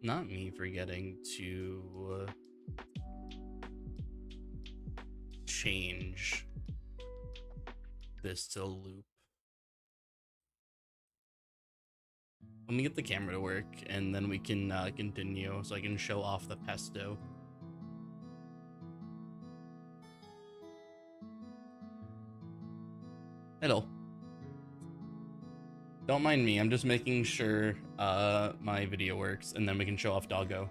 not me forgetting to change this to loop. Let me get the camera to work, and then we can continue, so I can show off the pesto. Hello. Don't mind me, I'm just making sure my video works, and then we can show off Doggo.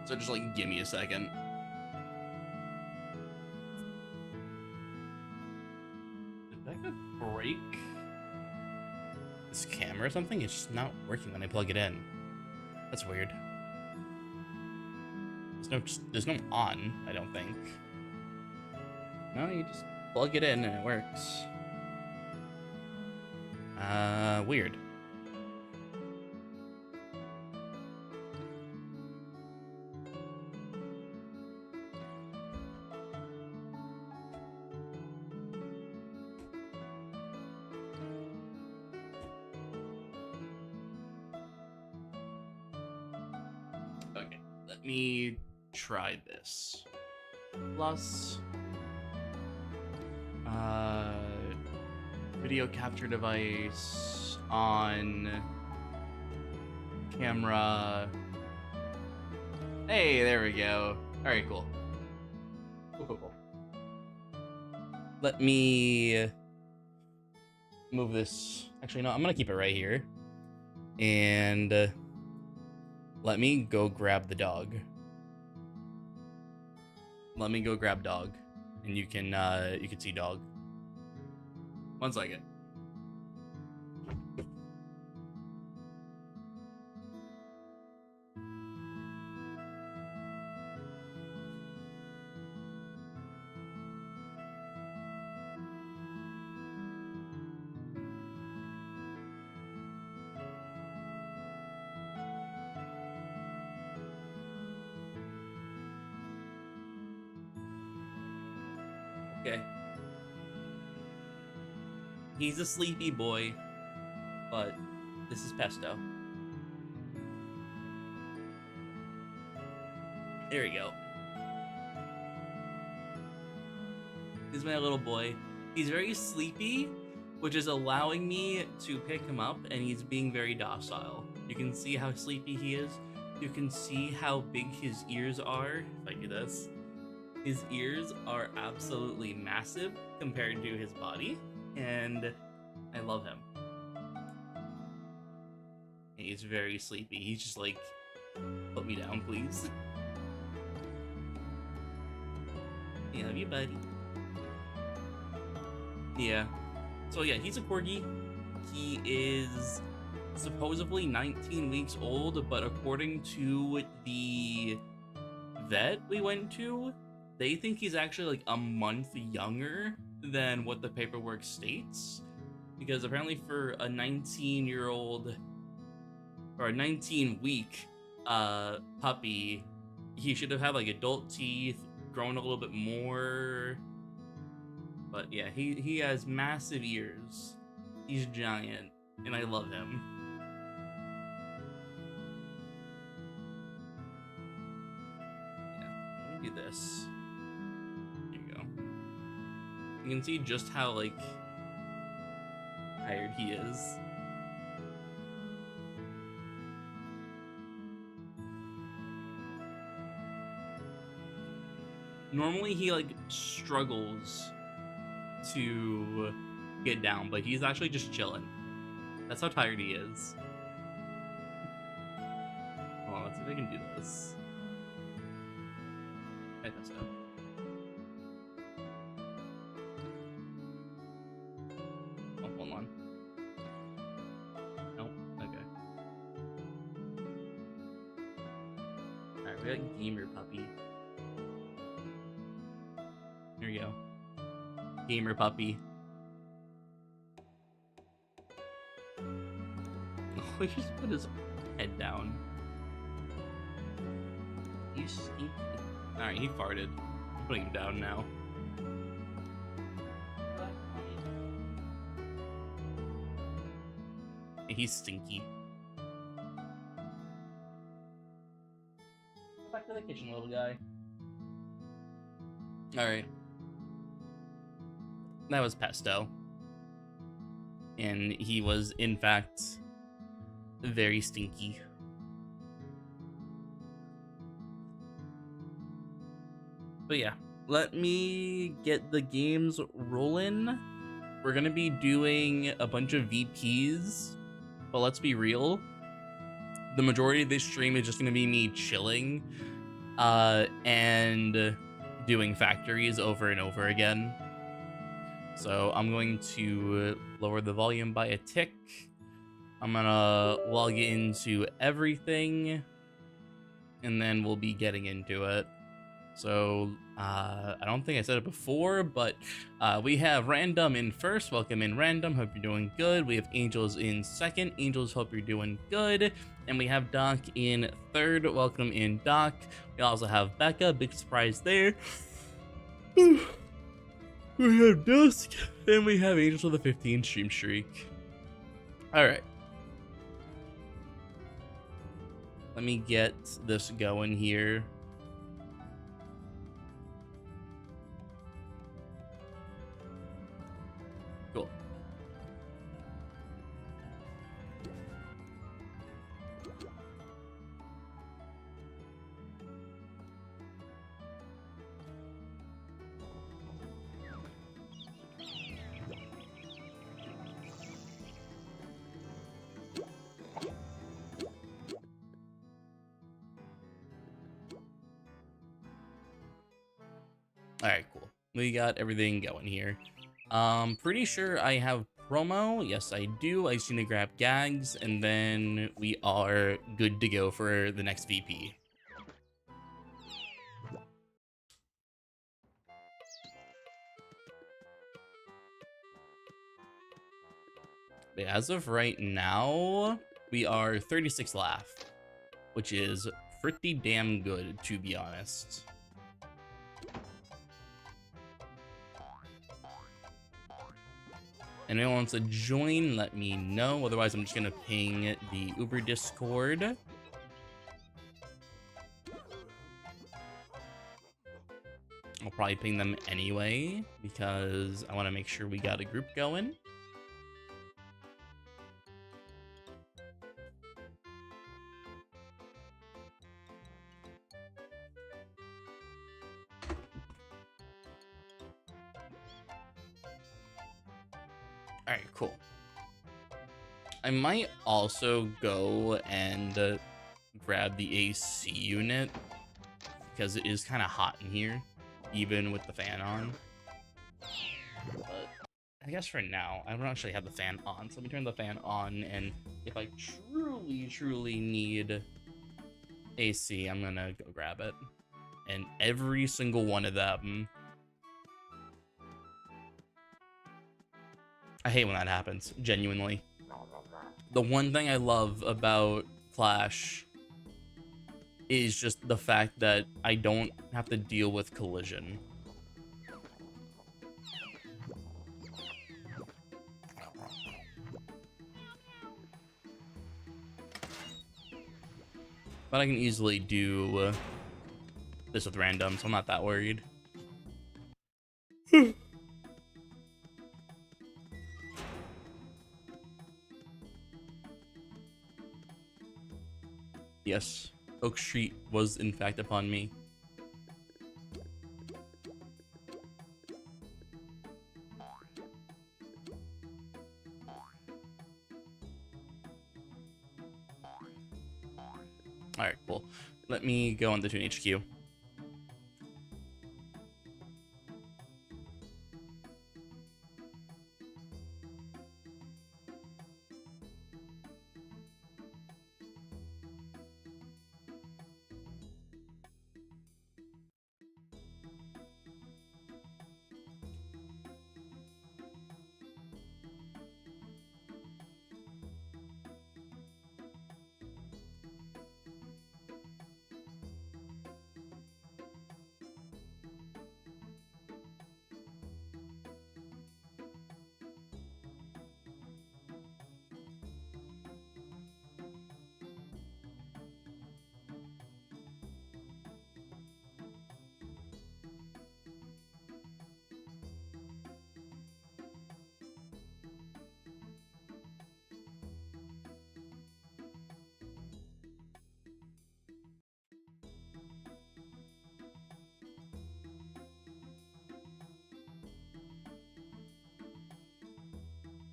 So just like give me a second. Did that break this camera or something? It's just not working when I plug it in. That's weird. There's no on, I don't think. No, you just plug it in and it works. Weird. Okay, let me try this. Plus, video capture device on camera. Hey, there we go. All right, cool. Cool. Let me move this. Actually, no, I'm gonna keep it right here. And let me go grab the dog. Let me go grab dog, and you can see dog. 1 second. Okay. He's a sleepy boy, but this is Pesto. There we go. He's my little boy. He's very sleepy, which is allowing me to pick him up, and he's being very docile. You can see how sleepy he is. You can see how big his ears are. If I do this, his ears are absolutely massive compared to his body, and I love him. He's very sleepy. He's just like, put me down, please. I love you, buddy. Yeah. So yeah, he's a corgi. He is supposedly 19 weeks old, but according to the vet we went to, they think he's actually like a month younger than what the paperwork states. Because apparently for a 19-year-old or a 19-week puppy, he should have had like adult teeth, grown a little bit more. But yeah, he has massive ears. He's giant, and I love him. Yeah, let me do this. There you go. You can see just how like tired he is. Normally he like struggles to get down, but he's actually just chilling. That's how tired he is. Hold on, let's see if I can do this. I think so. Oh, hold on. Nope. Okay. Alright, we got Gamer Puppy. Here we go. Gamer Puppy. Oh, he just put his head down. He's He's stinky. Alright, he farted. I'm putting him down now. He's stinky. Go back to the kitchen, little guy. Alright. That was Pesto. And he was, in fact, very stinky. But yeah, let me get the games rolling. We're gonna be doing a bunch of VPs, but let's be real. The majority of this stream is just gonna be me chilling and doing factories over and over again. So I'm going to lower the volume by a tick. I'm gonna log into everything, and then we'll be getting into it. So, I don't think I said it before, but we have Random in first. Welcome in, Random. Hope you're doing good. We have Angels in second. Angels, hope you're doing good. And we have Doc in third. Welcome in, Doc. We also have Becca. Big surprise there. We have Dusk. And we have Angels with a 15 stream streak. Alright. Let me get this going here. Cool. Alright, cool. We got everything going here. Pretty sure I have promo. Yes, I do. I just need to grab gags, and then we are good to go for the next VP. But as of right now, we are 36 Laff, which is pretty damn good, to be honest. Anyone wants to join, let me know. Otherwise, I'm just going to ping the Uber Discord. I'll probably ping them anyway, because I want to make sure we got a group going. Alright, cool. I might also go and grab the AC unit, because it is kind of hot in here, even with the fan on. But I guess for now, I don't actually have the fan on, so let me turn the fan on, and if I truly need AC, I'm gonna go grab it. And every single one of them, I hate when that happens, genuinely. The one thing I love about Clash is just the fact that I don't have to deal with collision. But I can easily do this with Random, so I'm not that worried. Yes, Oak Street was in fact upon me. Alright, cool. Let me go on the Toon HQ.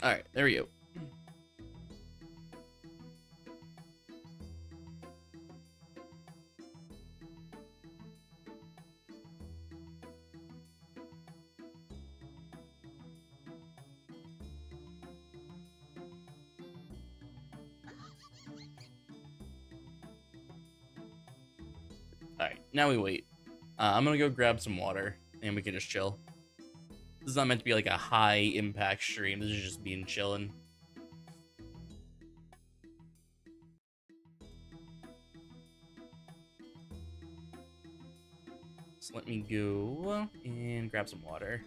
All right, there we go. All right, now we wait. I'm gonna go grab some water, and we can just chill. This is not meant to be like a high impact stream. This is just being chilling. So let me go and grab some water.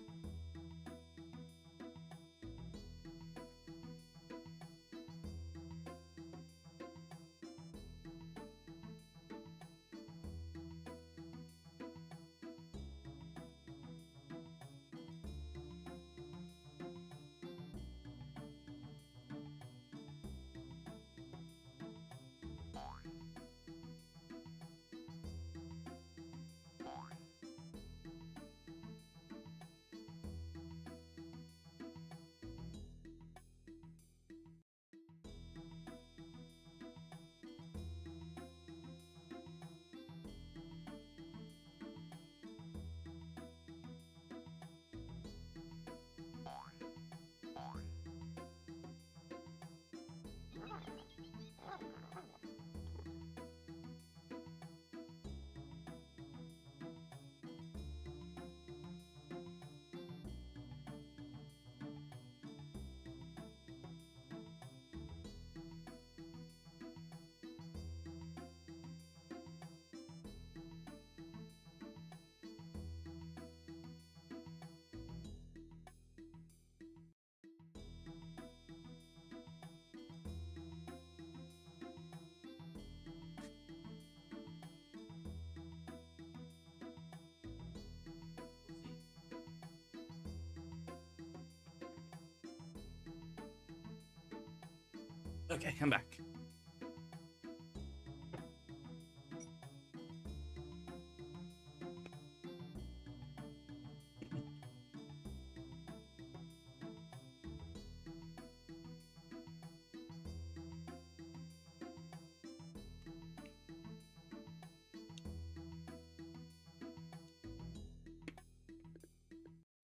Okay, I'm back.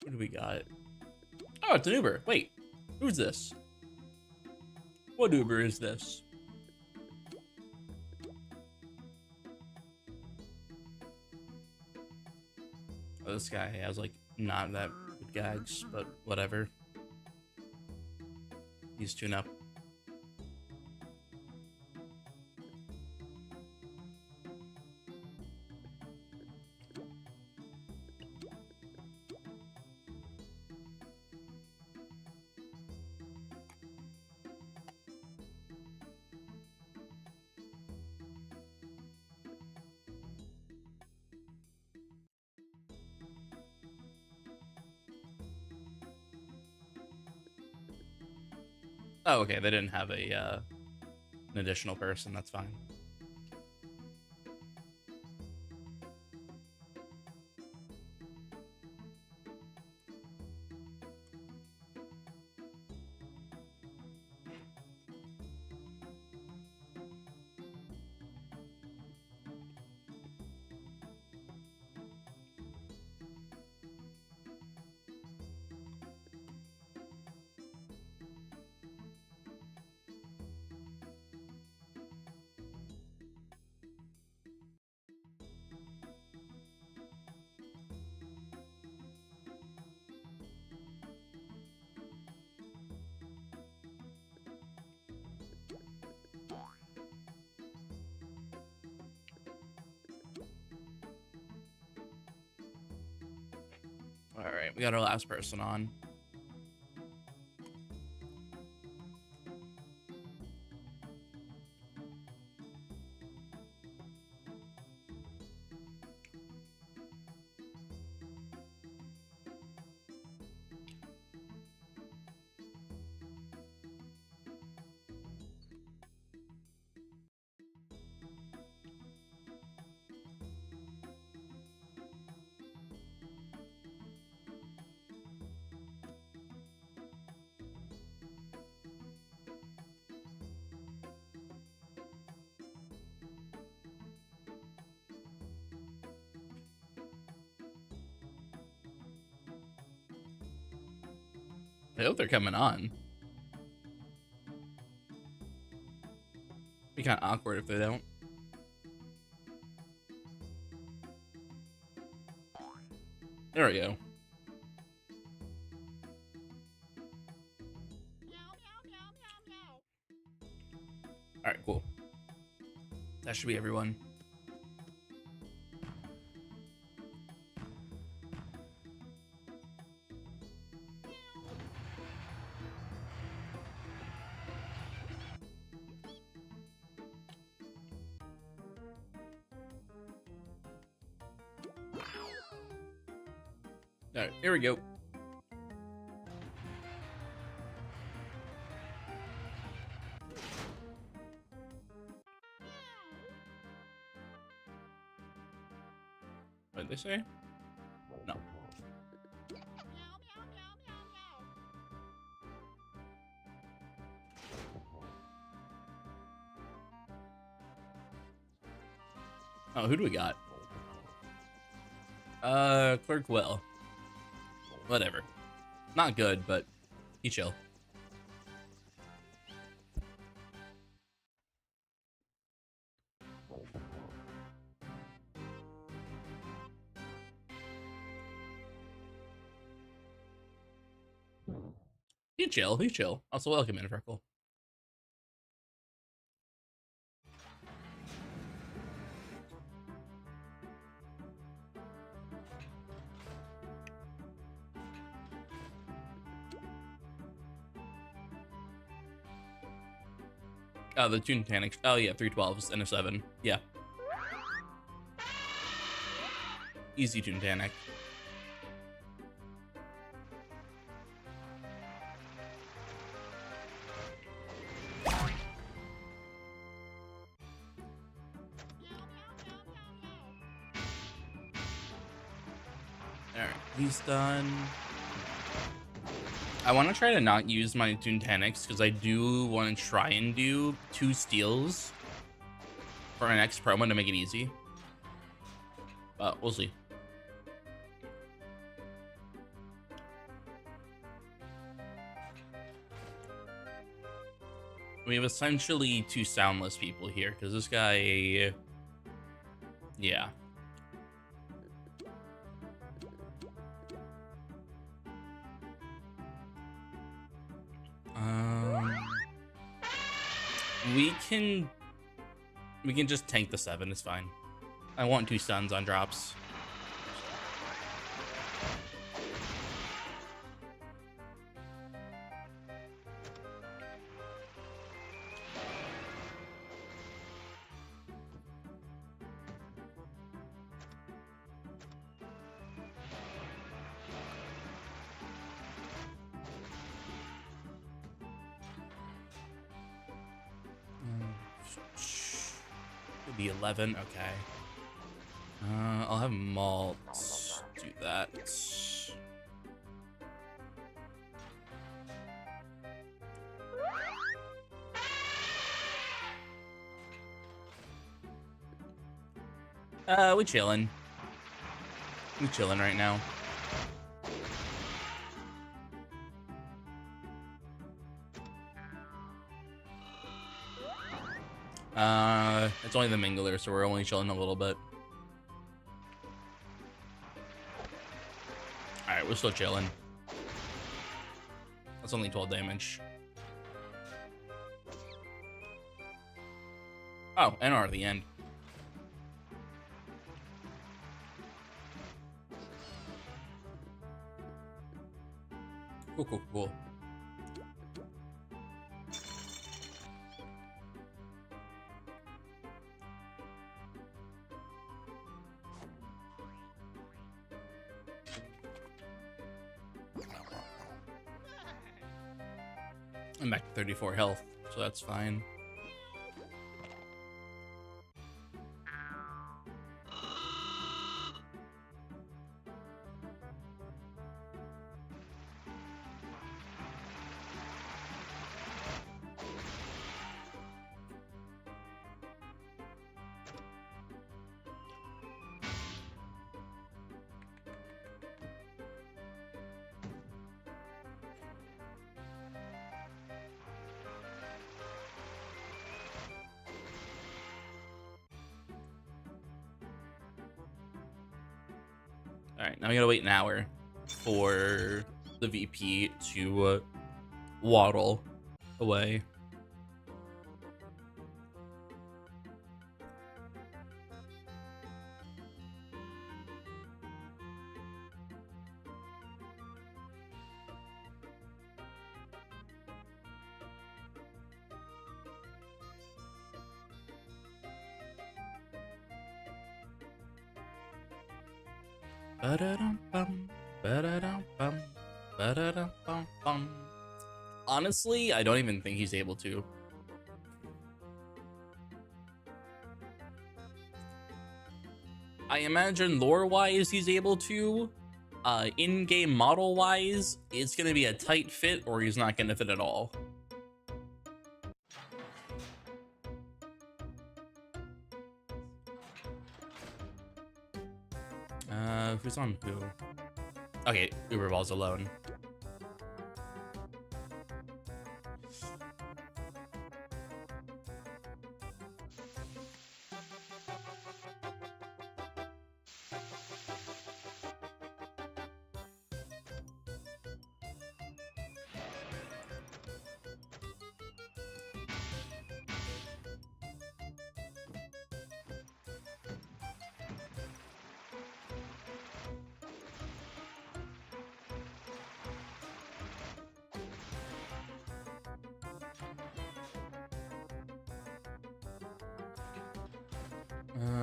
What do we got? Oh, it's an Uber. Wait, who's this? What Uber is this? Oh, this guy has like not that good gags, but whatever. He's tuned up. Oh, okay. They didn't have a an additional person. That's fine. All right, we got our last person on. I hope they're coming on. Be kind of awkward if they don't. There we go. All right, cool. That should be everyone. All right, here we go. What did they say? No. Oh, who do we got? Clerk Will. Whatever. Not good, but he chill. He chill, he chill. Also welcome in, Freckle. Oh, the Titanic. Oh, yeah, 312s and a 7. Yeah. Easy Titanic. Alright, he's done. I want to try to not use my Titanics because I do want to try and do 2 steals for my next promo to make it easy. But we'll see. We have essentially 2 soundless people here because this guy, yeah. We can just tank the 7, it's fine. I want 2 stuns on drops. Be 11, okay. I'll have Malt do that. We chillin'. We chillin' right now. It's only the Mingler, so we're only chilling a little bit. Alright, we're still chilling. That's only 12 damage. Oh, NR at the end. Cool, cool, cool. I'm back to 34 health, so that's fine. Alright, now we gotta wait an hour for the VP to waddle away. Ba-da-dum-bum, ba-da-dum-bum, ba-da-dum-bum-bum. Honestly, I don't even think he's able to. I imagine lore-wise he's able to. In-game model-wise, it's gonna be a tight fit or he's not gonna fit at all. Who's on who? Okay, Uber Ball's alone.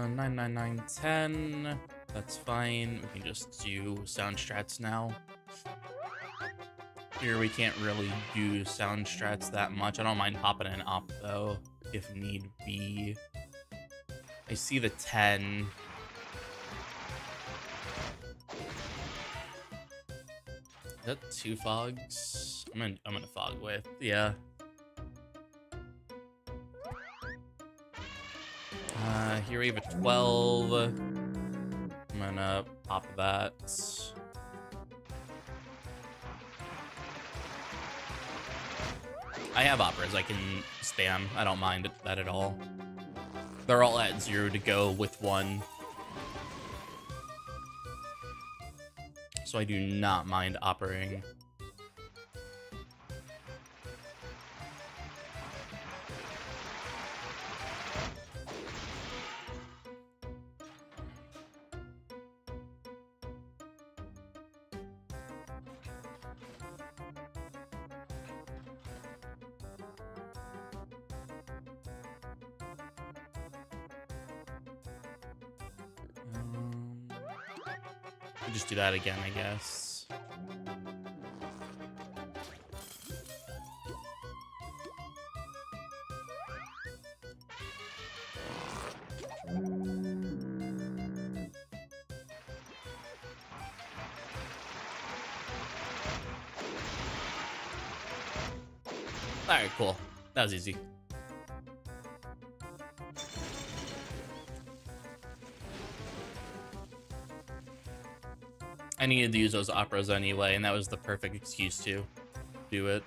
Nine, 9, 9, 10. That's fine. We can just do sound strats now. Here we can't really do sound strats that much. I don't mind popping an op though, if need be. I see the 10. Is that 2 fogs? I'm gonna fog with, yeah. Here we have a 12. I'm gonna pop that. I have operas I can spam. I don't mind that at all. They're all at 0 to go with 1. So I do not mind operating. We'll just do that again, I guess. Alright, cool. That was easy. I needed to use those operas anyway, and that was the perfect excuse to do it.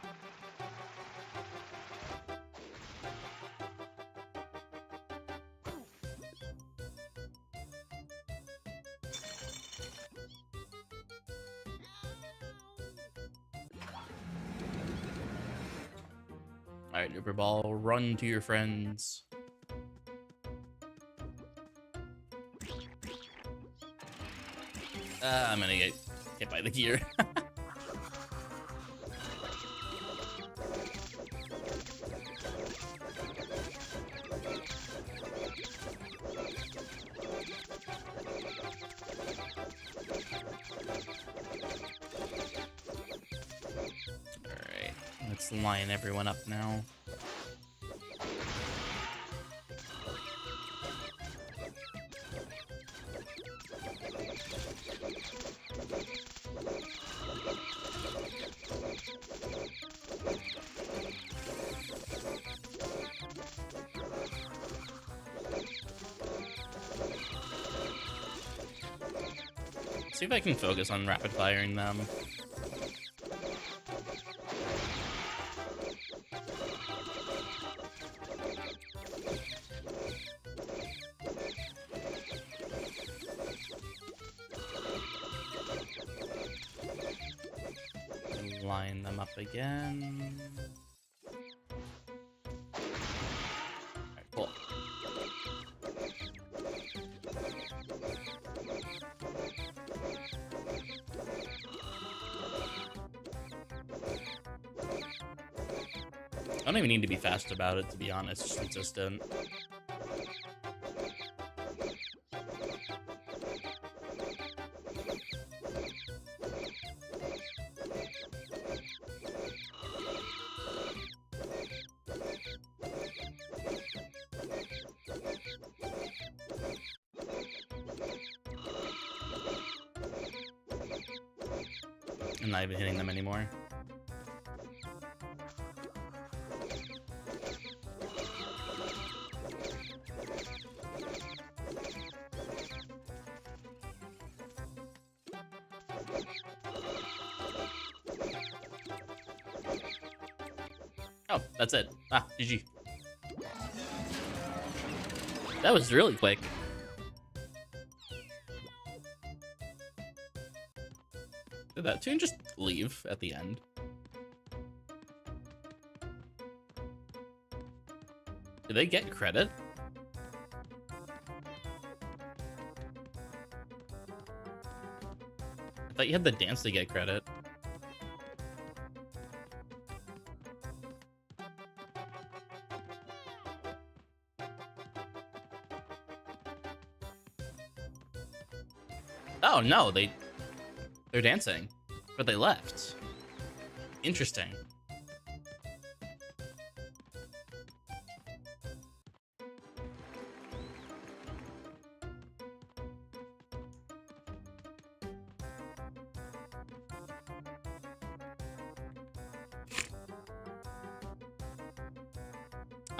Alright, Uber Ball, run to your friends. I'm gonna get hit by the gear. Alright, let's line everyone up now. See if I can focus on rapid firing them. line them up again. Alright, cool. I don't even need to be fast about it, to be honest, just consistent. I'm not even hitting them anymore. Oh, that's it. Ah, GG. That was really quick. Did that tune just leave at the end? Did they get credit? I thought you had the dance to get credit. Oh no, they're dancing, but they left. Interesting.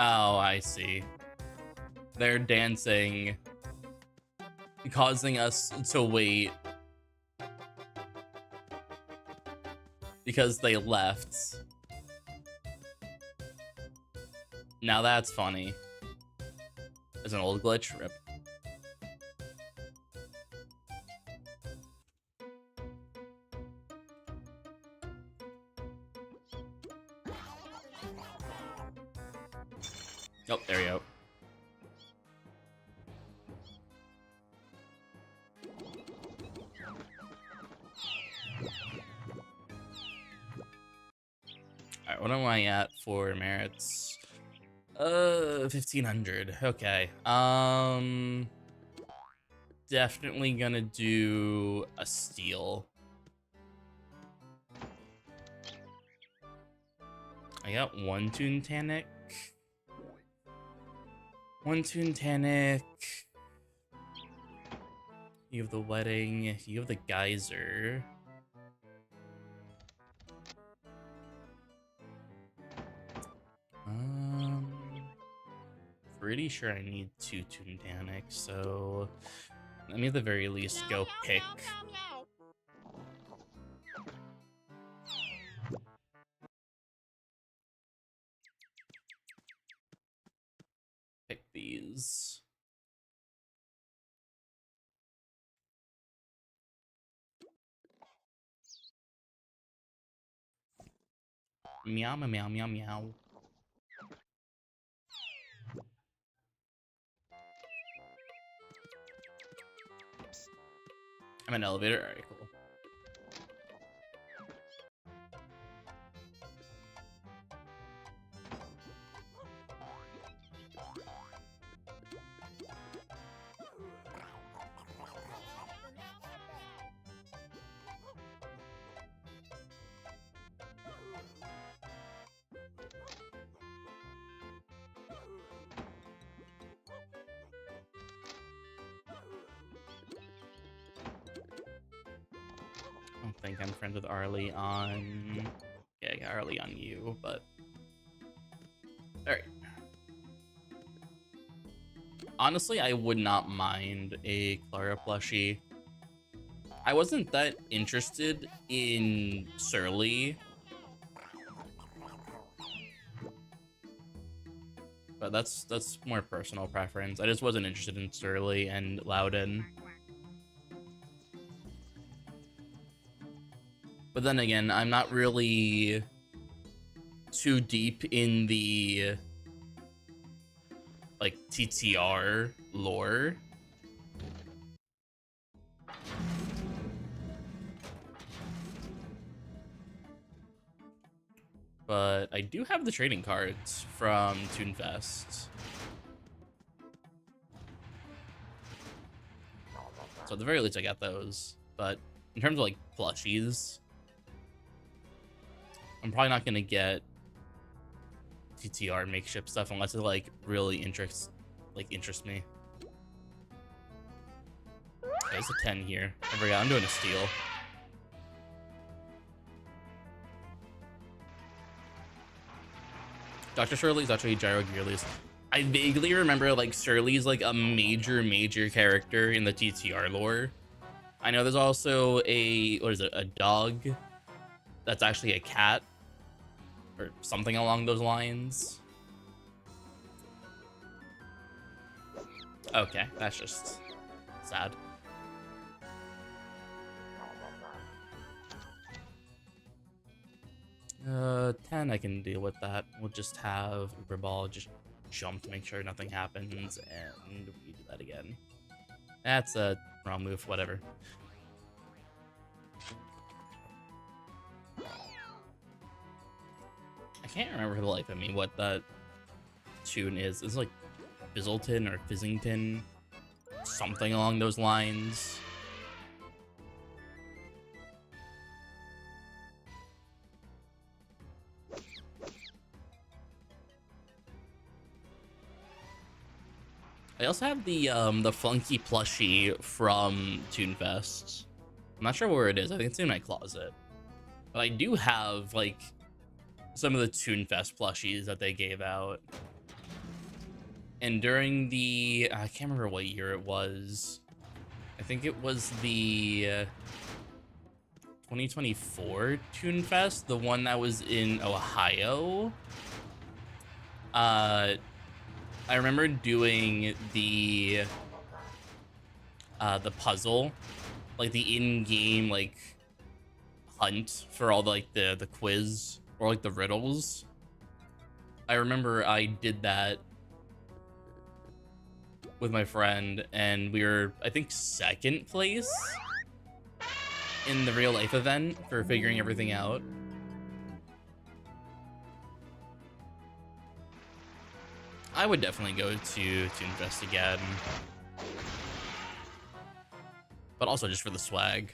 Oh, I see. They're dancing, causing us to wait because they left. Now that's funny. It's an old glitch. Rip. Oh, there we go. Alright, what am I at for merits? 1500. Okay. Definitely gonna do a steal. I got one Tunic. One Tunic. You have the wedding. You have the geyser. Pretty sure I need two Tunic, so let me at the very least go pick. Pick these. Meow, meow, meow, meow, meow. I'm an elevator. Alright, cool. I don't think I'm friends with Arlie on... Yeah, I got Arlie on you, but... Alright. Honestly, I would not mind a Clara plushie. I wasn't that interested in Surly. But that's more personal preference. I just wasn't interested in Surly and Loudon. But then again, I'm not really too deep in the like TTR lore. But I do have the trading cards from ToonFest. So at the very least I got those. But in terms of like plushies, I'm probably not gonna get TTR makeshift stuff unless it like really interests me. There's a 10 here. I forgot, I'm doing a steal. Dr. Shirley's, Dr. Gyro Gearley's. I vaguely remember like Shirley's like a major character in the TTR lore. I know there's also a, what is it, a dog that's actually a cat or something along those lines. Okay, that's just sad. Uh, 10, I can deal with that. We'll just have Uber Ball just jump to make sure nothing happens, and we do that again. That's a wrong move, whatever. I can't remember for the life of me what that tune is. It's like Fizzleton or Fizzington, something along those lines. I also have the Flunky plushie from ToonFest. I'm not sure where it is. I think it's in my closet. But I do have like some of the ToonFest plushies that they gave out. And during the, I can't remember what year it was. I think it was the 2024 ToonFest, the one that was in Ohio. I remember doing the puzzle, like the in-game like hunt for all the, like the quiz or like the riddles. I remember I did that with my friend, and we were, I think, second place in the real life event for figuring everything out. I would definitely go to invest again, but also just for the swag.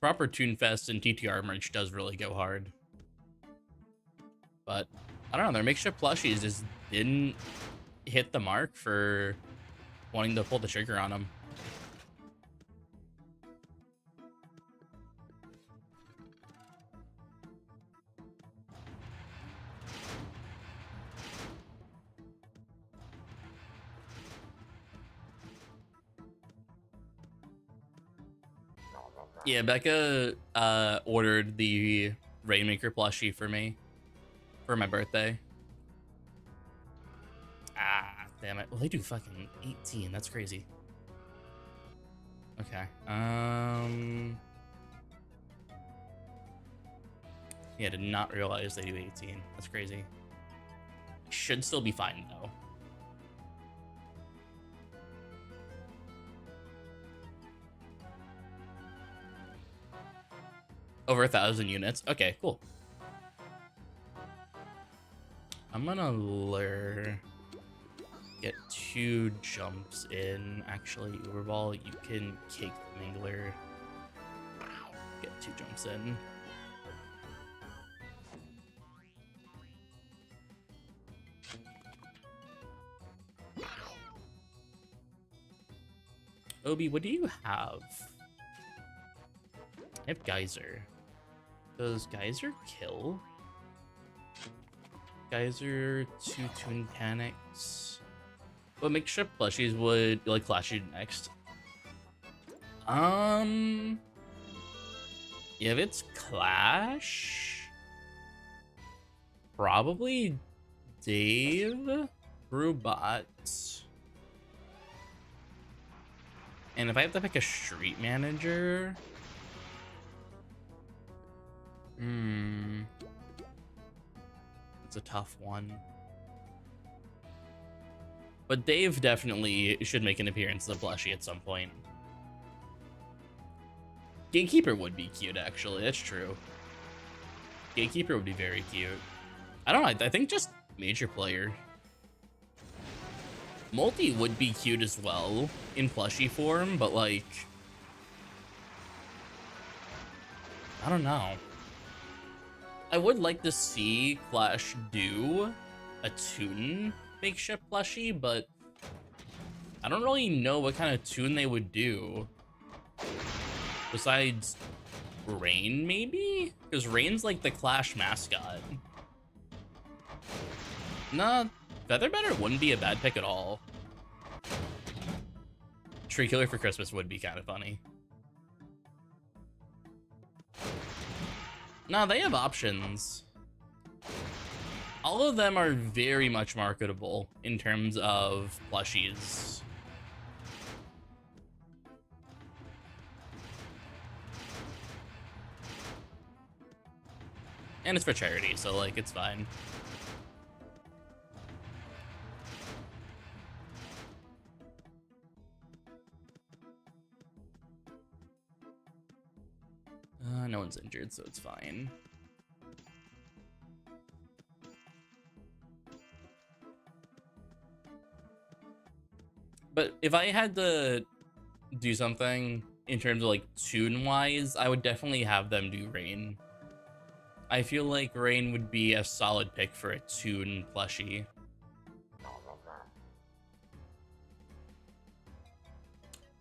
Proper ToonFest and TTR merch does really go hard, but I don't know, their makeshift plushies just didn't hit the mark for wanting to pull the trigger on them. Yeah, Becca ordered the Rainmaker plushie for me for my birthday. Ah, damn it. Well, they do fucking 18. That's crazy. Okay. Yeah, did not realize they do 18. That's crazy. Should still be fine though. Over 1,000 units. Okay, cool. I'm gonna get 2 jumps in. Actually, Uberball, you can cake the Mangler. Get 2 jumps in. Obi, what do you have? I have Geyser. Does Geyser kill? Geyser, 2 Toon Panics. What makeshift plushies would you like Clash you next? Yeah, if it's Clash, probably Dave, Brewbot. And if I have to pick a street manager... It's a tough one. But Dave definitely should make an appearance as a plushie at some point. Gatekeeper would be cute, actually. That's true. Gatekeeper would be very cute. I don't know. I think just major player. Multi would be cute as well in plushie form, but like... I don't know. I would like to see Clash do a Toon makeshift plushie, but I don't really know what kind of Toon they would do. Besides Rain, maybe? Because Rain's like the Clash mascot. Nah, Featherbetter wouldn't be a bad pick at all. Tree Killer for Christmas would be kind of funny. No, they have options. All of them are very much marketable in terms of plushies. And it's for charity, so like it's fine. No one's injured, so it's fine. But if I had to do something in terms of like Toon-wise, I would definitely have them do Rain. I feel like Rain would be a solid pick for a Toon plushie.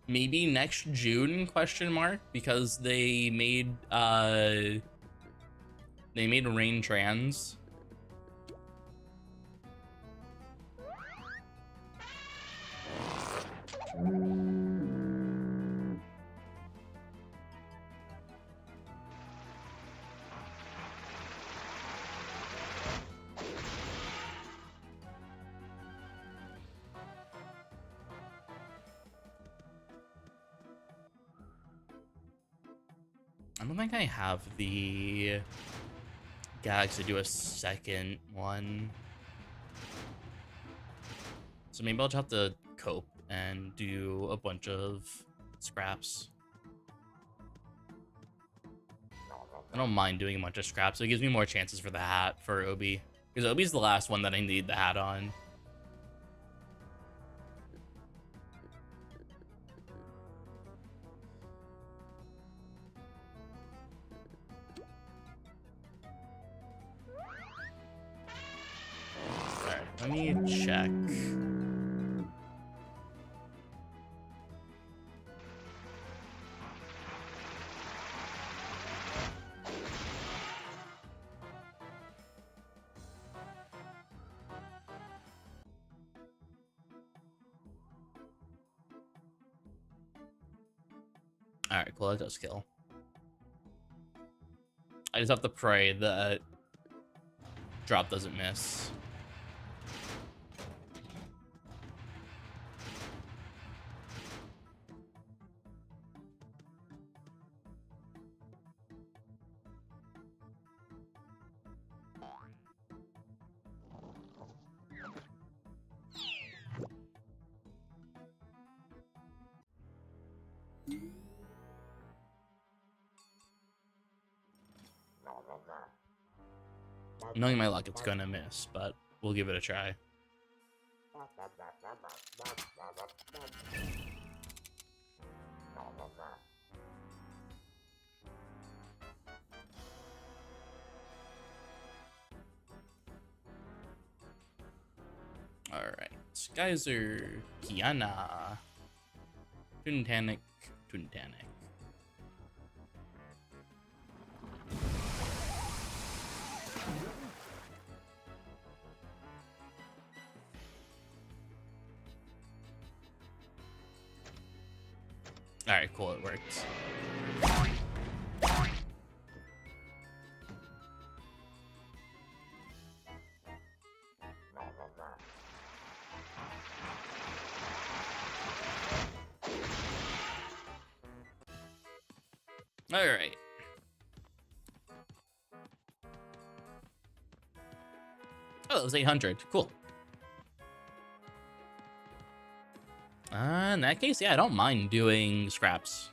Maybe next June, question mark, because they made Rain trans. I don't think I have the gags to do a second one. So maybe I'll just have to cope and do a bunch of scraps. I don't mind doing a bunch of scraps. It gives me more chances for the hat for Obi. Because Obi's the last one that I need the hat on. Let me check. All right, cool. That does kill. I just have to pray that drop doesn't miss. Knowing my luck, it's gonna miss, but we'll give it a try. Alright, Skyzer, Kiana, Tuntanic, Tuntanic. Alright, cool, it works. All right. Oh, it was 800. Cool. In that case, yeah, I don't mind doing scraps.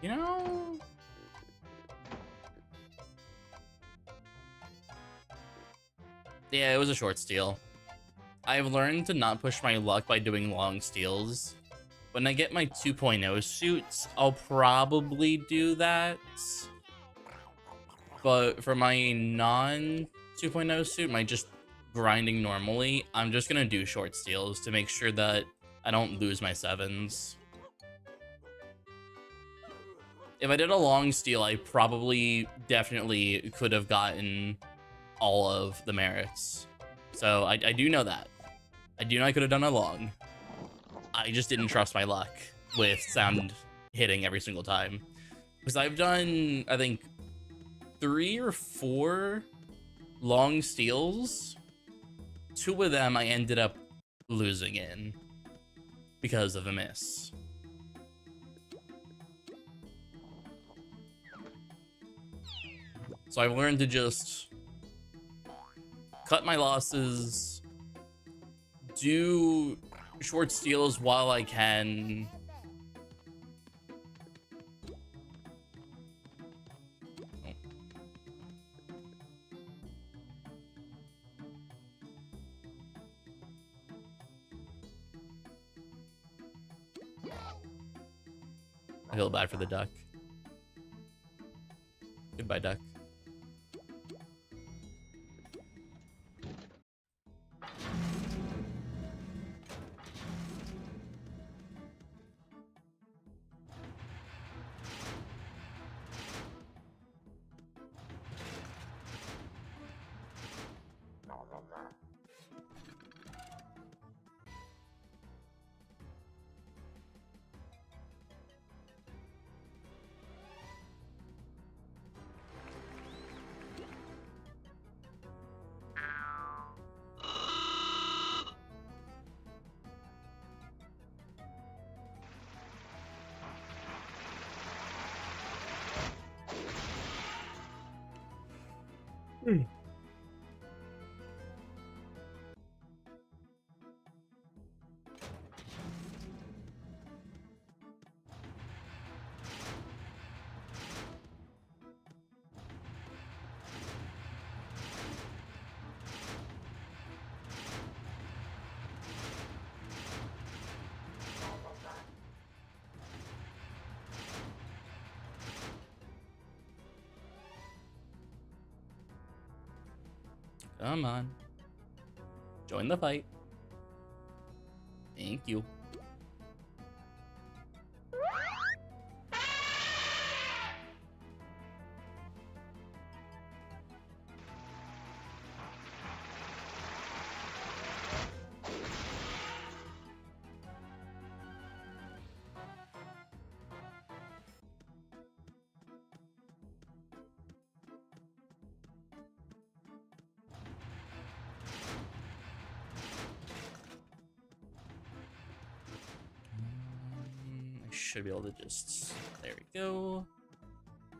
You know, yeah, it was a short steal. I've learned to not push my luck by doing long steals. When I get my 2.0 suits, I'll probably do that. But for my non 2.0 suit, my just grinding normally, I'm just gonna do short steals to make sure that I don't lose my 7s. If I did a long steal, I probably definitely could have gotten all of the merits. So I do know that. I do know I could have done a long. I just didn't trust my luck with sound hitting every single time. Because I've done, I think, 3 or 4 long steals. 2 of them I ended up losing in because of a miss. So I've learned to just cut my losses, do short steals while I can. I feel bad for the duck. Goodbye, duck. Come on. Join the fight. Thank you. Should be able to just, there we go. All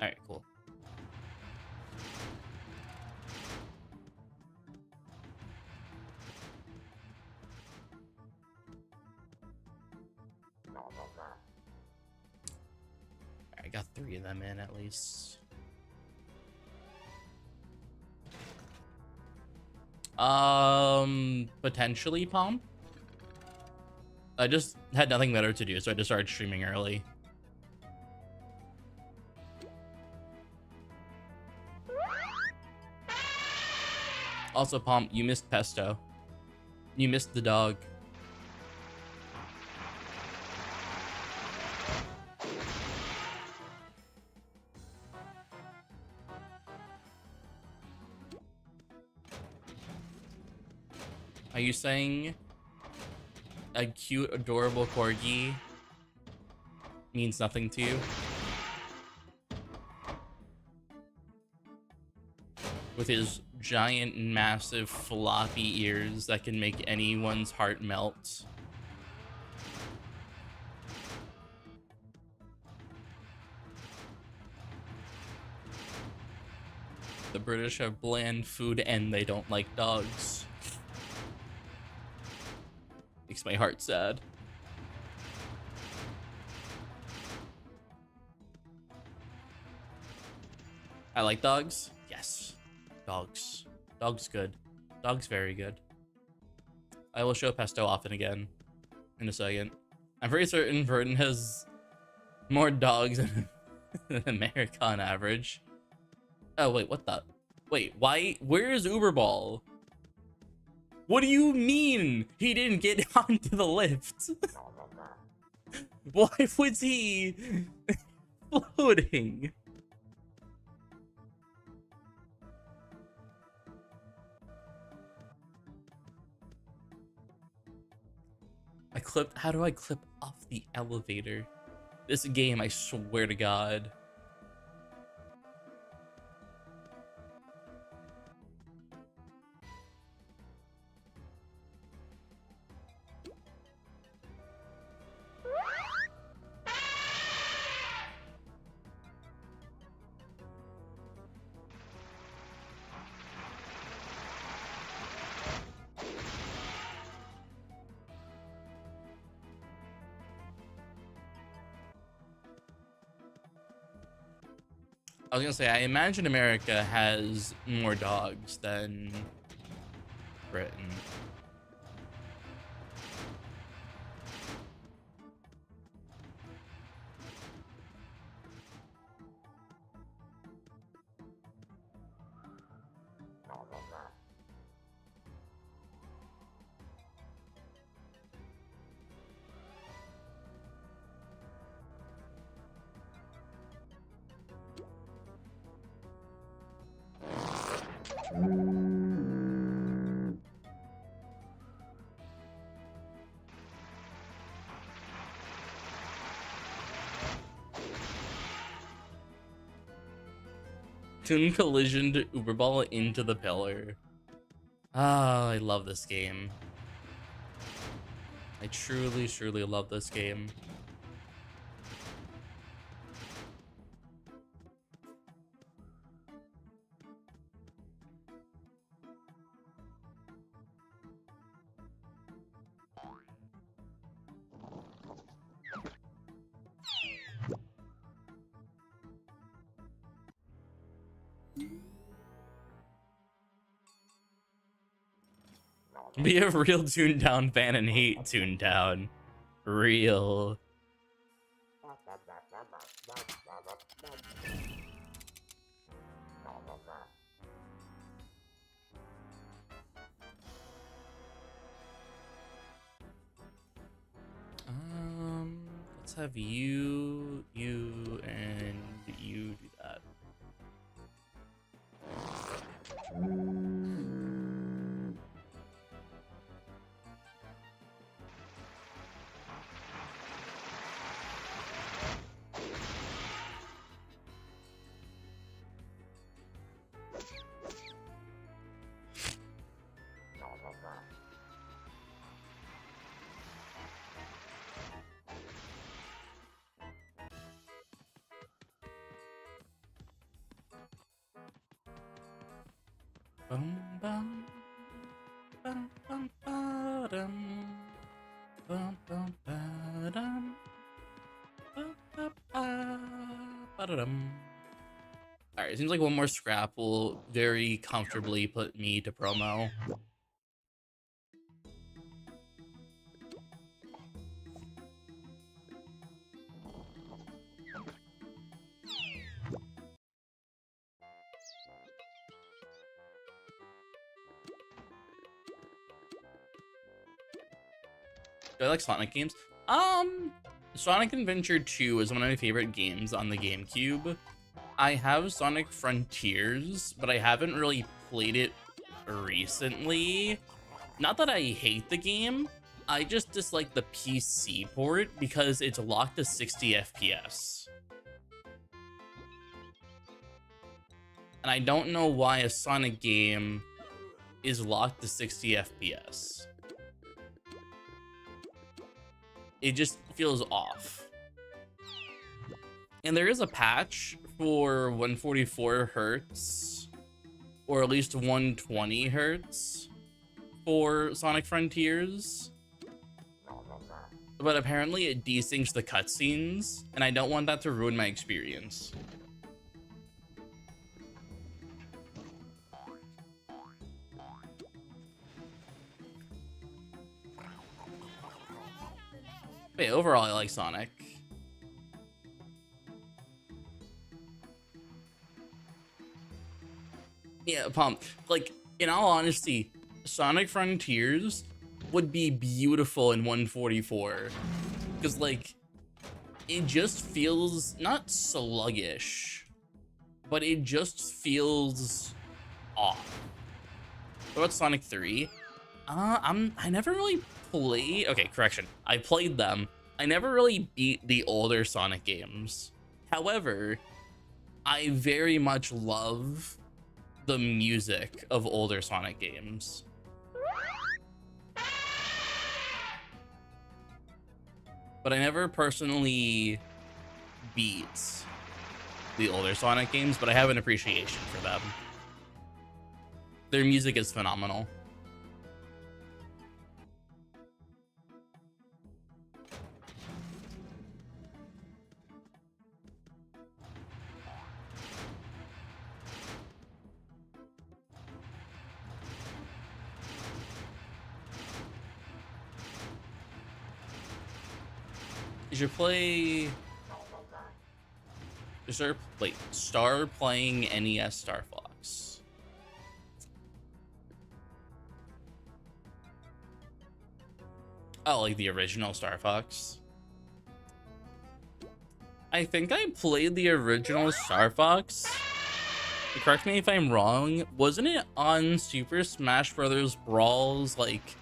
right, cool. I got 3 of them in at least. Potentially Palm. I just had nothing better to do, so I just started streaming early. Also, Pomp, you missed Pesto. You missed the dog. Are you saying a cute, adorable corgi means nothing to you? With his giant, massive, floppy ears that can make anyone's heart melt. The British have bland food and they don't like dogs. Makes my heart sad. I like dogs. Yes. Dogs. Dog's good. Dog's very good. I will show Pesto off and again in a second. I'm pretty certain Verdun has more dogs than America on average. Oh, wait, what the? Wait, why? Where is Uberball? What do you mean he didn't get onto the lift? Why was he floating? How do I clip off the elevator? This game, I swear to God. I was gonna say, I imagine America has more dogs than Britain. Toon collisioned Uberball into the pillar. Ah, I love this game. I truly, truly love this game. Be a real Toontown fan and hate Toontown. Real. Let's have you, and you do that. Bum bum bum bum ba-dum. Bum bum ba-dum. Bum ba ba ba-da-dum. Alright, it seems like one more scrap will very comfortably put me to promo. Do I like Sonic games? Sonic Adventure 2 is one of my favorite games on the GameCube. I have Sonic Frontiers, but I haven't really played it recently. Not that I hate the game, I just dislike the PC port because it's locked to 60 FPS. And I don't know why a Sonic game is locked to 60 FPS. It just feels off. And there is a patch for 144 hertz, or at least 120 hertz for Sonic Frontiers. But apparently it desyncs the cutscenes, and I don't want that to ruin my experience. But yeah, overall, I like Sonic. Yeah, pumped. Like, in all honesty, Sonic Frontiers would be beautiful in 144. Because, like, it just feels not sluggish, but it just feels off. What about Sonic 3? I never really played. Okay, correction. I played them. I never really beat the older Sonic games. However, I very much love the music of older Sonic games. But I never personally beat the older Sonic games, but I have an appreciation for them. Their music is phenomenal. You should play... Start playing NES Star Fox. Oh, like the original Star Fox? I think I played the original Star Fox. Correct me if I'm wrong. Wasn't it on Super Smash Bros. Brawl's, like,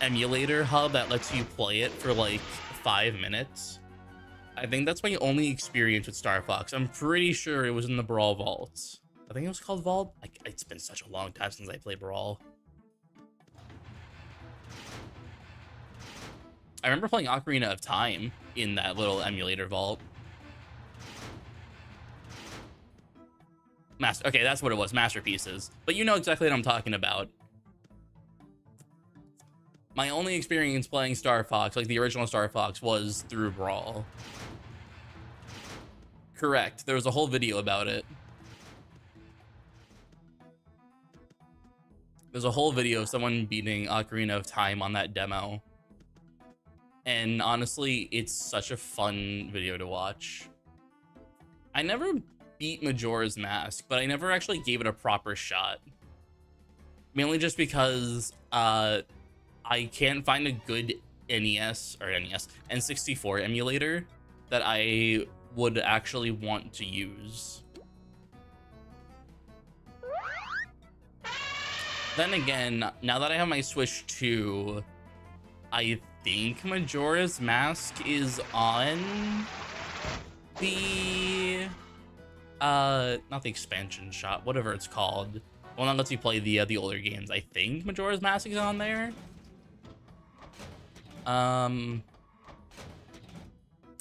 emulator hub that lets you play it for, like, 5 minutes? I think that's my only experience with Star Fox. I'm pretty sure it was in the Brawl Vault. I think it was called Vault. It's been such a long time since I played Brawl. I remember playing Ocarina of Time in that little emulator vault. Okay, that's what it was, Masterpieces. But you know exactly what I'm talking about. My only experience playing Star Fox, like the original Star Fox, was through Brawl. Correct. There was a whole video about it. There's a whole video of someone beating Ocarina of Time on that demo. And honestly, it's such a fun video to watch. I never beat Majora's Mask, but I never actually gave it a proper shot. Mainly just because I can't find a good N64 emulator that I would actually want to use. Then again, now that I have my Switch 2, I think Majora's Mask is on the not the expansion shop, whatever it's called. Well, that lets you play the older games. I think Majora's Mask is on there. I'm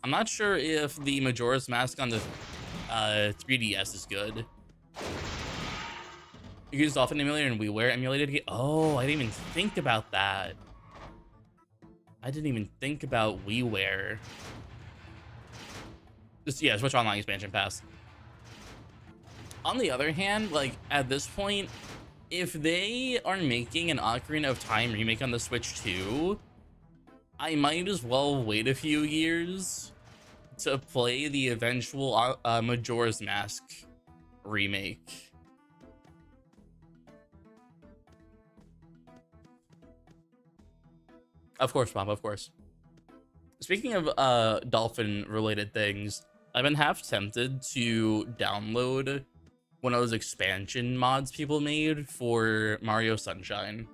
not sure if the Majora's Mask on the 3DS is good. You can use Dolphin emulator and WiiWare emulated game. Oh, I didn't even think about that. I didn't even think about WiiWare. Yeah, Switch Online expansion pass. On the other hand, like, at this point, if they are making an Ocarina of Time remake on the Switch 2, I might as well wait a few years to play the eventual Majora's Mask remake. Of course, Bob, of course. Speaking of dolphin-related things, I've been half tempted to download one of those expansion mods people made for Mario Sunshine.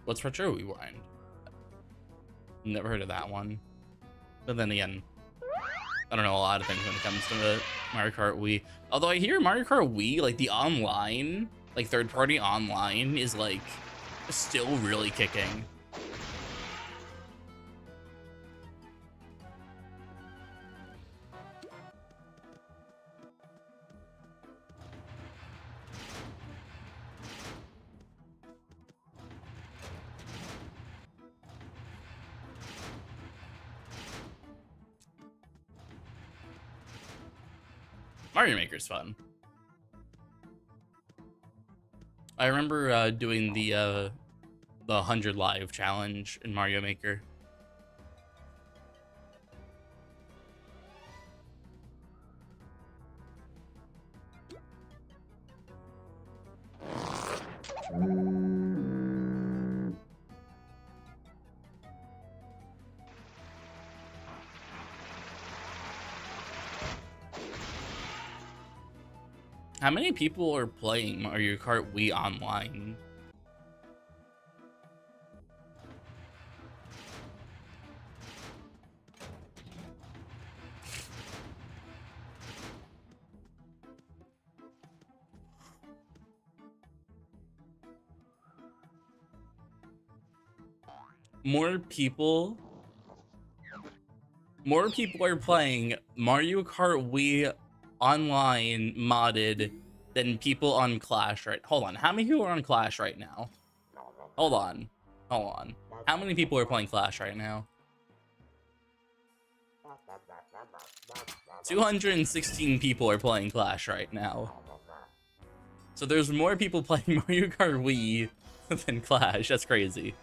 What's Retro Rewind? Never heard of that one. But then again, I don't know a lot of things when it comes to the Mario Kart Wii. Although I hear Mario Kart Wii, like the online, like third-party online is like still really kicking. Mario Maker's fun. I remember doing the 100 live challenge in Mario Maker. How many people are playing Mario Kart Wii online? More people are playing Mario Kart Wii online modded than people on Clash right. Hold on, how many people are on Clash right now? Hold on. How many people are playing Clash right now? 216 people are playing Clash right now. So there's more people playing Mario Kart Wii than Clash. That's crazy.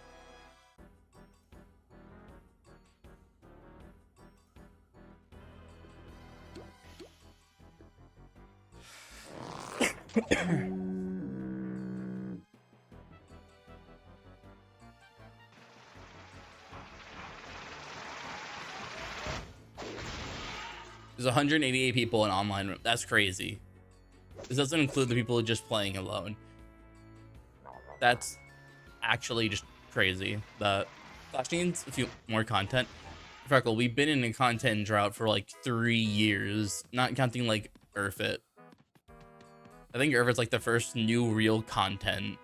There's 188 people in online room. That's crazy. This doesn't include the people just playing alone. That's actually just crazy. The Clash needs a few more content. Freckle, we've been in a content drought for like 3 years, not counting like Earthit. I think Earthit's like the first new real content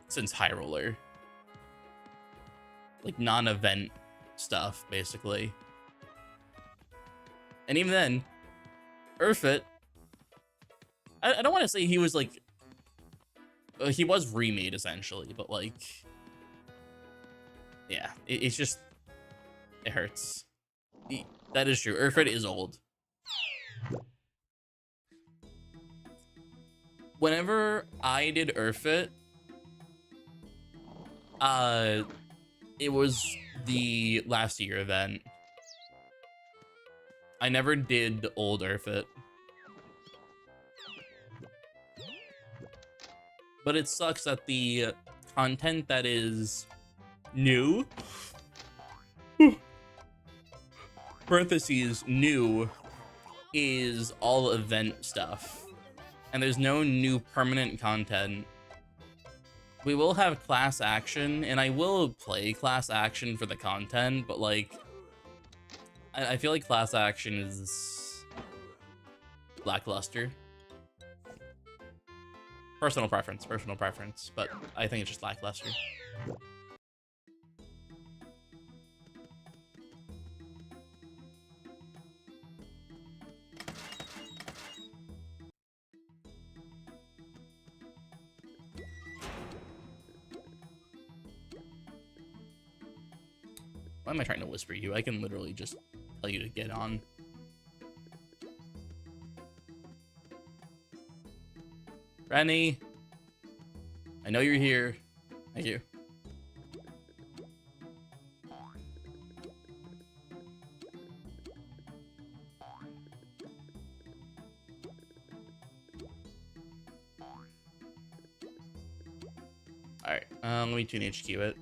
since High Roller. Like non-event stuff, basically. And even then, Earthit, I don't want to say he was like, he was remade essentially, but like, yeah, it's just, it hurts. That is true. Earthit is old. Whenever I did Earthit, it was the last year event. I never did old Earthit. But it sucks that the content that is new, parentheses, new, is all event stuff. And there's no new permanent content. We will have class action, and I will play class action for the content, but like, I feel like class action is lackluster. Personal preference, but I think it's just lackluster. Why am I trying to whisper you? I can literally just tell you to get on. Rennie, I know you're here. Thank you. Alright, let me tune HQ it.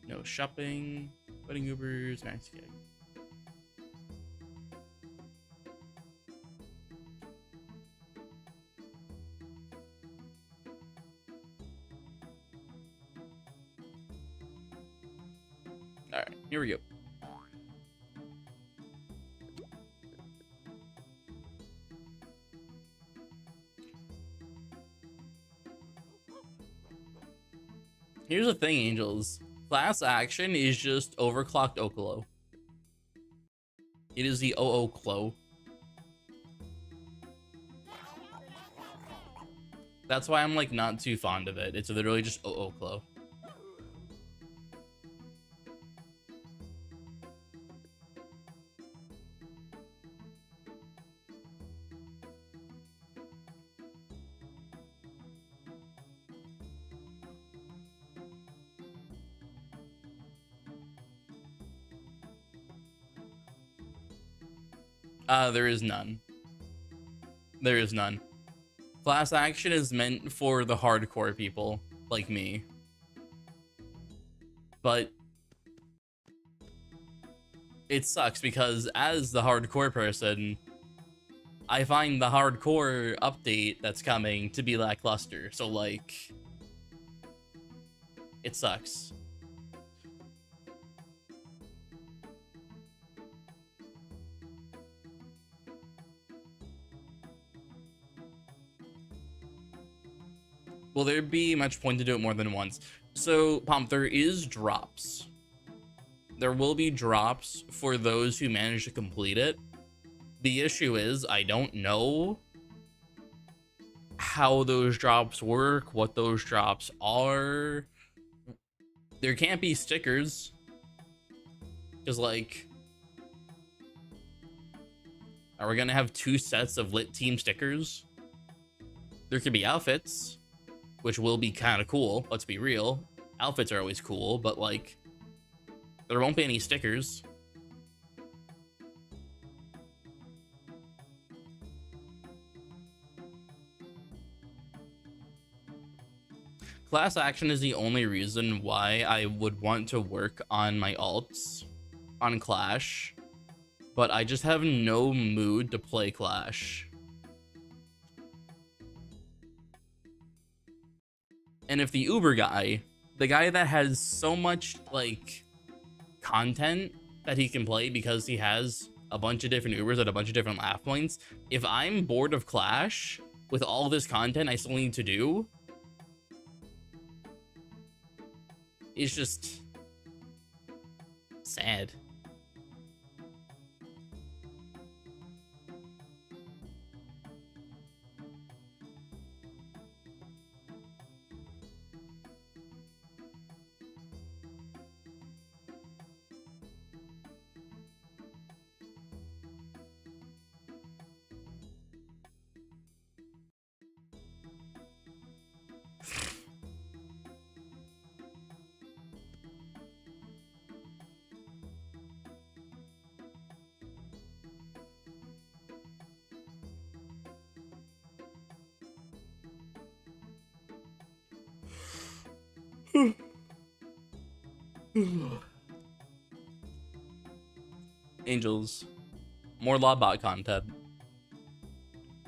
No shopping, wedding Ubers, max gig. Alright, here we go. Here's the thing, Angels. Class action is just overclocked Okolo. It is the Oklo. That's why I'm like not too fond of it. It's literally just Oklo. There is none. There is none. Class action is meant for the hardcore people, like me. But it sucks because as the hardcore person, I find the hardcore update that's coming to be lackluster. So like, it sucks. Will there be much point to do it more than once? So, Pomp, there is drops. There will be drops for those who manage to complete it. The issue is, I don't know how those drops work, what those drops are. There can't be stickers. Because, like, are we gonna have 2 sets of lit team stickers? There could be outfits, which will be kind of cool. Let's be real. Outfits are always cool, but like, there won't be any stickers. Class action is the only reason why I would want to work on my alts on Clash, but I just have no mood to play Clash. And if the Uber guy, the guy that has so much like content that he can play because he has a bunch of different Ubers at a bunch of different Laff points, if I'm bored of Clash with all this content I still need to do, it's just sad. Angels, more Lawbot content.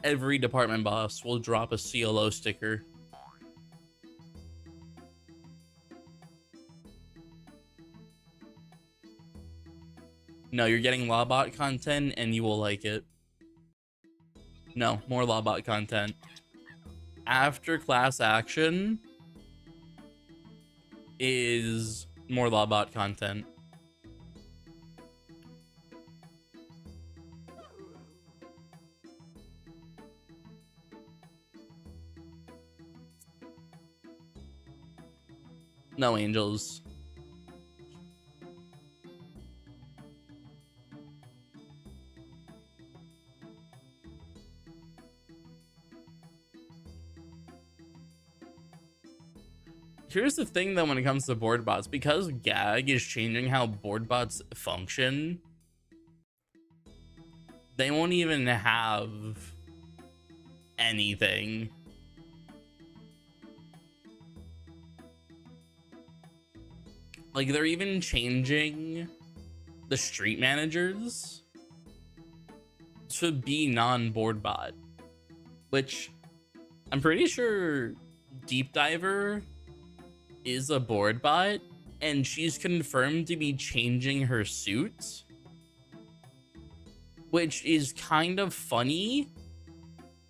Every department boss will drop a CLO sticker. No, you're getting Lawbot content and you will like it. No, more Lawbot content. After class action is more Lawbot content. No, Angels. Here's the thing though, when it comes to board bots, because GAG is changing how board bots function, they won't even have anything. Like, they're even changing the street managers to be non-board bot, which I'm pretty sure Deep Diver is a board bot, and she's confirmed to be changing her suit, which is kind of funny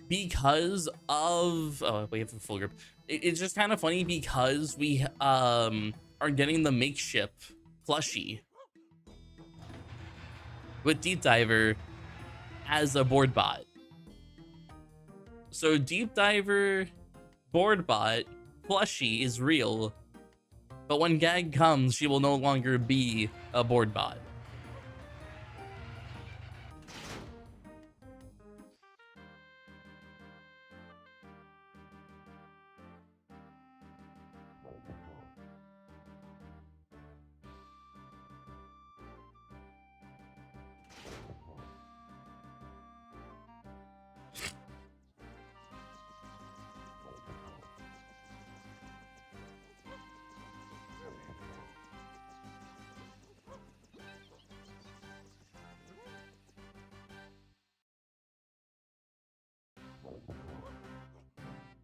because of we have a full group. It's just kind of funny because we are getting the makeshift plushie with Deep Diver as a board bot. So Deep Diver board bot plushie is real, but when GAG comes, she will no longer be a board bot.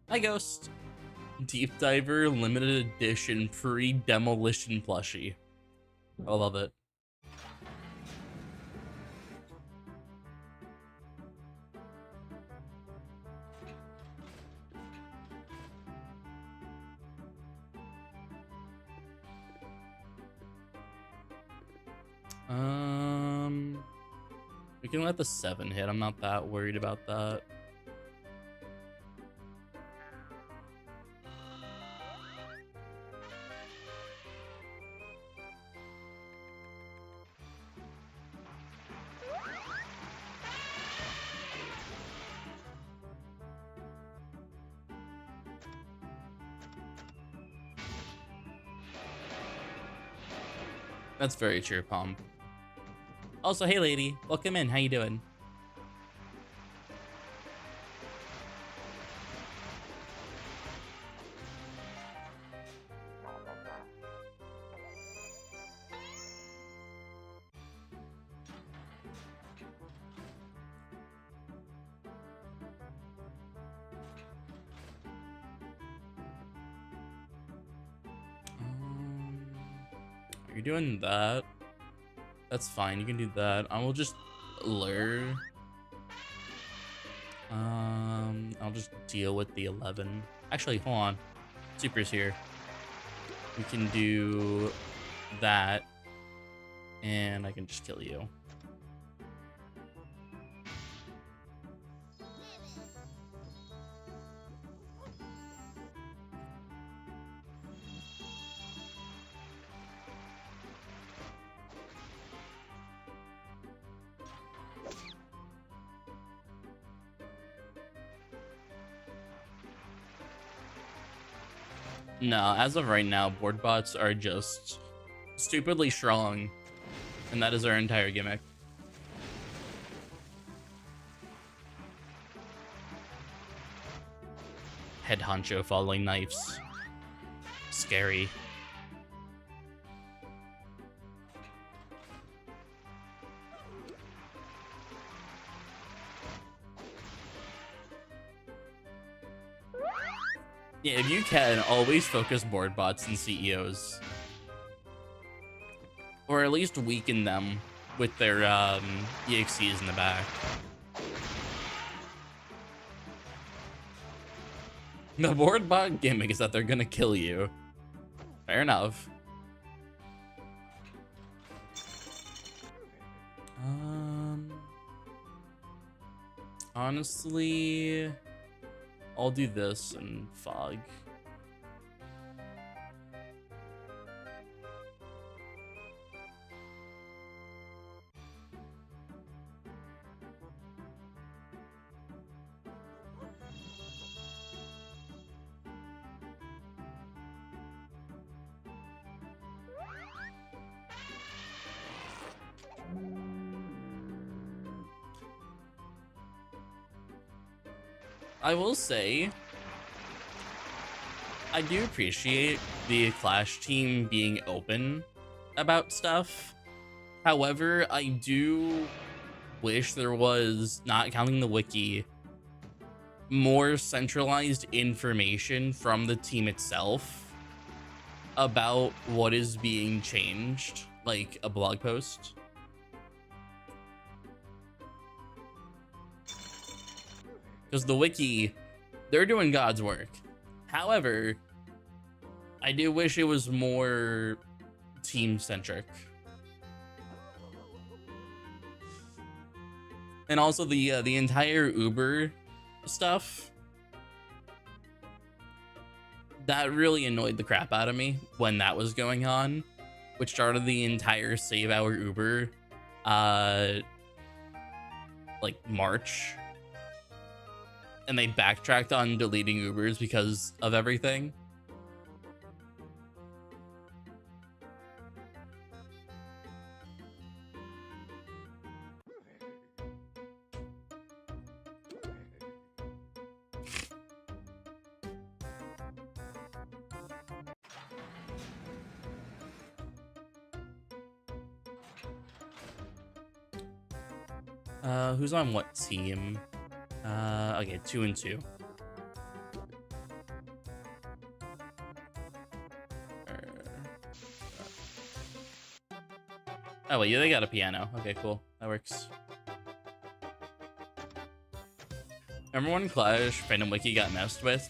Hi, Ghost. Deep Diver limited edition pre-demolition plushie. I love it. We can let the 7 hit. I'm not that worried about that. That's very true, Palm. Also, hey lady, welcome in. How you doing? You're doing that. That's fine. You can do that. I will just lure. I'll just deal with the 11. Actually, hold on. Super's here. We can do that, and I can just kill you. No, as of right now, board bots are just stupidly strong, and that is our entire gimmick. Head honcho following knives. Scary. Yeah, if you can, always focus board bots and CEOs. Or at least weaken them with their EXCs in the back. The board bot gimmick is that they're gonna kill you. Fair enough. Honestly, I'll do this and fog. I will say, I do appreciate the Clash team being open about stuff. However, I do wish there was, not counting the wiki, more centralized information from the team itself about what is being changed, like a blog post. Because the wiki, they're doing God's work. However, I do wish it was more team-centric. And also the entire Uber stuff, that really annoyed the crap out of me when that was going on, which started the entire Save Our Uber, like March. And they backtracked on deleting Ubers because of everything. Who's on what team? Okay, 2 and 2. Oh wait, yeah, they got a piano. Okay, cool. That works. Remember when Clash Fandom Wiki got messed with?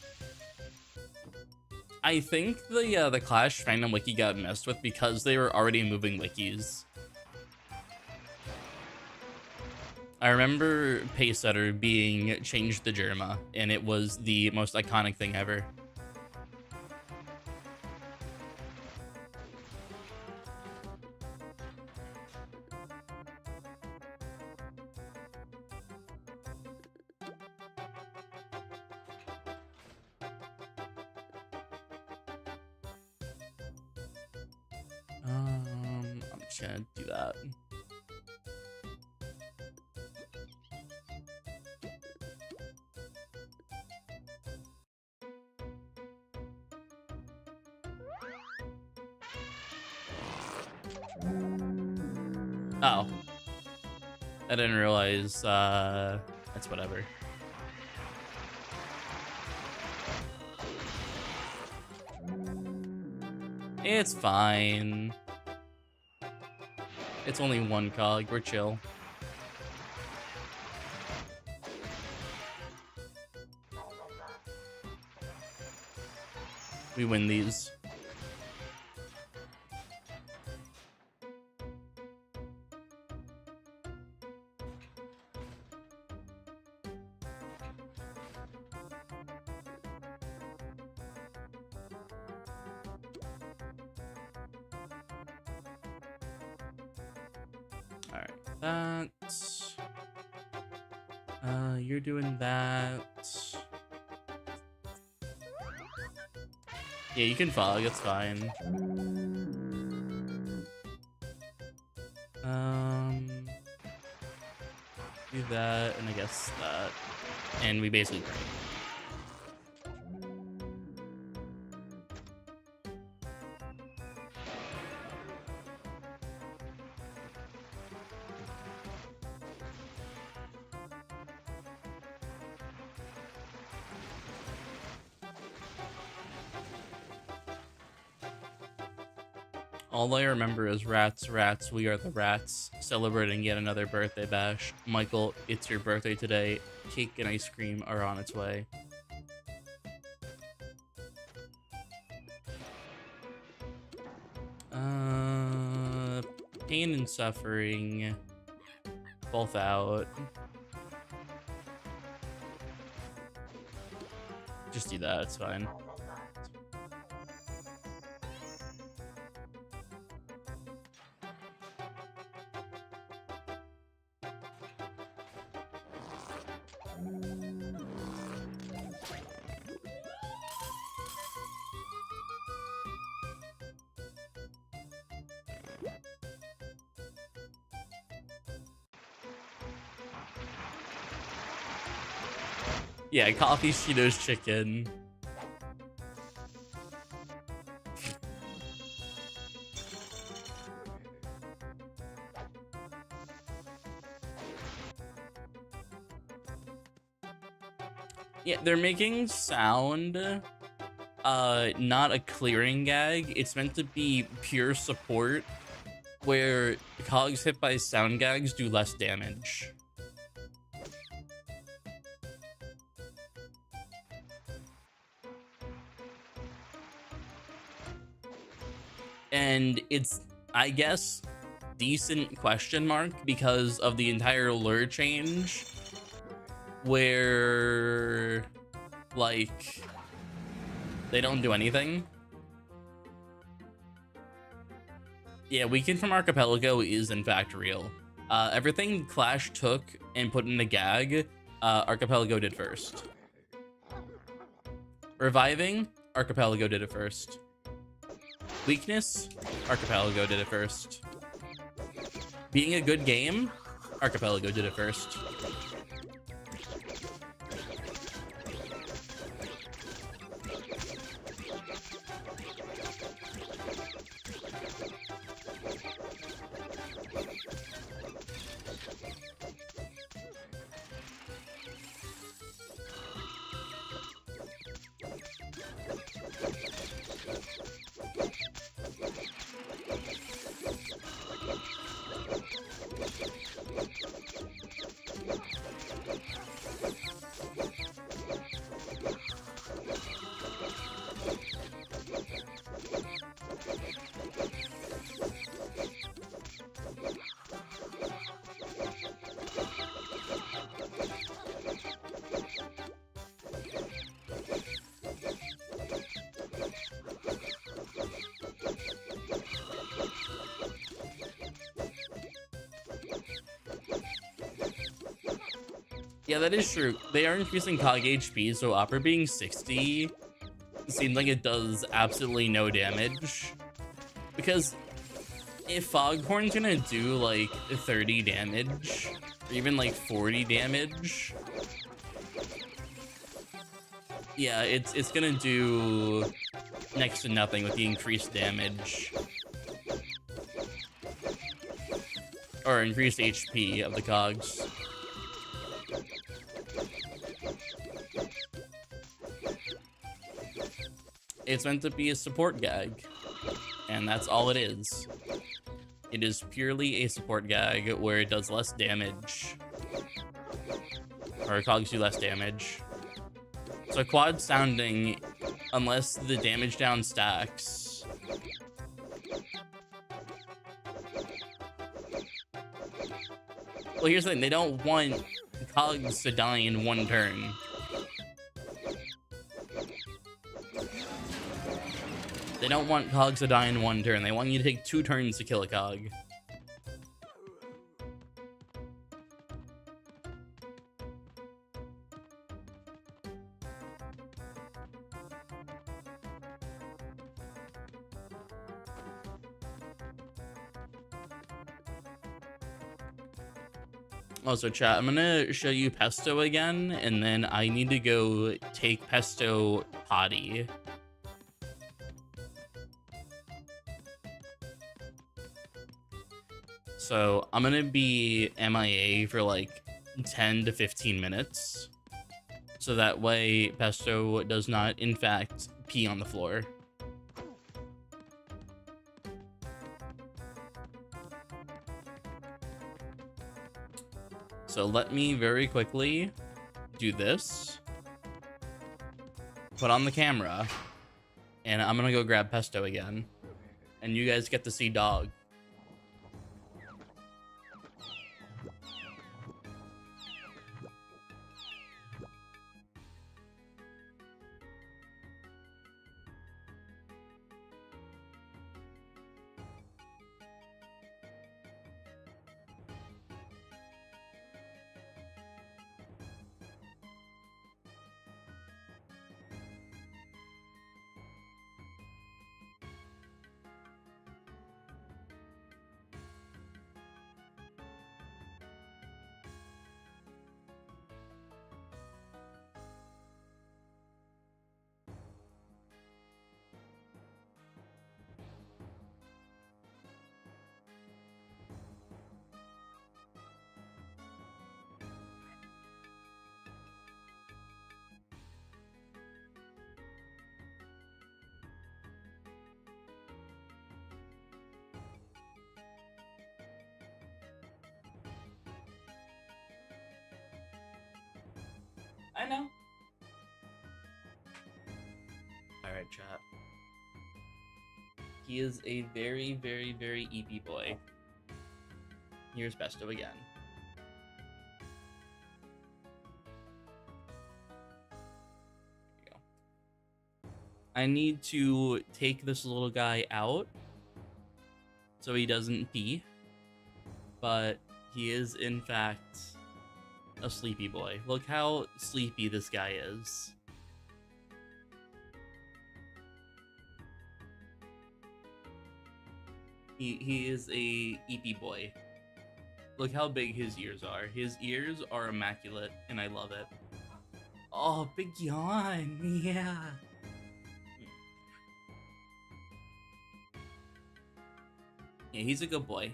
I think the Clash Fandom Wiki got messed with because they were already moving wikis. I remember Pacesetter being changed to Germa, and it was the most iconic thing ever. I'm just gonna do that. Oh. I didn't realize, that's whatever. It's fine. It's only one cog, we're chill. We win these. That. You're doing that. Yeah, you can fog, it's fine. Do that, and I guess that. And we basically break. All I remember is rats, rats, we are the rats, celebrating yet another birthday bash. Michael, it's your birthday today. Cake and ice cream are on its way. Pain and suffering, both out. Just do that, it's fine. Yeah, coffee, Cheetos, chicken. Yeah, they're making sound, not a clearing gag. It's meant to be pure support, where cogs hit by sound gags do less damage. And it's, I guess, decent question mark because of the entire lure change, where, like, they don't do anything. Yeah, Weekend from Archipelago is in fact real. Everything Clash took and put in a gag, Archipelago did first. Reviving, Archipelago did it first. Weakness, Archipelago did it first. Being a good game, Archipelago did it first. Yeah, that is true. They are increasing cog HP, so Opera being 60 seems like it does absolutely no damage. Because if Foghorn's gonna do like 30 damage, or even like 40 damage, yeah, it's gonna do next to nothing with the increased damage. Or increased HP of the cogs. It's meant to be a support gag, and that's all it is. It is purely a support gag where it does less damage, or cogs do less damage. So quad sounding, unless the damage down stacks. Well, here's the thing, they don't want cogs to die in one turn. They don't want cogs to die in one turn. They want you to take 2 turns to kill a cog. Also, chat, I'm gonna show you Pesto again, and then I need to go take Pesto potty. So I'm gonna be MIA for like 10 to 15 minutes. So that way Pesto does not, in fact, pee on the floor. So let me very quickly do this. Put on the camera. And I'm gonna go grab Pesto again. And you guys get to see Dog. He is a very, very, very EP boy. Here's Pesto again. There you go. I need to take this little guy out so he doesn't pee, but he is in fact a sleepy boy. Look how sleepy this guy is. He is a EP boy. Look how big his ears are. His ears are immaculate, and I love it. Oh, big yawn. Yeah. Yeah, he's a good boy.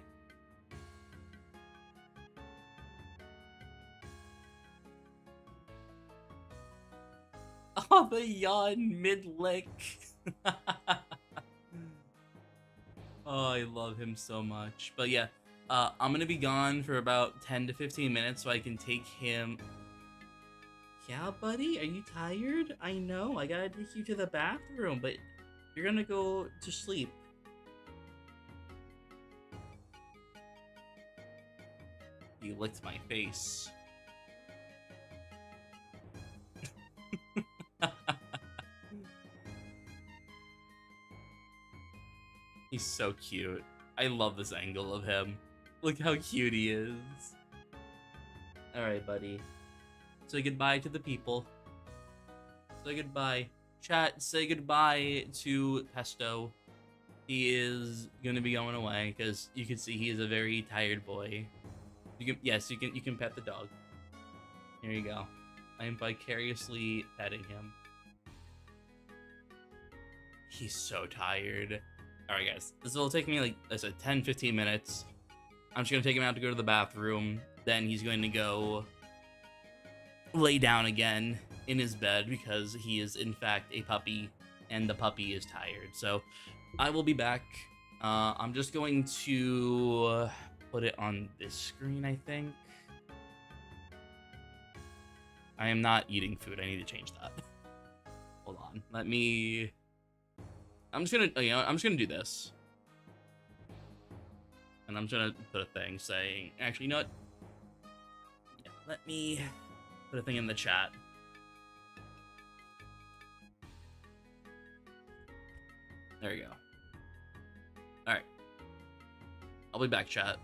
Oh, the yawn mid-lick. Oh, I love him so much. But yeah, I'm gonna be gone for about 10 to 15 minutes so I can take him. Yeah, buddy, are you tired? I know, I gotta take you to the bathroom, but you're gonna go to sleep. You licked my face. He's so cute. I love this angle of him. Look how cute he is. Alright, buddy. Say goodbye to the people. Say goodbye. Chat, say goodbye to Pesto. He is gonna be going away because you can see he is a very tired boy. You can pet the dog. Here you go. I am vicariously petting him. He's so tired. Alright guys, this will take me like, I said, 10-15 minutes. I'm just gonna take him out to go to the bathroom. Then he's going to go lay down again in his bed because he is in fact a puppy and the puppy is tired. So I will be back. I'm just going to put it on this screen, I think. I am not eating food. I need to change that. Hold on. I'm just gonna do this. And I'm just gonna put a thing saying, actually, you know what? Yeah, let me put a thing in the chat. There you go. Alright. I'll be back, chat.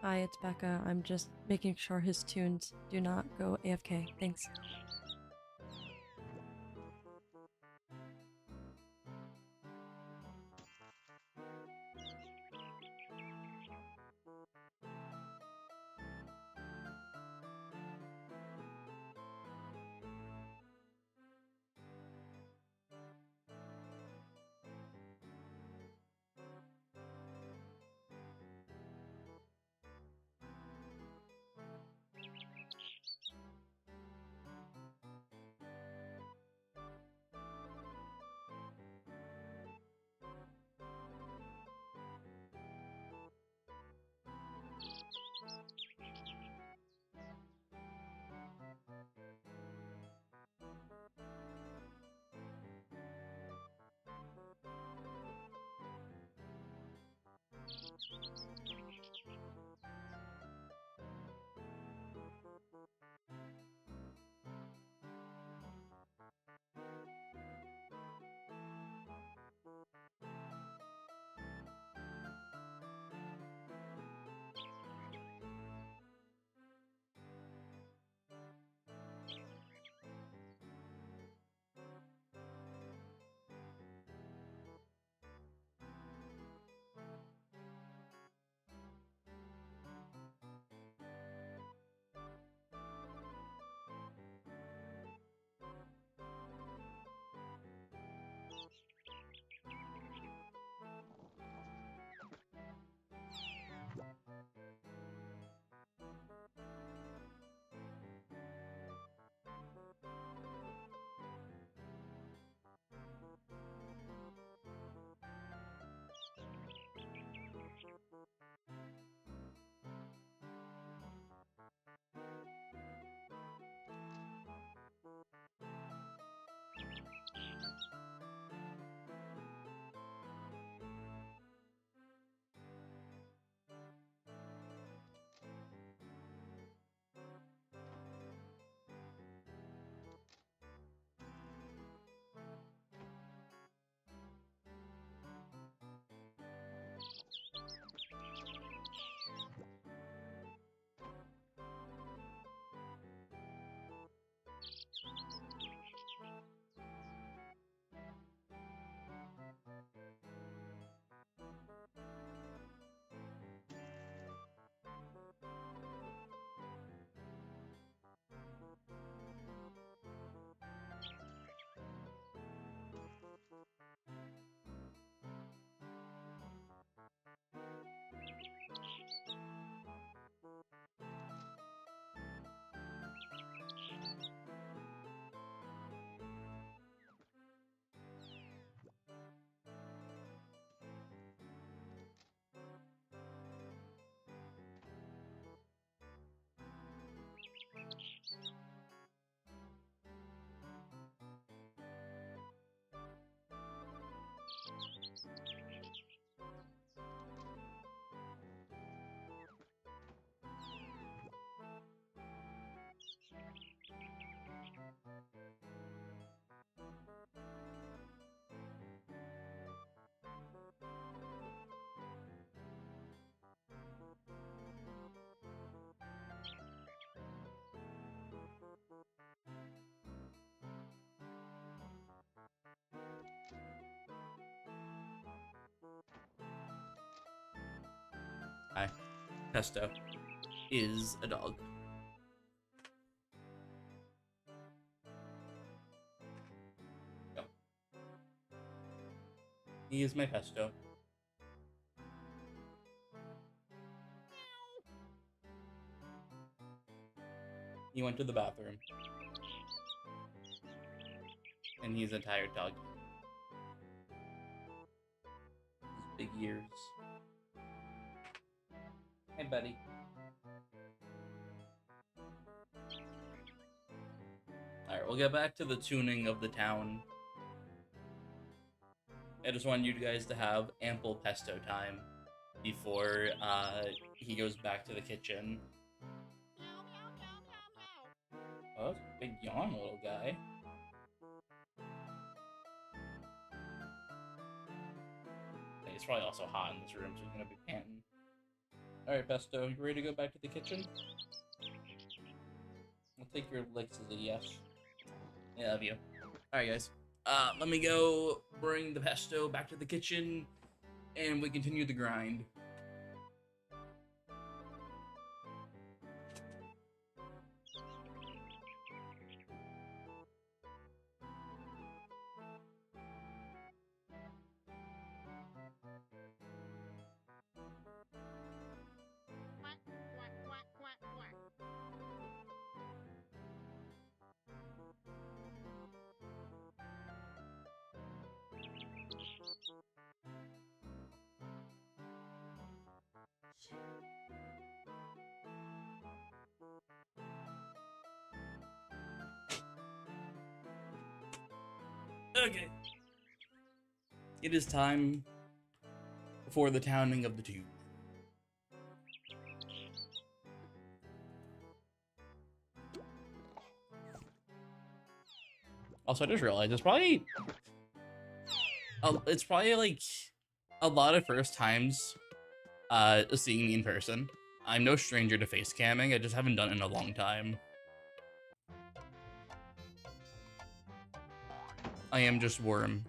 Hi, it's Becca. I'm just making sure his tunes do not go AFK. Thanks. Hi. Pesto is a dog. Go. He is my Pesto. He went to the bathroom. And he's a tired dog. His big ears. Hey, buddy. Alright, we'll get back to the tuning of the town. I just want you guys to have ample Pesto time before he goes back to the kitchen. Oh, that's a big yawn, little guy. It's probably also hot in this room, so he's gonna be panting. Alright, Pesto, you ready to go back to the kitchen? I'll take your licks as a yes. I love you. Alright, guys. Let me go bring the Pesto back to the kitchen, and we continue the grind. Okay. It is time for the towning of the tube. Also, I just realized it's probably like a lot of first times seeing me in person. I'm no stranger to face camming. I just haven't done it in a long time. I am just Worm.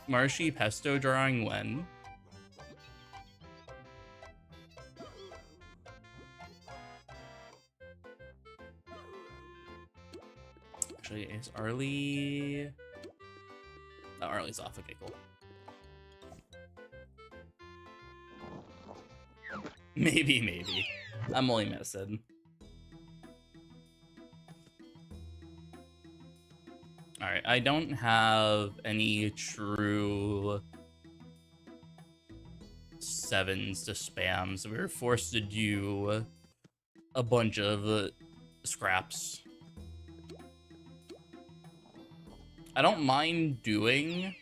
Marshy Pesto drawing when? Actually, is Arlie... Oh, Arlie's off. Okay, cool. Maybe. I'm only messing. Alright, I don't have any true 7s to spam, so we were forced to do a bunch of scraps. I don't mind doing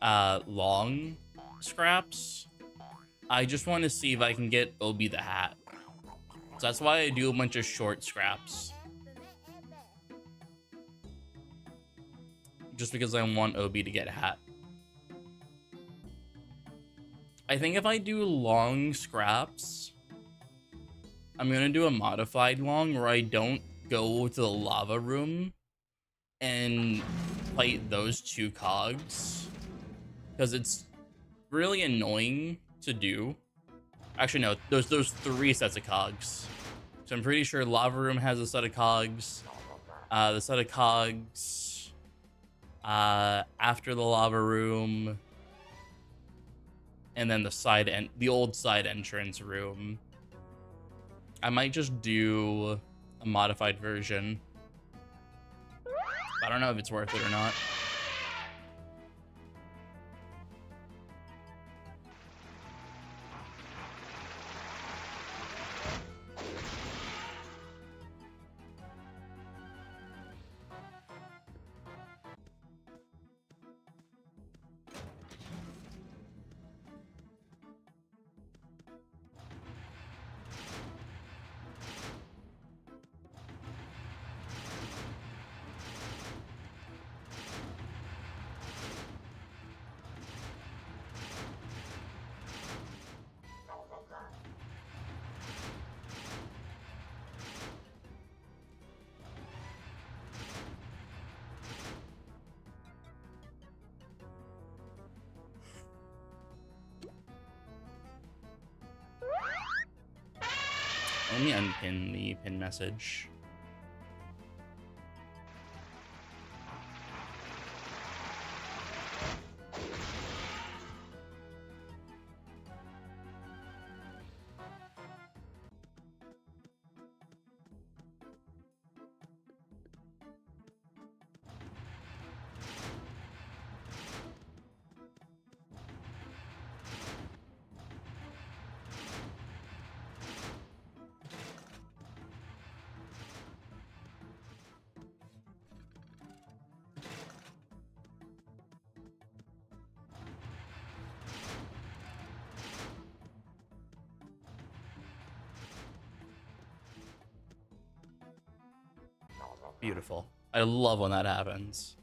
long scraps. I just want to see if I can get Obi the hat. So that's why I do a bunch of short scraps. Just because I want Obi to get a hat. I think if I do long scraps, I'm gonna do a modified long where I don't go to the lava room and fight those 2 cogs, because it's really annoying to do. Actually, no, those 3 sets of cogs. So I'm pretty sure lava room has a set of cogs. The set of cogs after the lava room, and then the old side entrance room. I might just do a modified version. I don't know if it's worth it or not. Let me unpin the pin message. Beautiful. I love when that happens.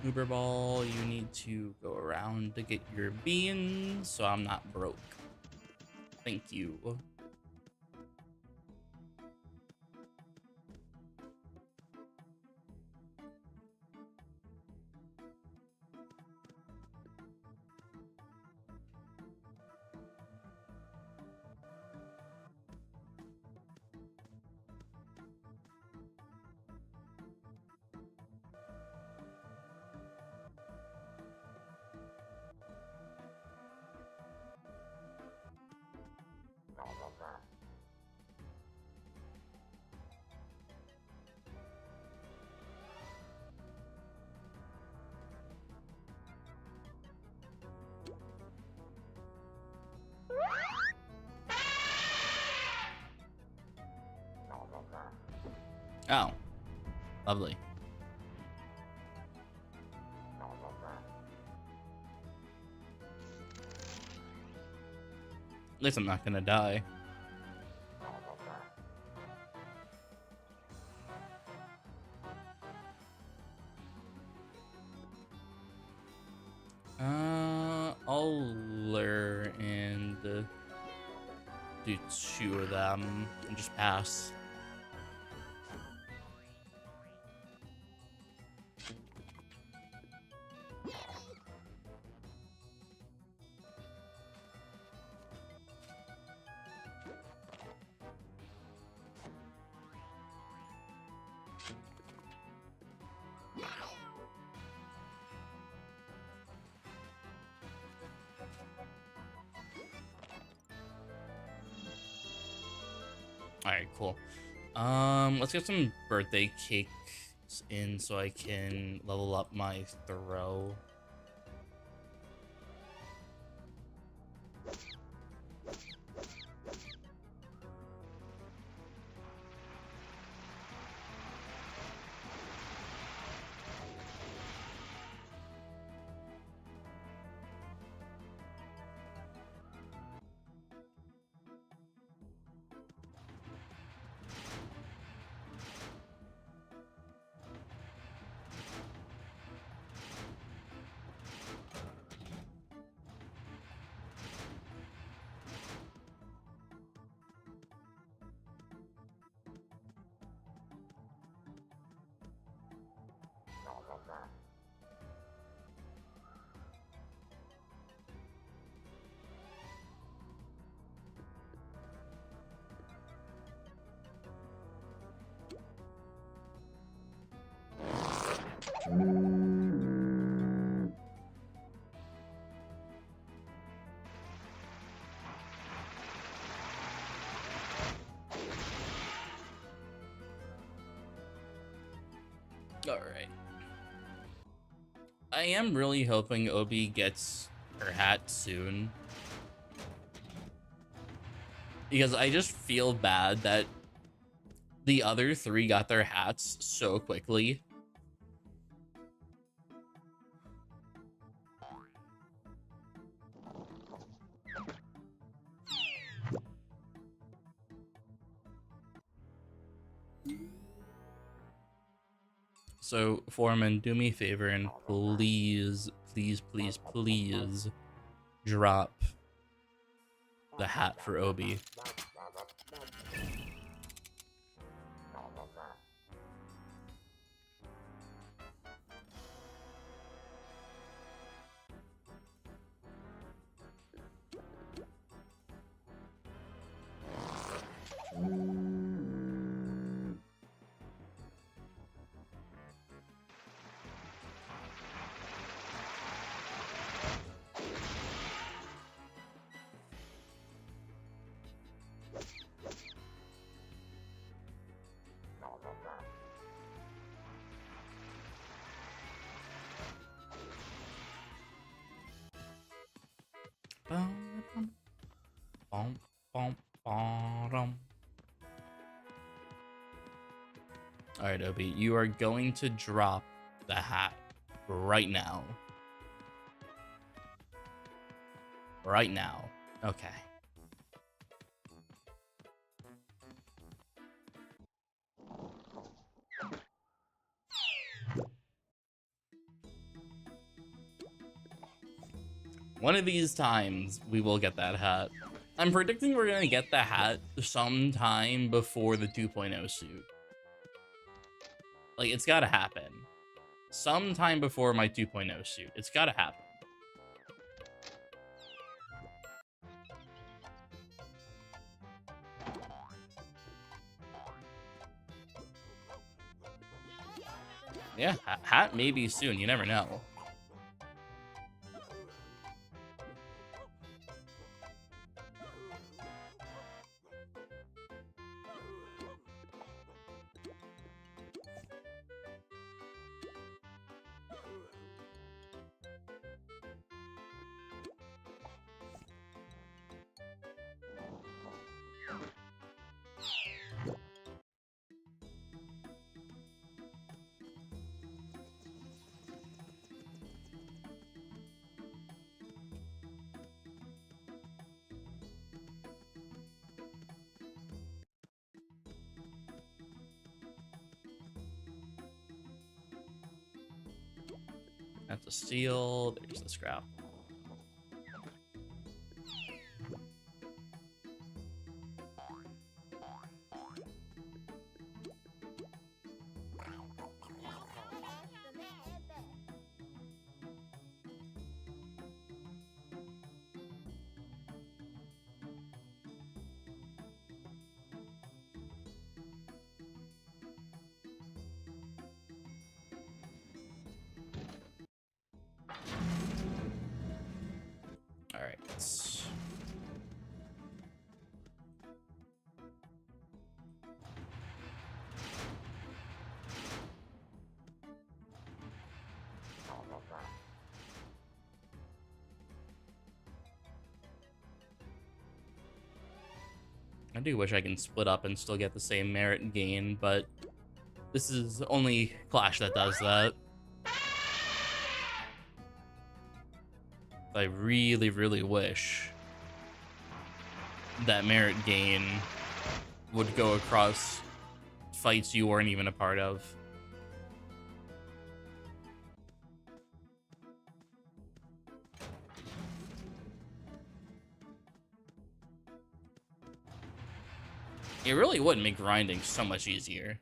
Uber Ball, you need to go around to get your beans, so I'm not broke. Thank you. Oh, lovely. At least I'm not gonna die. I'll lure and do 2 of them and just pass. Alright, cool. Let's get some birthday cakes in so I can level up my throw. Alright. I am really hoping Obi gets her hat soon. Because I just feel bad that the other three got their hats so quickly. So, Foreman, do me a favor and please, please, please, please drop the hat for Obi. Alright, Obi, you are going to drop the hat right now. Right now. Okay. One of these times, we will get that hat. I'm predicting we're gonna get the hat sometime before the 2.0 suit. Like, it's gotta happen. Sometime before my 2.0 suit. It's gotta happen. Yeah, hat maybe soon. You never know. That's a steal. There's the scrap. All right. I do wish I can split up and still get the same merit gain, but this is only Clash that does that. I really, really wish that merit gain would go across fights you weren't even a part of. It really would make grinding so much easier.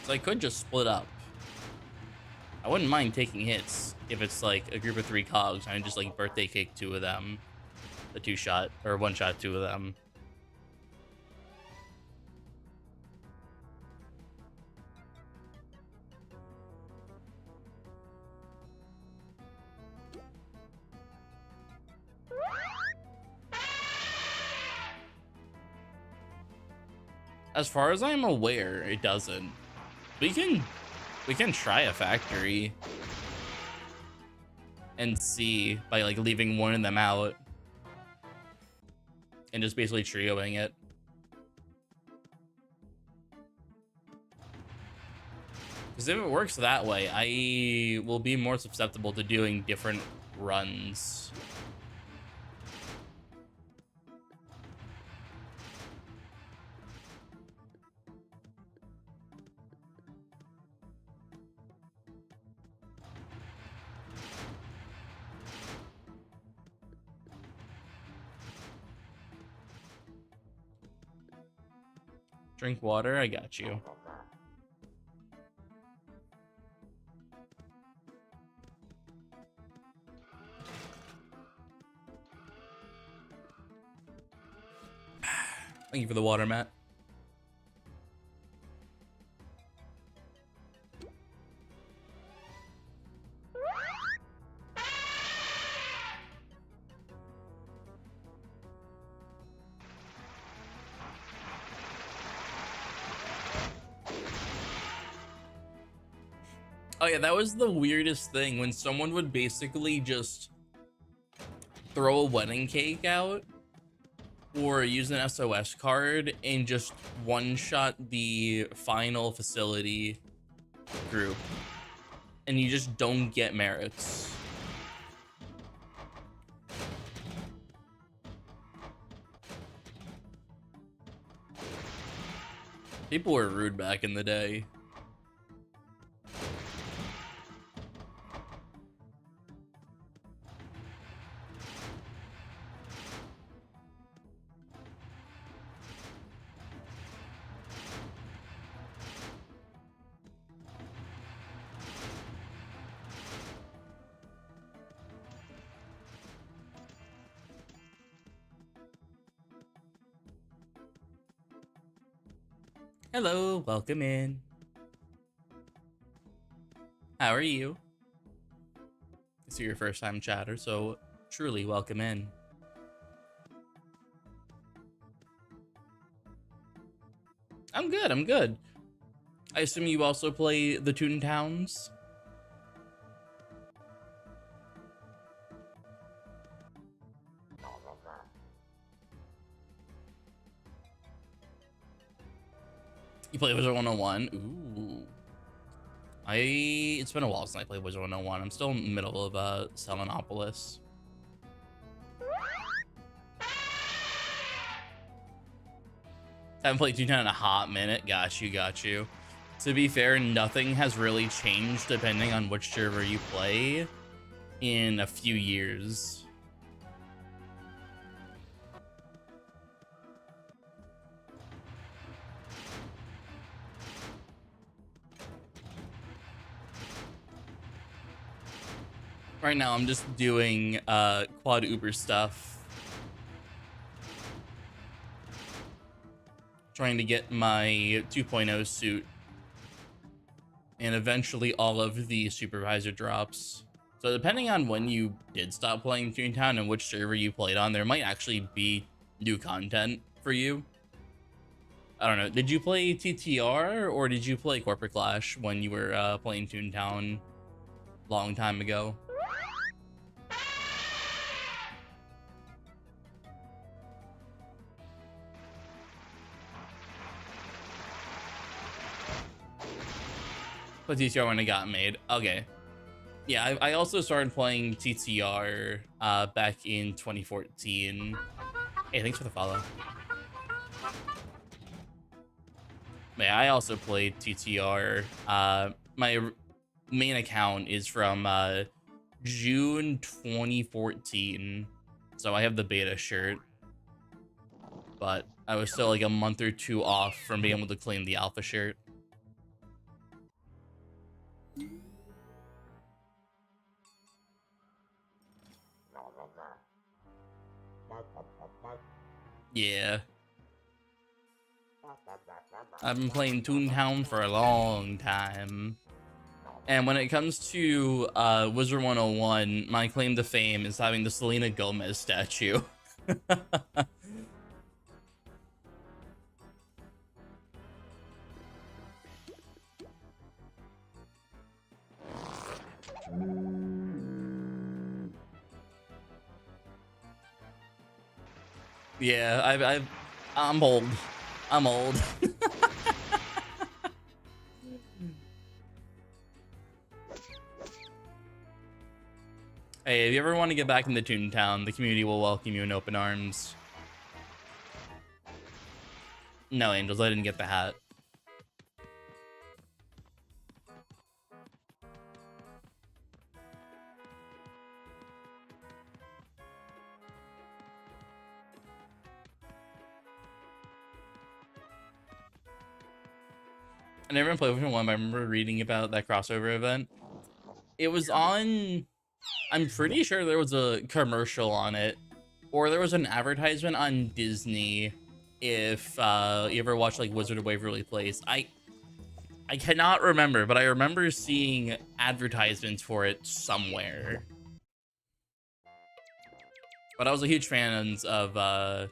So I could just split up. I wouldn't mind taking hits if it's like a group of 3 cogs and I just like birthday cake 2 of them. The 2-shot, or 1-shot 2 of them. As far as I'm aware, it doesn't. We can try a factory and see by like leaving one of them out and just basically trioing it. Because if it works that way, I will be more susceptible to doing different runs. Drink water, I got you. Thank you for the water, Matt. Oh yeah, that was the weirdest thing when someone would basically just throw a wedding cake out or use an SOS card and just one-shot the final facility group, and you just don't get merits. People were rude back in the day. Hello, welcome in. How are you? This is your first time chatter, so truly welcome in. I'm good, I'm good. I assume you also play the Towns? You play Wizard 101? Ooh. It's been a while since I played Wizard 101. I'm still in the middle of Selenopolis. Haven't played Toontown in a hot minute. Got you. To be fair, nothing has really changed depending on which server you play in a few years. Right now, I'm just doing quad Uber stuff. Trying to get my 2.0 suit. And eventually all of the supervisor drops. So depending on when you did stop playing Toontown and which server you played on, there might actually be new content for you. I don't know. Did you play TTR or did you play Corporate Clash when you were playing Toontown a long time ago? But TTR when it got made. Okay. Yeah, I also started playing TTR back in 2014. Hey, thanks for the follow. Yeah, I also played TTR. My main account is from June 2014. So I have the beta shirt. But I was still like a month or two off from being able to claim the alpha shirt. Yeah. I've been playing Toontown for a long time. And when it comes to Wizard 101, my claim to fame is having the Selena Gomez statue. Yeah, I'm old. I'm old. Hey, if you ever want to get back into Toontown, the community will welcome you in open arms. No, Angels, I didn't get the hat. I never played Version 1, but I remember reading about that crossover event. It was on... I'm pretty sure there was a commercial on it, or there was an advertisement on Disney. If you ever watch like Wizard of Waverly Place, I cannot remember, but I remember seeing advertisements for it somewhere. But I was a huge fan of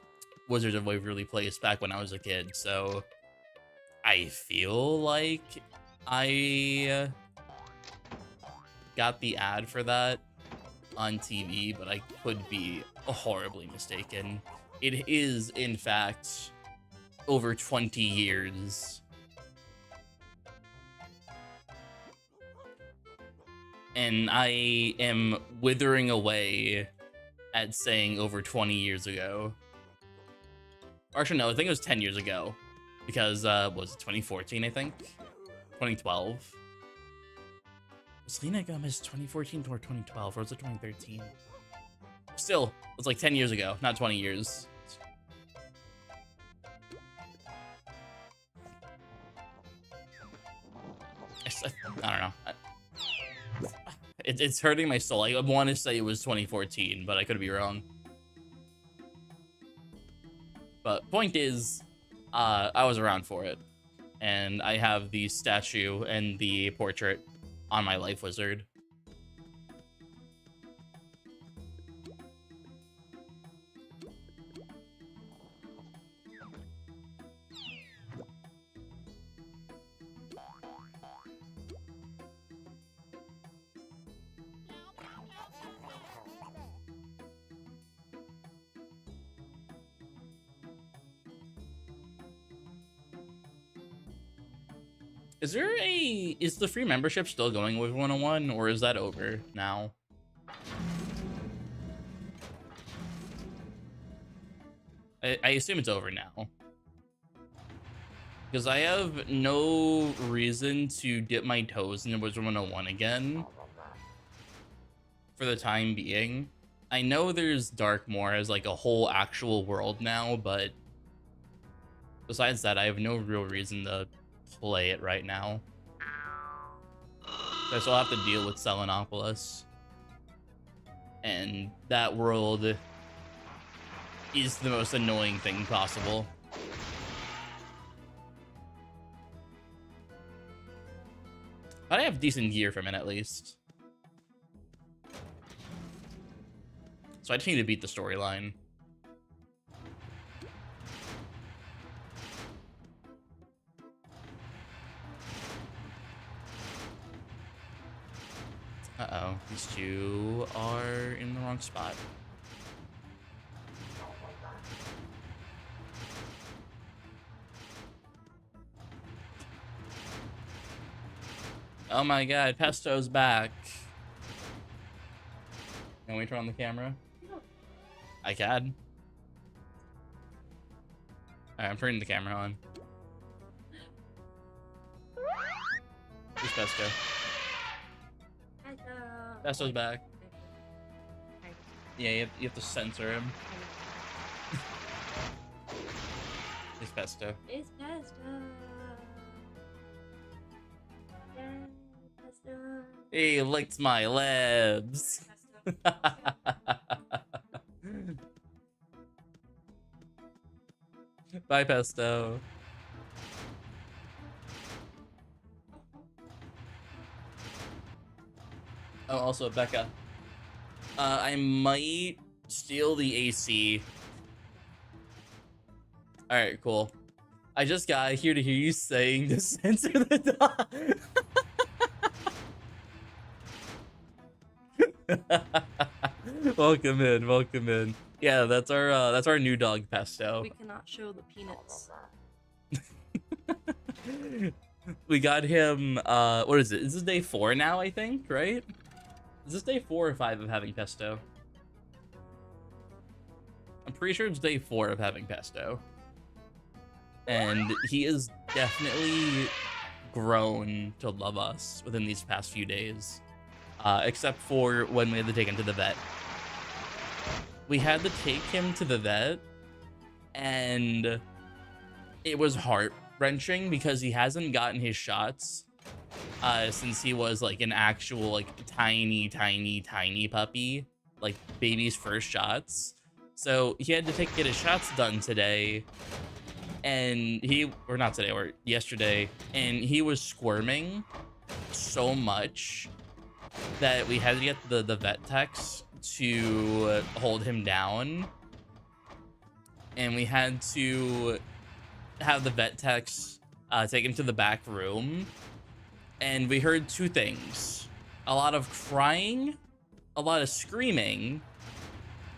Wizards of Waverly Place back when I was a kid, so I feel like I got the ad for that on TV, but I could be horribly mistaken. It is, in fact, over 20 years. And I am withering away at saying over 20 years ago. Actually, no, I think it was 10 years ago. Because, was it 2014, I think? 2012? Was Selena Gomez 2014 or 2012, or was it 2013? Still, it was like 10 years ago, not 20 years. I don't know. It's hurting my soul. I want to say it was 2014, but I could be wrong. But point is, I was around for it, and I have the statue and the portrait on my Life Wizard. Is the free membership still going with 101, or is that over now? I assume it's over now. Because I have no reason to dip my toes into Wizard 101 again. For the time being. I know there's Darkmoor as like a whole actual world now, but besides that, I have no real reason to play it right now. So I still have to deal with Selenopolis. And that world is the most annoying thing possible. But I have decent gear from it at least. So I just need to beat the storyline. Uh-oh, these two are in the wrong spot. Oh my god, Pesto's back. Can we turn on the camera? I can. Alright, I'm turning the camera on. Who's Pesto? Pesto's back. Yeah, you have to censor him. It's Pesto. It's Pesto. Yeah, Pesto. He licked my lips. Bye, Pesto. Oh, also, Becca. I might steal the AC. Alright, cool. I just got here to hear you saying to censor the dog. Welcome in, welcome in. Yeah, that's our new dog Pesto. We cannot show the peanuts. We got him, what is it? Is this day 4 now, I think, right? Is this day 4 or 5 of having Pesto? I'm pretty sure it's day 4 of having Pesto. And he is definitely grown to love us within these past few days. Except for when we had to take him to the vet. We had to take him to the vet, and it was heart-wrenching because he hasn't gotten his shots since he was like an actual like tiny puppy, like baby's first shots. So he had to get his shots done today, and or not today, or yesterday, and he was squirming so much that we had to get the vet techs to hold him down, and we had to have the vet techs take him to the back room, and we heard two things: a lot of crying, a lot of screaming,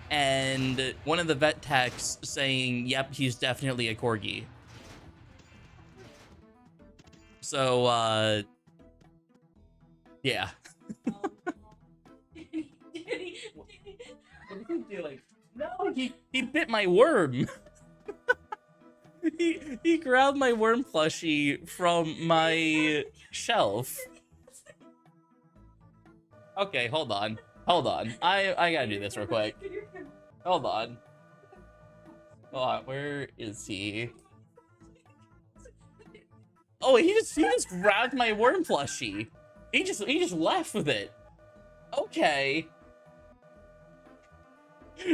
and one of the vet techs saying, "Yep, he's definitely a corgi." So yeah. What is he doing? No, he bit my worm. he grabbed my worm plushie from my shelf. Okay, hold on. I gotta do this real quick. Hold on. Where is he? Oh, he just grabbed my worm plushie. He just left with it. Okay.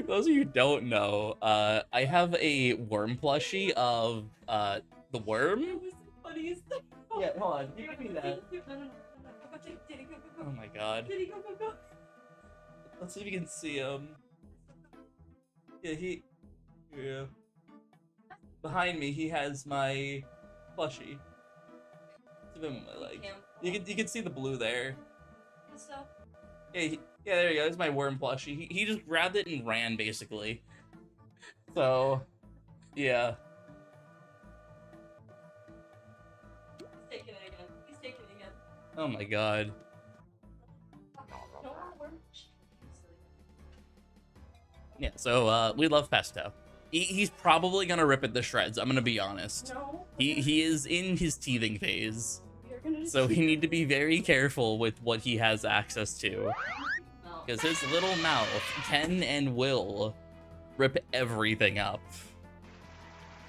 Those of you who don't know, I have a worm plushie of the worm. Yeah, hold on. You give me that. Oh my god. Let's see if you can see him. Yeah. Behind me, he has my plushie. It's him on my leg. You can see the blue there. Yeah, there you go. It's my worm plushie. He just grabbed it and ran, basically. So, yeah. He's taking it again. Oh my god. Yeah, so we love Pesto. He's probably gonna rip it to shreds, I'm gonna be honest. No. He is in his teething phase. So we need to be very careful with what he has access to. Because his little mouth can and will rip everything up.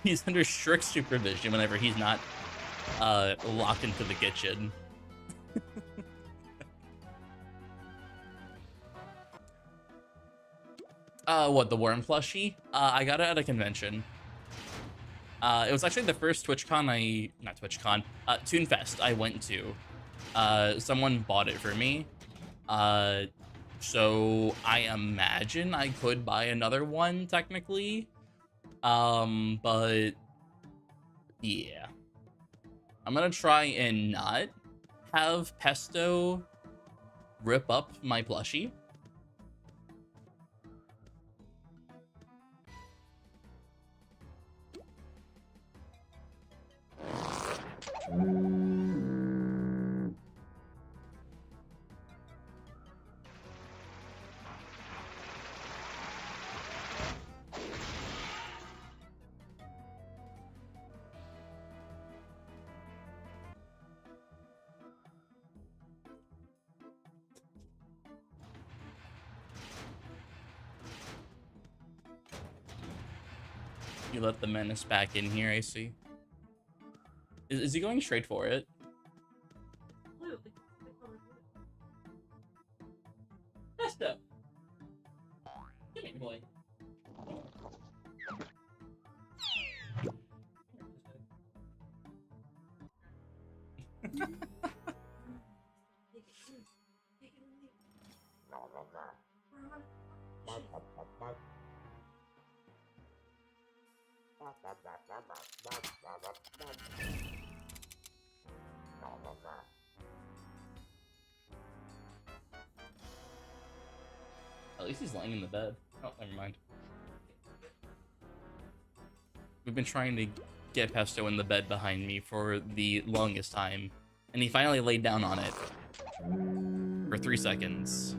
He's under strict supervision whenever he's not locked into the kitchen. What, the worm plushie? I got it at a convention. It was actually the first ToonFest I went to. Someone bought it for me. So I imagine I could buy another one, technically. But yeah. I'm gonna try and not have Pesto rip up my plushie. You let the menace back in here, I see. Is he going straight for it? Pesto! Come here, boy. At least he's laying in the bed. Oh, never mind. We've been trying to get Pesto in the bed behind me for the longest time, and he finally laid down on it for 3 seconds.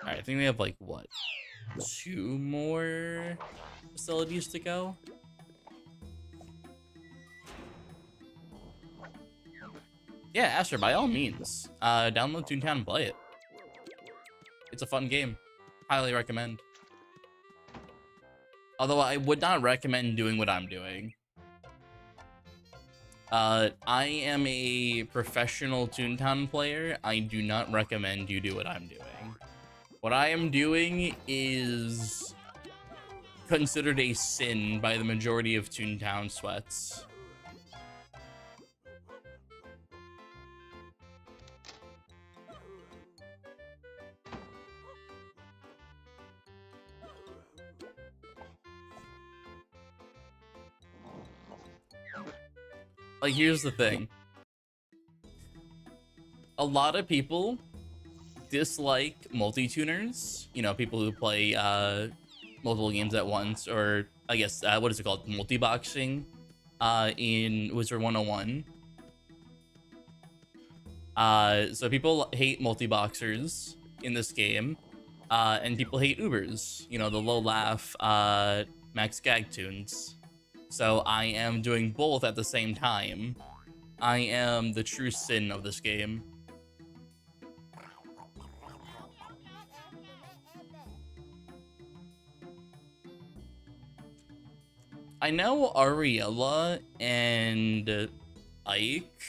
Alright, I think we have like, what, 2 more facilities to go? Yeah, Asher, by all means, download Toontown and play it. It's a fun game. Highly recommend. Although I would not recommend doing what I'm doing. I am a professional Toontown player. I do not recommend you do what I'm doing. What I am doing is considered a sin by the majority of Toontown sweats. Like, here's the thing. A lot of people dislike multi-tuners, you know, people who play multiple games at once, or I guess what is it called, multi-boxing in Wizard 101. So people hate multi-boxers in this game, and people hate Ubers, you know, the low laugh max gag tunes. So I am doing both at the same time. I am the true sin of this game. I know Ariella and Ike,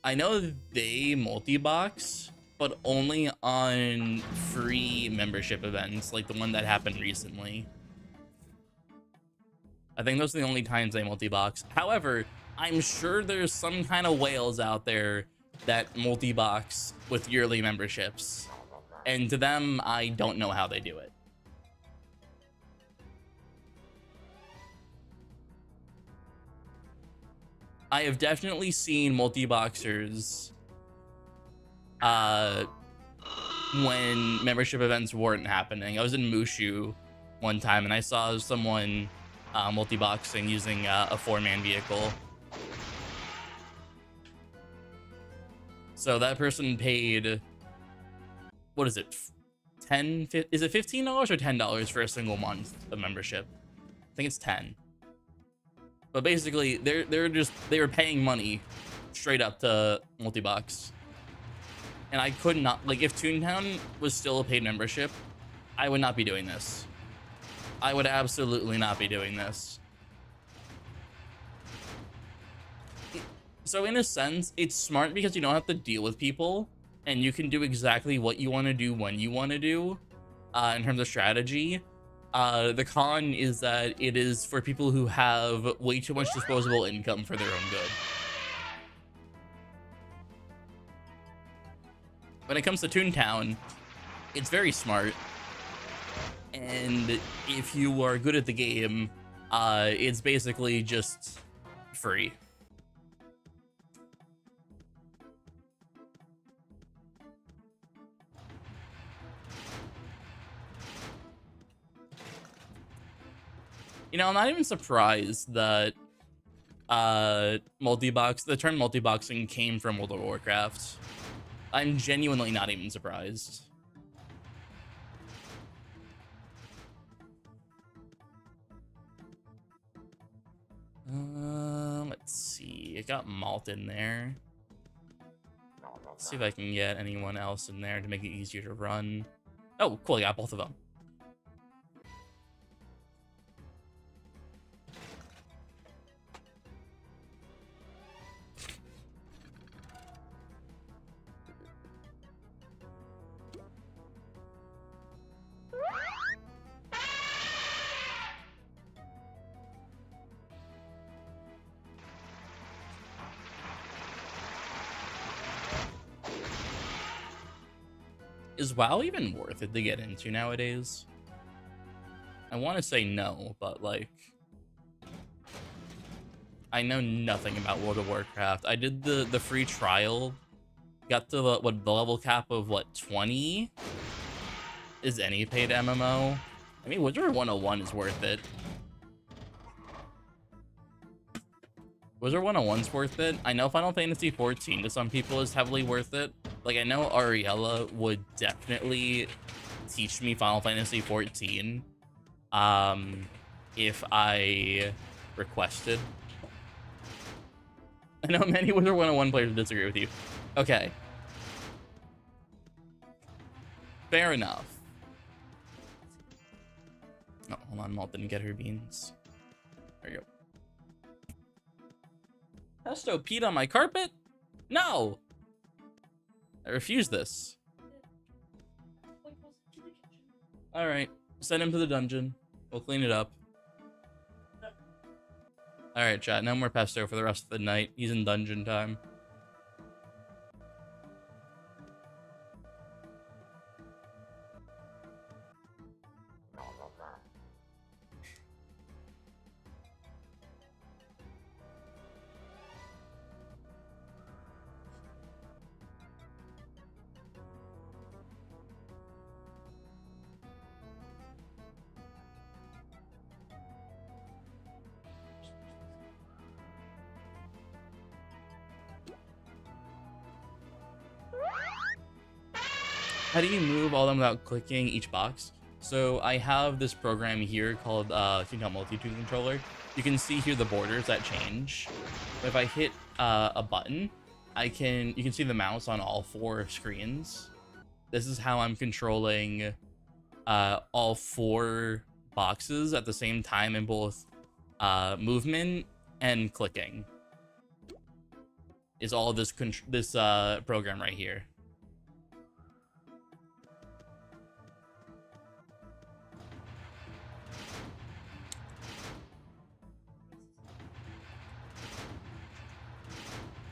I know they multi-box, but only on free membership events, like the one that happened recently. I think those are the only times they multi-box. However, I'm sure there's some kind of whales out there that multi-box with yearly memberships. And to them, I don't know how they do it. I have definitely seen multi-boxers when membership events weren't happening. I was in Mushu one time and I saw someone multi-boxing using a 4-man vehicle. So that person paid, what is it, is it $15 or $10 for a single month of membership? I think it's 10. But basically, they were paying money straight up to multi-box. And I could not, like, if Toontown was still a paid membership, I would not be doing this. I would absolutely not be doing this. So in a sense, it's smart because you don't have to deal with people and you can do exactly what you want to do when you want to do in terms of strategy. The con is that it is for people who have way too much disposable income for their own good. When it comes to Toontown, it's very smart. And if you are good at the game, it's basically just free. You know, I'm not even surprised that the term multi-boxing came from World of Warcraft. I'm genuinely not even surprised. Let's see. I got Malt in there. Let's see if I can get anyone else in there to make it easier to run. Oh, cool. I got both of them. Is WoW even worth it to get into nowadays? I want to say no, but like, I know nothing about World of Warcraft. I did the free trial, got to the level cap of what, 20? Is any paid MMO? I mean, Wizard 101 is worth it. Wizard 101's worth it. I know Final Fantasy 14 to some people is heavily worth it. Like, I know Ariella would definitely teach me Final Fantasy 14 if I requested. I know many Wizard 101 players disagree with you. Okay. Fair enough. Oh, hold on, Malt didn't get her beans. There you go. Pesto peed on my carpet? No! I refuse this. Alright, send him to the dungeon. We'll clean it up. Alright, chat, no more Pesto for the rest of the night. He's in dungeon time. How do you move all of them without clicking each box? So I have this program here called multi-tool controller. You can see here the borders that change. If I hit a button, you can see the mouse on all 4 screens. This is how I'm controlling all 4 boxes at the same time in both movement and clicking. Is all this program right here.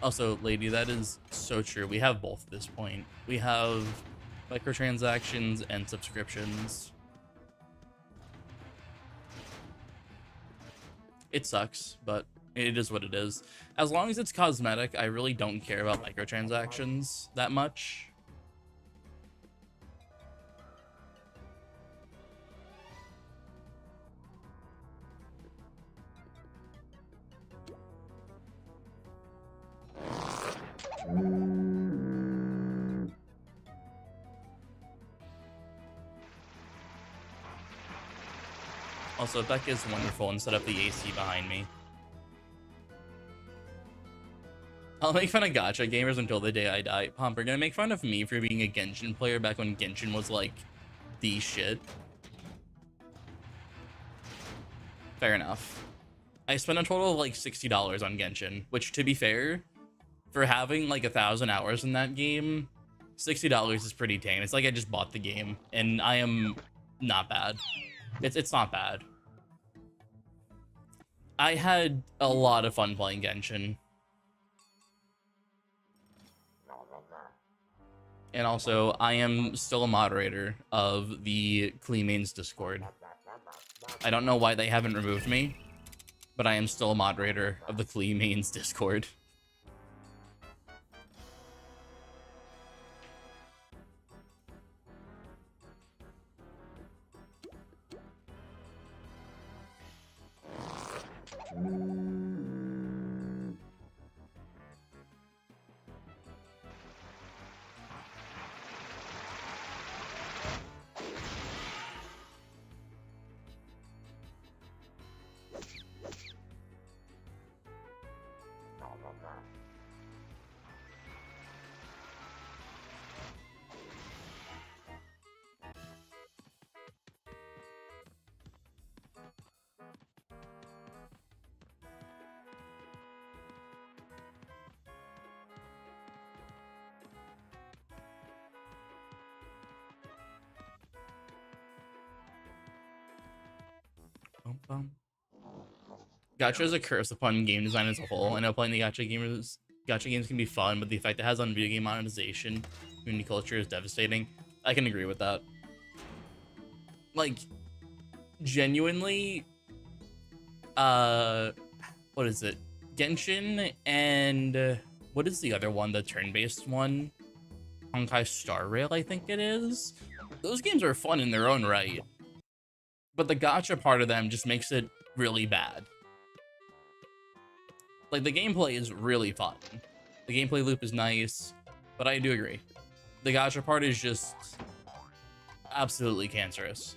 Also, lady, that is so true. We have both at this point. We have microtransactions and subscriptions. It sucks, but it is what it is. As long as it's cosmetic, I really don't care about microtransactions that much. Also, Becca's wonderful and set up the AC behind me. I'll make fun of gacha gamers until the day I die. Pomp, you're gonna make fun of me for being a Genshin player back when Genshin was like the shit. Fair enough. I spent a total of like $60 on Genshin, which, to be fair, for having like 1,000 hours in that game, $60 is pretty tame. It's like I just bought the game, and I am not bad. It's not bad. I had a lot of fun playing Genshin. And also, I am still a moderator of the Cleemains Discord. I don't know why they haven't removed me, but I am still a moderator of the Cleemains Discord. Gacha is a curse upon game design as a whole. I know playing the gacha games can be fun, but the effect it has on video game monetization, community culture is devastating. I can agree with that. Like, genuinely, what is it? Genshin and what is the other one? The turn-based one? Honkai Star Rail, I think it is. Those games are fun in their own right, but the gacha part of them just makes it really bad. Like, the gameplay is really fun. The gameplay loop is nice, but I do agree. The gacha part is just absolutely cancerous.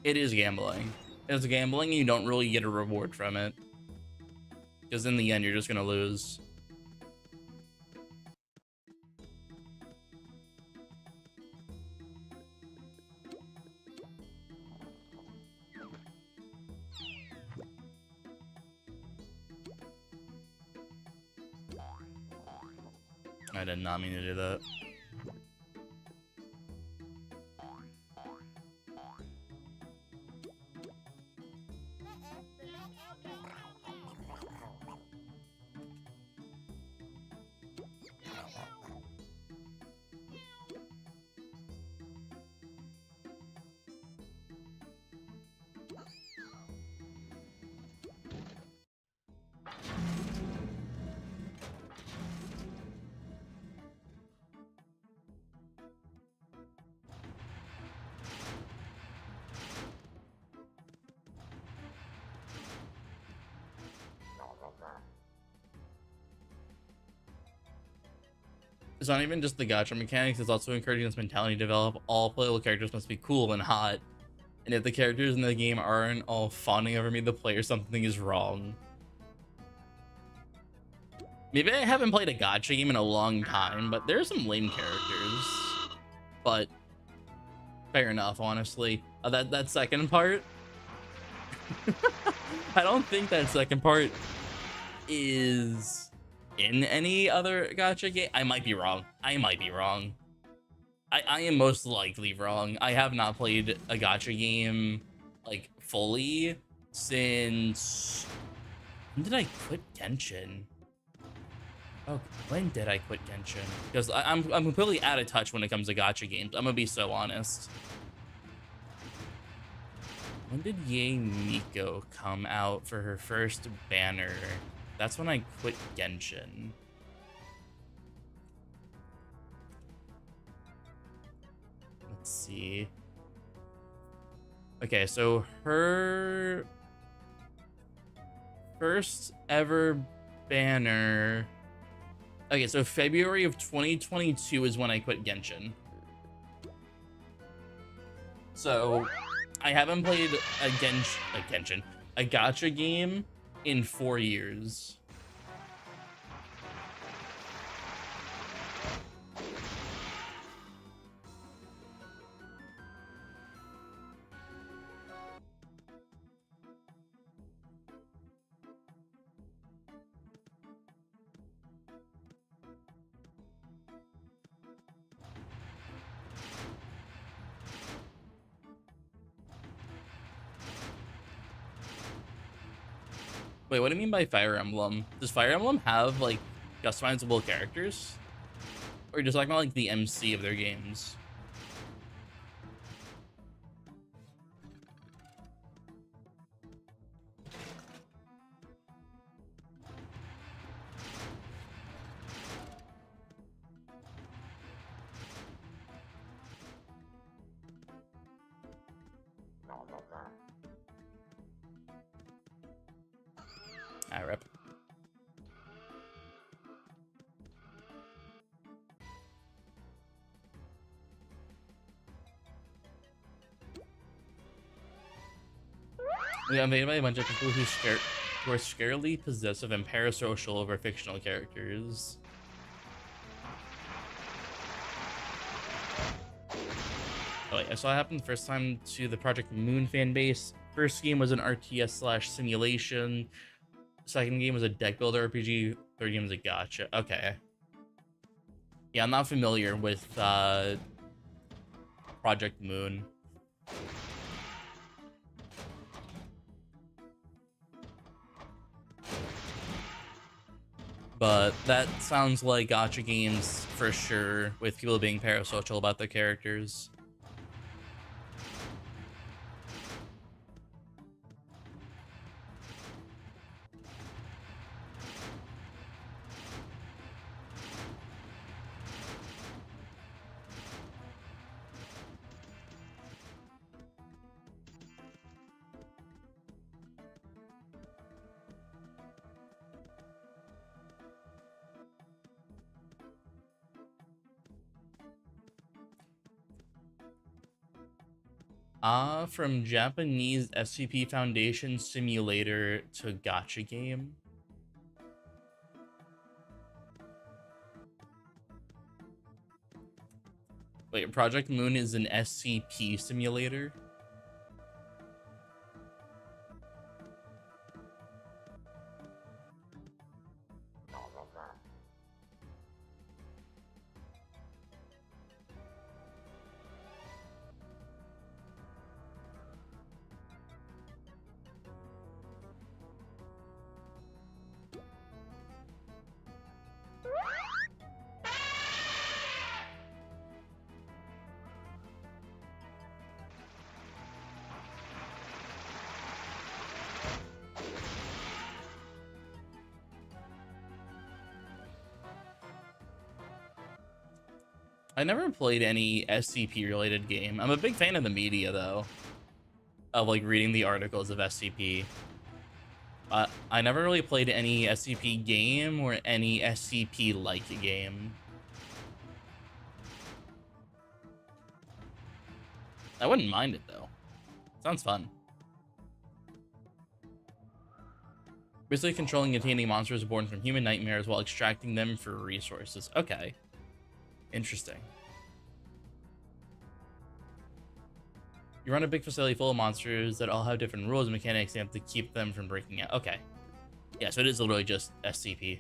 It is gambling. It's gambling, and you don't really get a reward from it. Because in the end, you're just gonna lose. I did not mean to do that. It's not even just the gacha mechanics, it's also encouraging this mentality to develop. All playable characters must be cool and hot. And if the characters in the game aren't all fawning over me, the player, something is wrong. Maybe I haven't played a gacha game in a long time, but there's some lame characters. But fair enough, honestly. That second part, I don't think that second part is in any other gacha game. I might be wrong. I am most likely wrong. I have not played a gacha game like fully since, when did I quit Genshin? Oh, when did I quit Genshin? Because I'm completely out of touch when it comes to gacha games. I'm gonna be so honest. When did Yae Miko come out for her first banner? That's when I quit Genshin. Let's see. Okay, so her first ever banner. Okay, so February of 2022 is when I quit Genshin. So I haven't played a gacha game in 4 years. Wait, what do you mean by Fire Emblem? Does Fire Emblem have, like, customizable characters? Or just talking about, like, the MC of their games? Rip. We are made by a bunch of people who are scarily possessive and parasocial over fictional Oh yeah, so I happened the first time to the Project Moon fan base. First game was an RTS slash simulation. Second game was a deck builder RPG. Third game was a gacha. Okay. Yeah, I'm not familiar with Project Moon. But that sounds like gacha games for sure, with people being parasocial about their characters. From Japanese SCP Foundation simulator to gacha game. Wait, Project Moon is an SCP simulator? I never played any SCP related game. I'm a big fan of the media though, of like reading the articles of SCP. I never really played any SCP game or any SCP like game. I wouldn't mind it though. Sounds fun. Basically controlling and containing monsters born from human nightmares while extracting them for resources. Okay. Interesting. You run a big facility full of monsters that all have different rules and mechanics and have to keep them from breaking out. Okay. Yeah, so it is literally just SCP.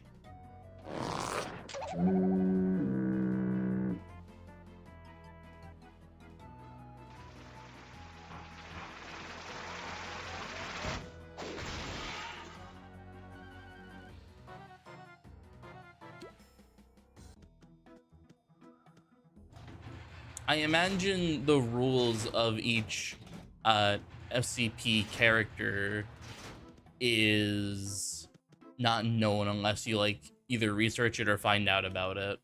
I imagine the rules of each FCP character is not known unless you like either research it or find out about it.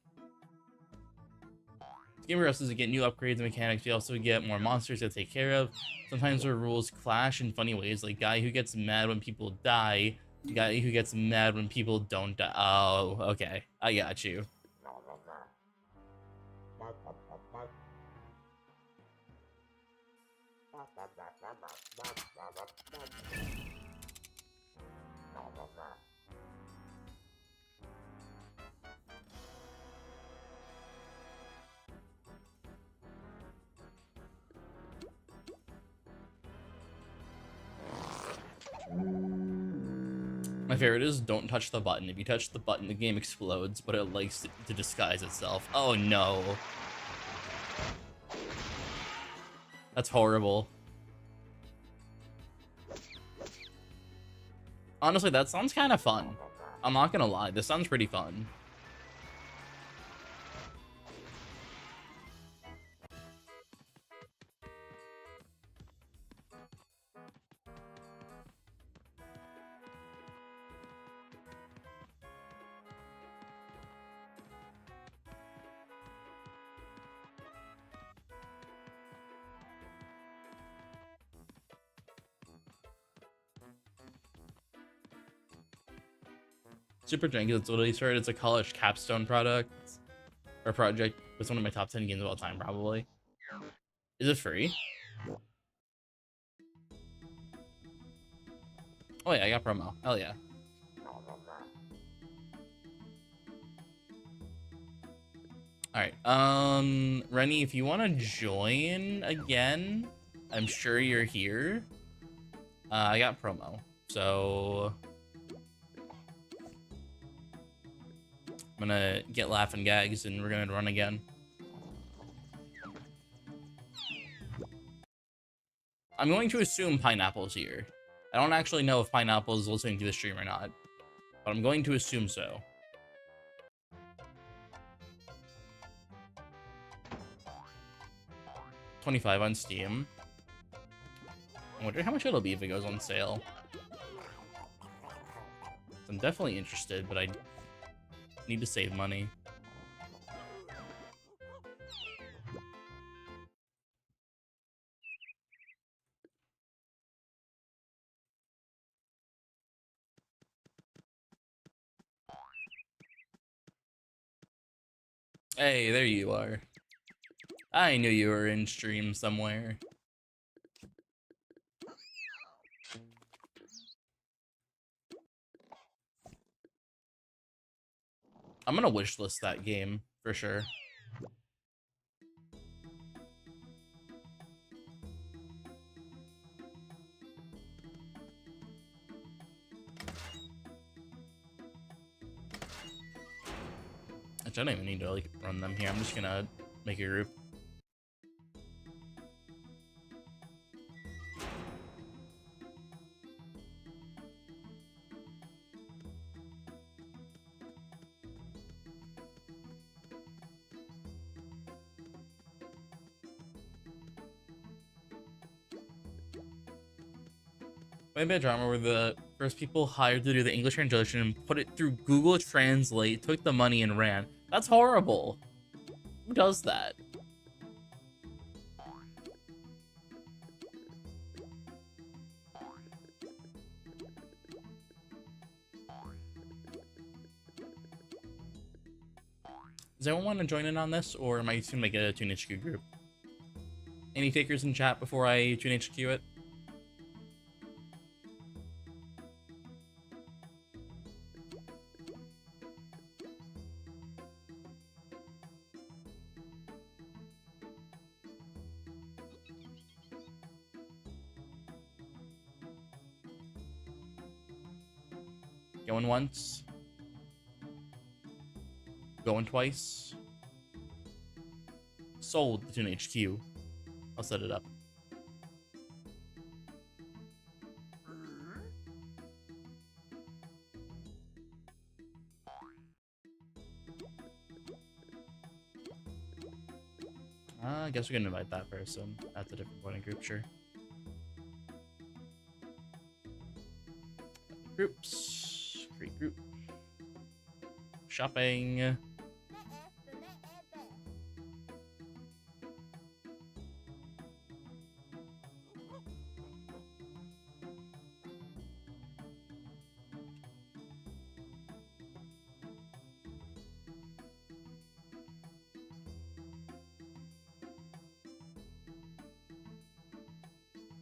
Game progresses to get new upgrades and mechanics. You also get more monsters to take care of. Sometimes the rules clash in funny ways, like guy who gets mad when people die, guy who gets mad when people don't die. Oh, okay. I got you. My favorite is don't touch the button. If you touch the button, the game explodes, but it likes to disguise itself. Oh no. That's horrible. Honestly, that sounds kind of fun. I'm not gonna lie, this sounds pretty fun. Super Jenkins, it's literally started as a college capstone product or project. It's one of my top 10 games of all time, probably. Is it free? Oh yeah, I got promo. Hell yeah. All right. Rennie, if you want to join again, I'm sure you're here. I got promo, so I'm gonna get Laff and Gags, and we're gonna run again. I'm going to assume Pineapple's here. I don't actually know if Pineapple is listening to the stream or not, but I'm going to assume so. $25 on Steam. I wonder how much it'll be if it goes on sale. I'm definitely interested, but I need to save money. Hey, there you are. I knew you were in stream somewhere. I'm gonna wishlist that game for sure. Actually, I don't even need to like run them here. I'm just gonna make a group. Maybe a drama where the first people hired to do the English translation and put it through Google Translate, took the money and ran. That's horrible. Who does that? Does anyone want to join in on this, or am I just gonna make it a Toon HQ group? Any takers in chat before I Toon HQ it? Going once. Going twice. Sold the Toon HQ. I'll set it up. I guess we can invite that person. That's a different point of group, sure. Groups. Create group. Shopping.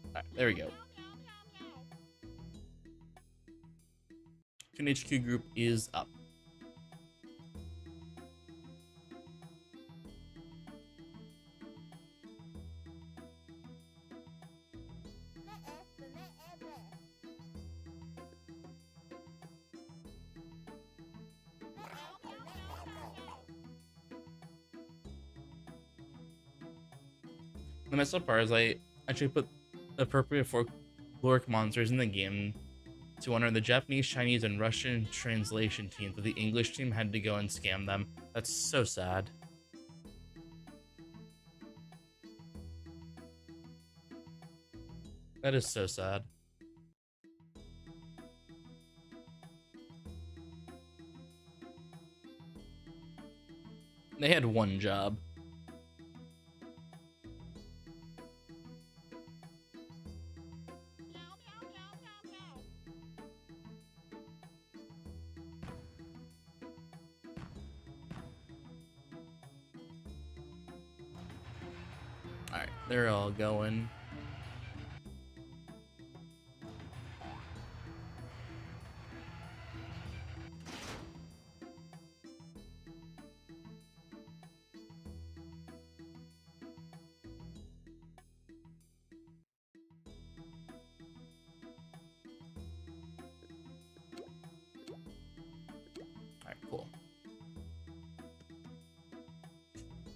Alright, there we go. Toon HQ group is up. The messed up part is I actually put appropriate folkloric monsters in the game to honor the Japanese, Chinese, and Russian translation teams, but the English team had to go and scam them. That's so sad. That is so sad. They had one job. Alright, they're all going.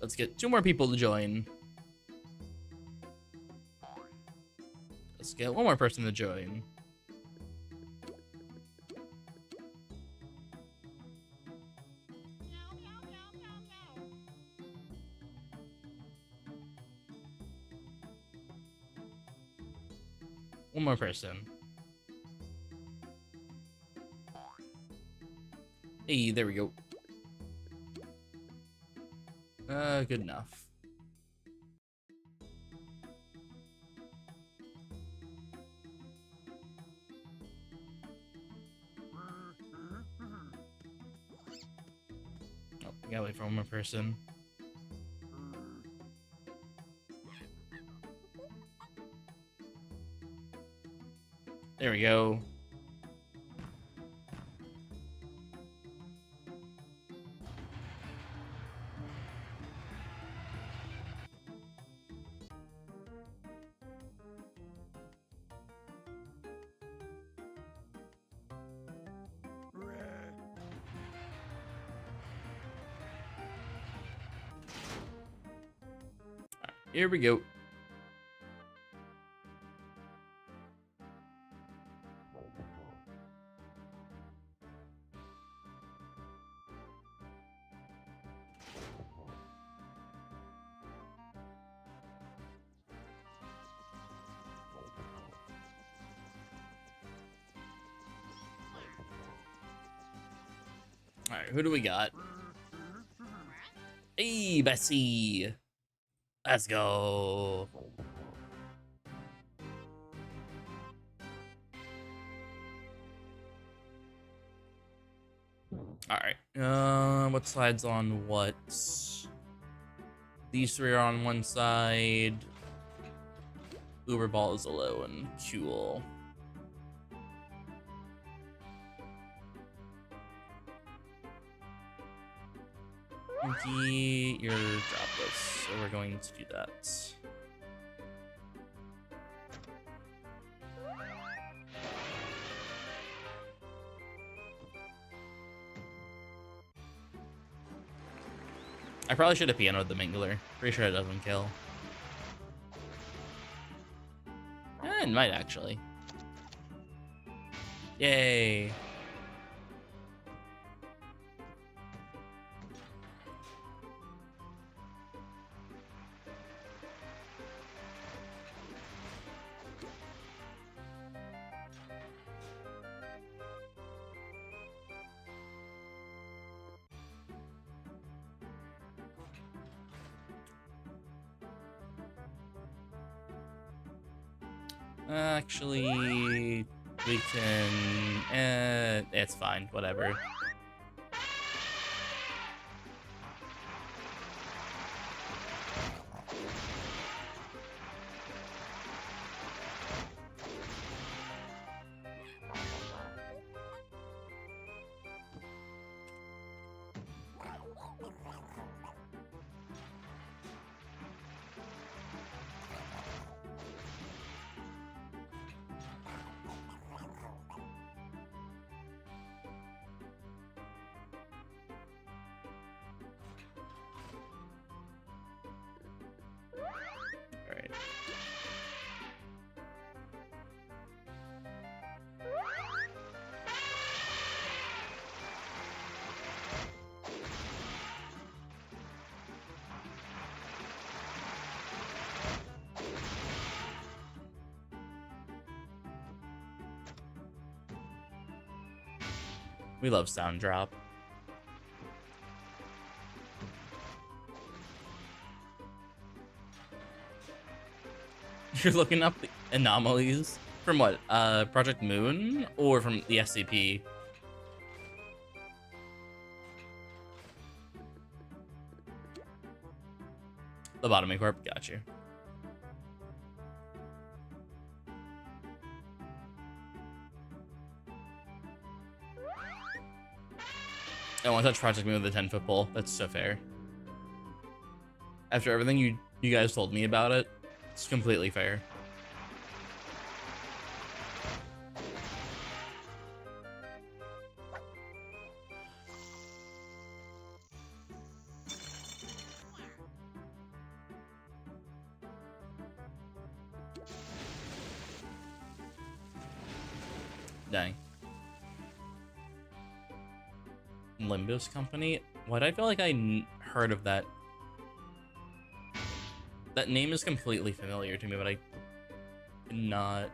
Let's get 2 more people to join. Let's get 1 more person to join. One more person. Hey, there we go. Good enough. Oh, we gotta wait for 1 more person. There we go. Here we go. All right, who do we got? Hey, Bessie. Let's go. All right. What side's on what? These 3 are on one side. Uber Ball is alone. Cool. You're dropless, so we're going to do that. I probably should have pianoed the Mingler. Pretty sure it doesn't kill. It might actually. Yay. Actually, we can. It's fine. Whatever. Alright. We love sound drop. You're looking up the anomalies from what? Project Moon or from the SCP? Lobotomy Corp, got you. I want to touch Project Moon with a 10-foot pole. That's so fair. After everything you guys told me about it, it's completely fair. Dang. Limbus Company? Why do I feel like I heard of that? That name is completely familiar to me, but I did not.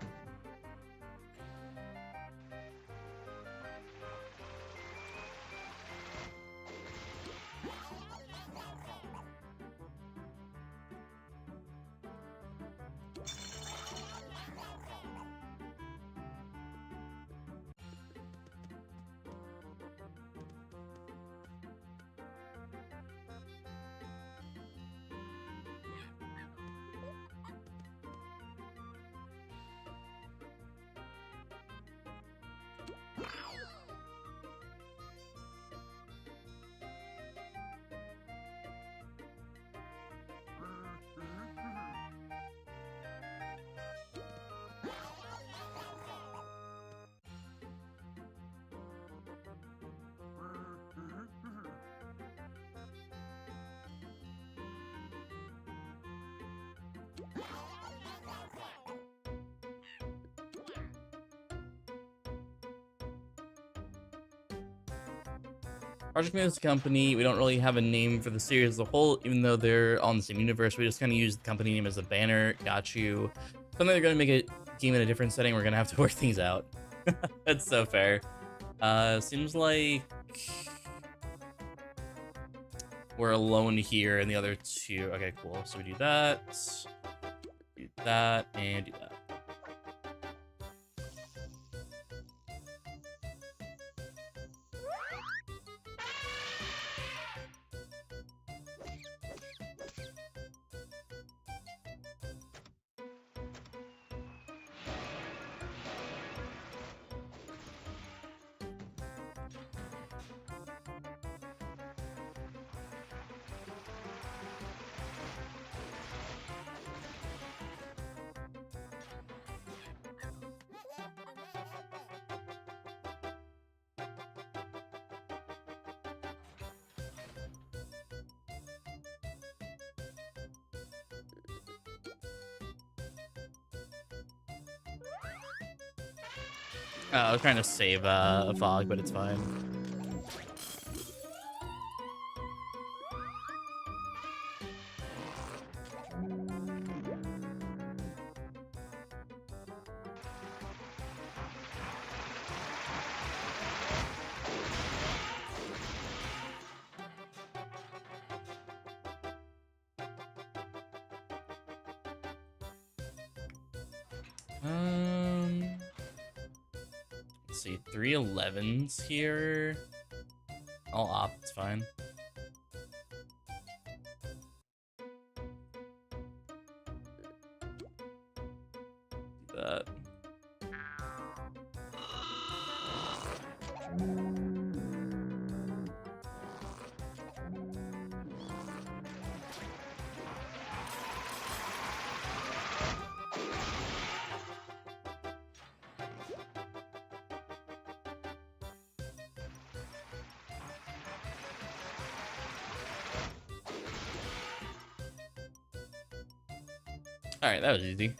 Project Limbus Company, we don't really have a name for the series as a whole, even though they're on the same universe. We just kind of use the company name as a banner. Got you. Something they're going to make a game in a different setting. We're going to have to work things out. That's so fair. Seems like we're alone here and the other two. Okay, cool. So we do that, and do that. I was trying to save a fog, but it's fine. Let's see, 3 11s here. I'll opt, it's fine. Do that. Alright, that was easy.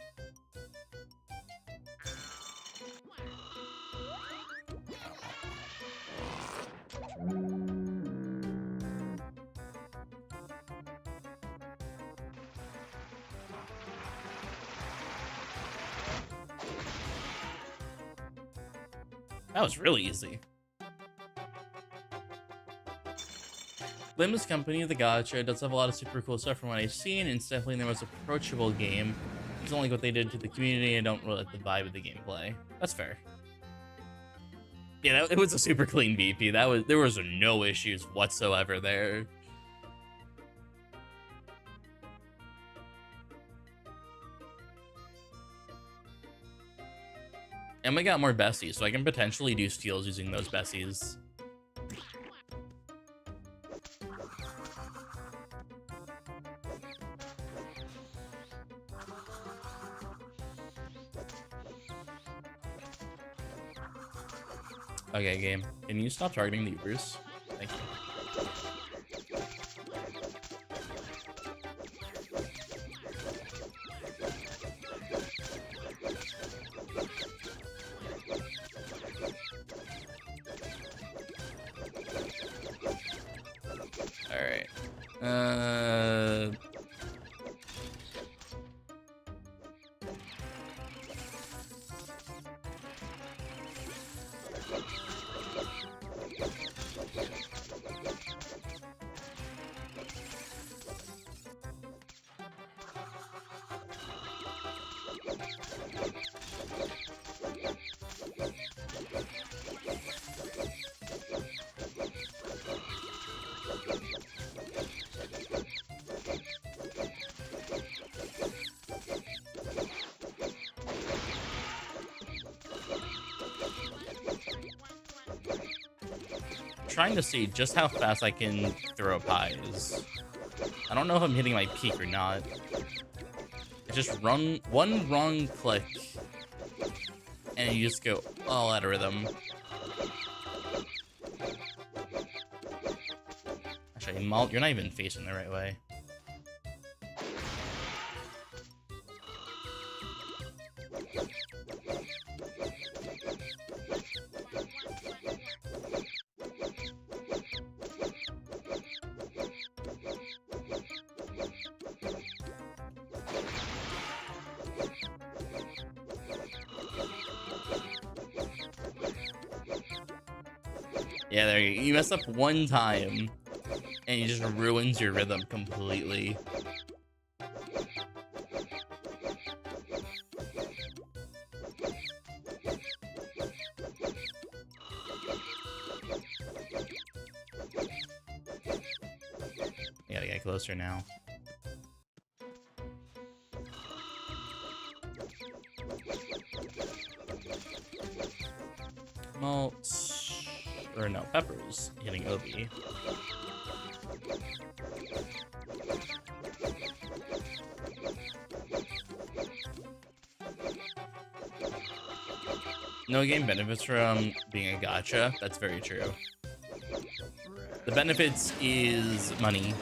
That was really easy. Limbus Company, the gacha, does have a lot of super cool stuff from what I've seen, and it's definitely the most approachable game. It's don't like what they did to the community and don't really like the vibe of the gameplay. That's fair. Yeah, it was a super clean VP. There was no issues whatsoever there. And we got more Bessies, so I can potentially do steals using those Bessies. Okay, game. Can you stop targeting the Ubers? Thank you. trying to see just how fast I can throw pies. I don't know if I'm hitting my peak or not. I just run one wrong click, and you just go all out of rhythm. Actually, Malt, you're not even facing the right way. Yeah, there you go. You mess up one time, and it just ruins your rhythm completely. You gotta get closer now. Malt. Or no, Pepper's hitting Obi. No game benefits from being a gacha. That's very true. The benefits is money.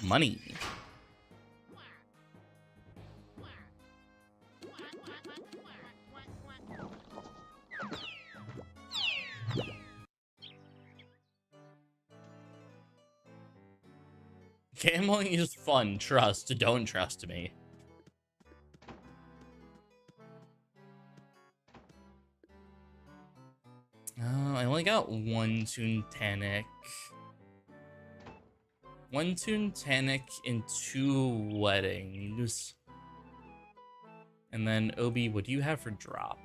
Money. Gambling is fun. Trust. Don't trust me. Oh, I only got one Tunic. One Tunic and 2 weddings. And then, Obi, what do you have for drop?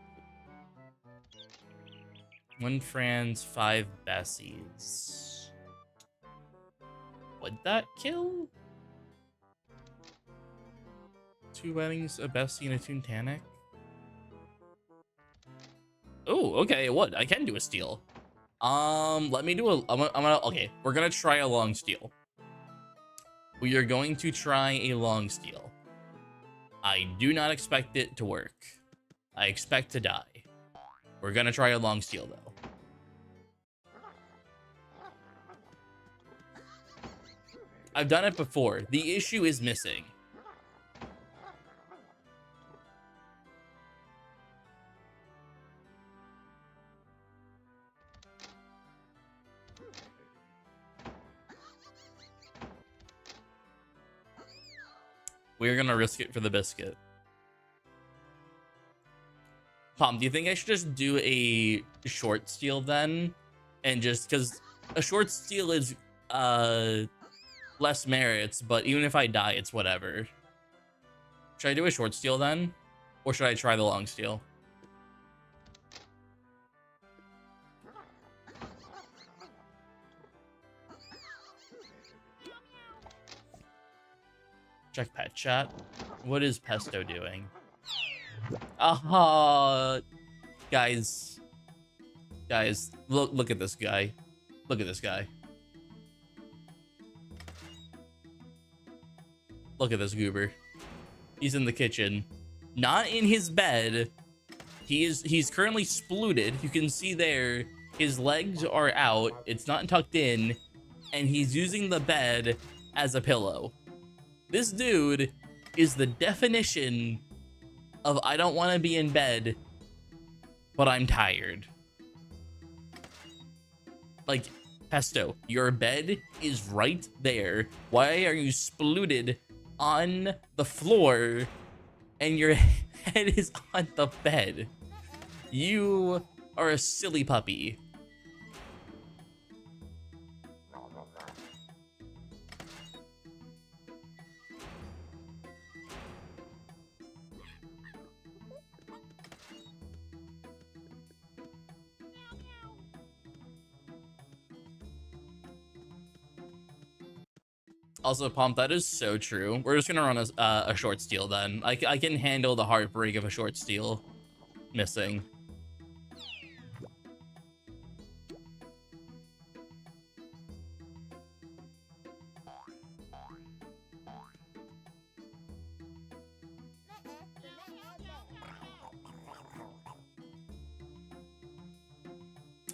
1 Franz, 5 Bessies. Would that kill? 2 weddings, a Bessie, and a Tunic? Oh, okay, it would. I can do a steal. Let me do a... okay, we're gonna try a long steal. We are going to try a long steal. I do not expect it to work. I expect to die. We're gonna try a long steal, though. I've done it before. The issue is missing. We're gonna risk it for the biscuit. Palm, do you think I should just do a short steal then? And just because a short steal is less merits, but even if I die, it's whatever. Should I do a short steal then? Or should I try the long steal? Check pet chat. What is Pesto doing? Guys, look at this guy. Look at this guy. Look at this goober. He's in the kitchen, not in his bed. He's currently splooted. You can see there His legs are out, it's not tucked in, and he's using the bed as a pillow. This dude is the definition of I don't want to be in bed, but I'm tired. Like, Pesto, your bed is right there. Why are you splooted on the floor and your head is on the bed? You are a silly puppy. Also, Pomp, that is so true. We're just gonna run a short steal then. I can handle the heartbreak of a short steal missing.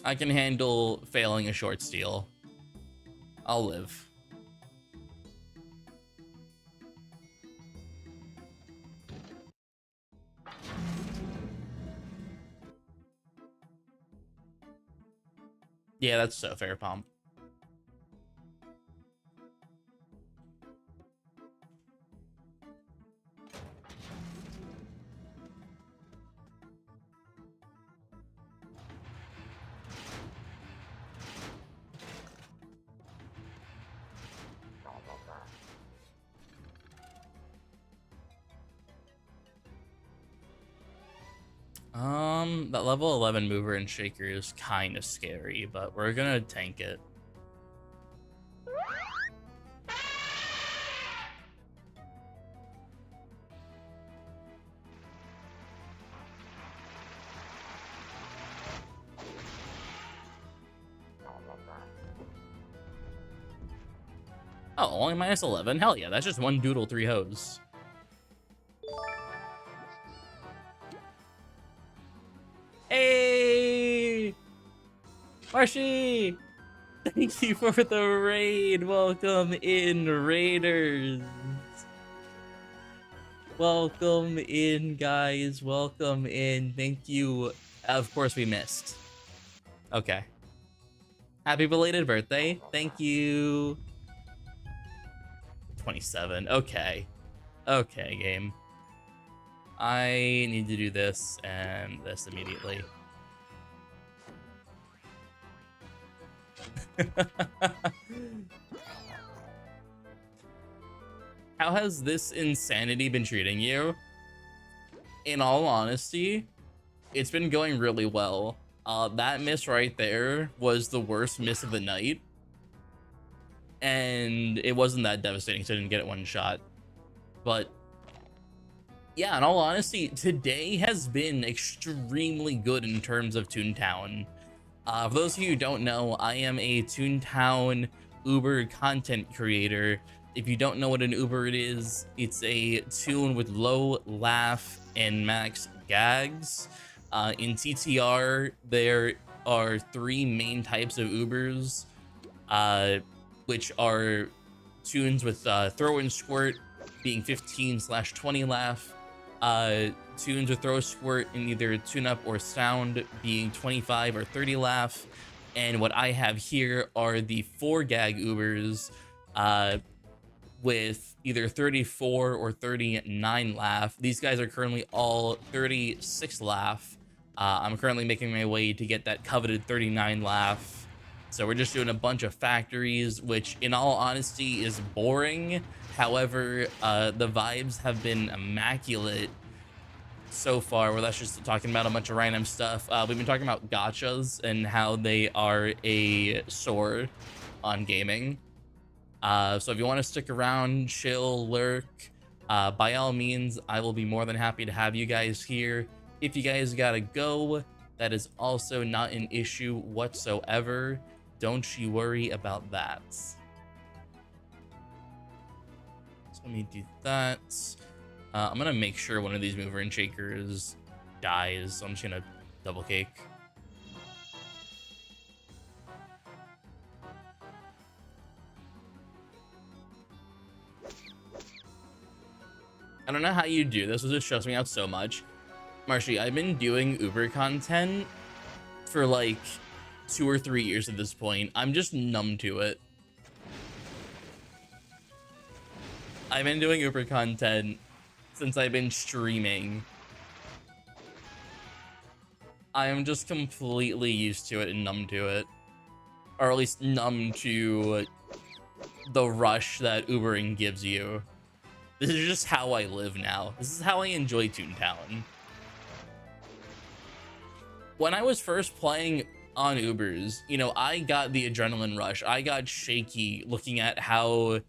I can handle failing a short steal. I'll live. Yeah, that's so fair, Pomp. That level 11 mover and shaker is kind of scary, but we're gonna tank it. Oh, only minus 11? Hell yeah, that's just one doodle, 3 hoes. Hey! Marshy! Thank you for the raid. Welcome in, Raiders. Welcome in, guys. Welcome in. Thank you. Of course, we missed. Okay. Happy belated birthday. Thank you. 27. Okay. Okay, game. I need to do this and this immediately. How has this insanity been treating you? In all honesty, it's been going really well. That miss right there was the worst miss of the night. And it wasn't that devastating, so I didn't get it one shot. But yeah, in all honesty, today has been extremely good in terms of Toontown. For those of you who don't know, I am a Toontown Uber content creator. If you don't know what an Uber it is, it's a tune with low laugh and max gags. In TTR, there are 3 main types of Ubers, which are tunes with throw and squirt being 15/20 laugh, tunes with throw squirt in either tune up or sound being 25 or 30 laugh, and what I have here are the 4 gag Ubers with either 34 or 39 laugh. These guys are currently all 36 laugh. I'm currently making my way to get that coveted 39 laugh. So we're just doing a bunch of factories, which in all honesty is boring. However, the vibes have been immaculate so far, where that's just talking about a bunch of random stuff. We've been talking about gachas and how they are a sword on gaming. So if you want to stick around, chill, lurk, by all means, I will be more than happy to have you guys here. If you guys gotta go, that is also not an issue whatsoever. Don't you worry about that. So let me do that. I'm gonna make sure one of these mover and shakers dies. So I'm just gonna double cake. I don't know how you do this. This just stressing me out so much. Marshy, I've been doing Uber content for like 2 or 3 years at this point. I'm just numb to it. I've been doing Uber content since I've been streaming. I am just completely used to it and numb to it. Or at least numb to the rush that Ubering gives you. This is just how I live now. This is how I enjoy Toontown. When I was first playing on Ubers, you know, I got the adrenaline rush. I got shaky looking at how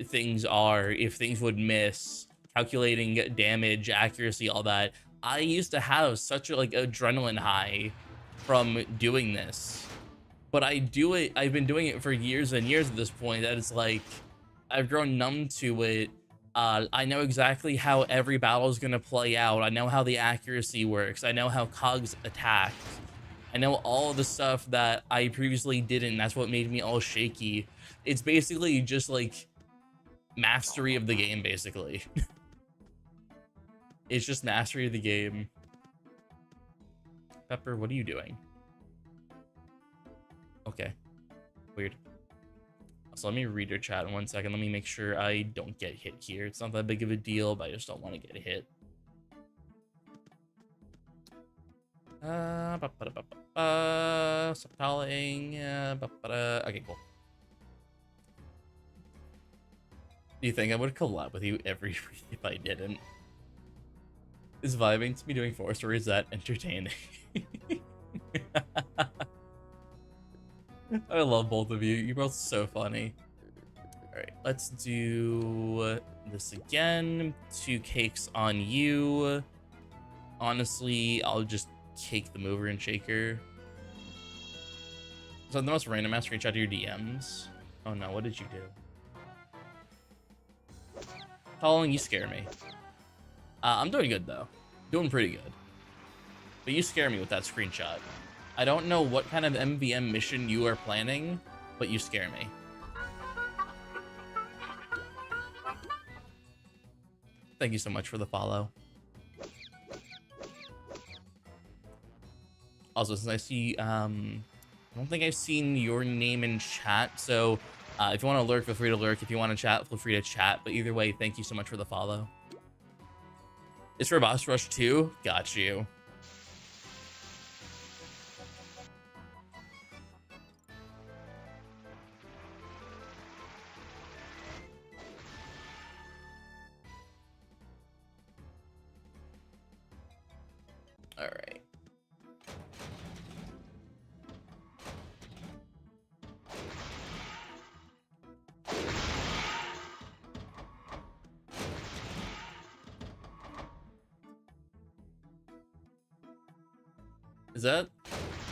things are, if things would miss, calculating damage, accuracy, all that. I used to have such a like adrenaline high from doing this. But I've been doing it for years and years at this point that it's like I've grown numb to it. I know exactly how every battle is going to play out. I know how the accuracy works. I know how cogs attack. I know all of the stuff that I previously didn't. That's what made me all shaky. It's basically just like mastery of the game, basically. It's just mastery of the game. Pepper, what are you doing? Okay. Weird. So let me read your chat in 1 second. Let me make sure I don't get hit here. It's not that big of a deal, but I just don't want to get hit. Stop calling. Okay, cool. Do you think I would collab with you every week if I didn't? Is vibing to me doing Forest or is that entertaining? I love both of you. You're both so funny. All right, let's do this again. 2 cakes on you. Honestly, I'll just cake the mover and shaker. So the most random ass screenshot of your DMs. Oh no, what did you do? Colin, you scare me. I'm doing good though. Doing pretty good. But you scare me with that screenshot. I don't know what kind of MVM mission you are planning, but you scare me. Thank you so much for the follow. Also, since I see, I don't think I've seen your name in chat, so if you want to lurk, feel free to lurk. If you want to chat, feel free to chat. But either way, thank you so much for the follow. It's for Boss Rush 2? Got you. All right. Is that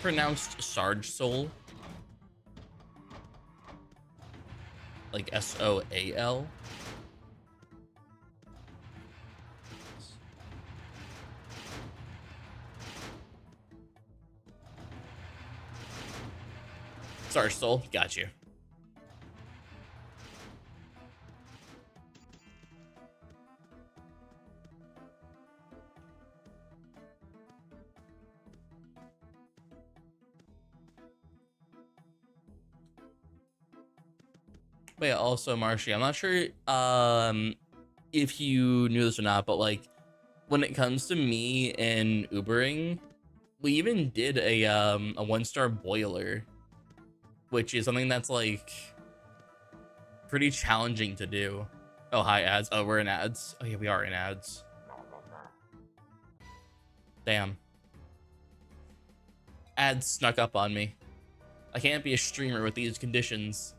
pronounced Sarge Soul? Like S-O-A-L? Sarge Soul, got you. But yeah, also Marshy, I'm not sure if you knew this or not, but like when it comes to me and Ubering, we even did a 1-star boiler, which is something that's like pretty challenging to do. Oh, hi ads. Oh, we're in ads. Oh yeah, we are in ads. Damn. Ads snuck up on me. I can't be a streamer with these conditions.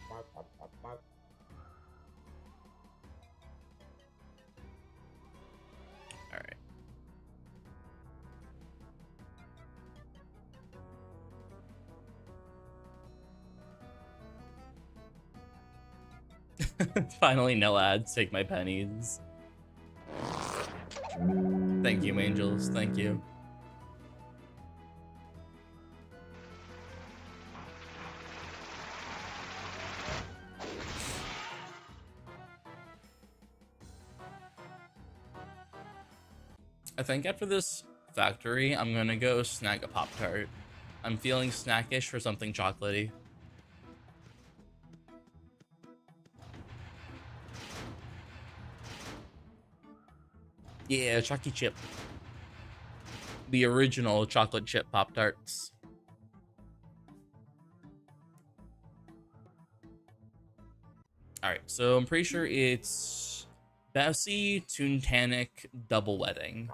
All right. Finally, no ads. Take my pennies. Thank you, angels. Thank you. I think after this factory, I'm gonna go snag a Pop-Tart. I'm feeling snackish for something chocolatey. Yeah, Chucky Chip. The original chocolate chip Pop-Tarts. Alright, so I'm pretty sure it's Bessie, Toontanic, Double Wedding.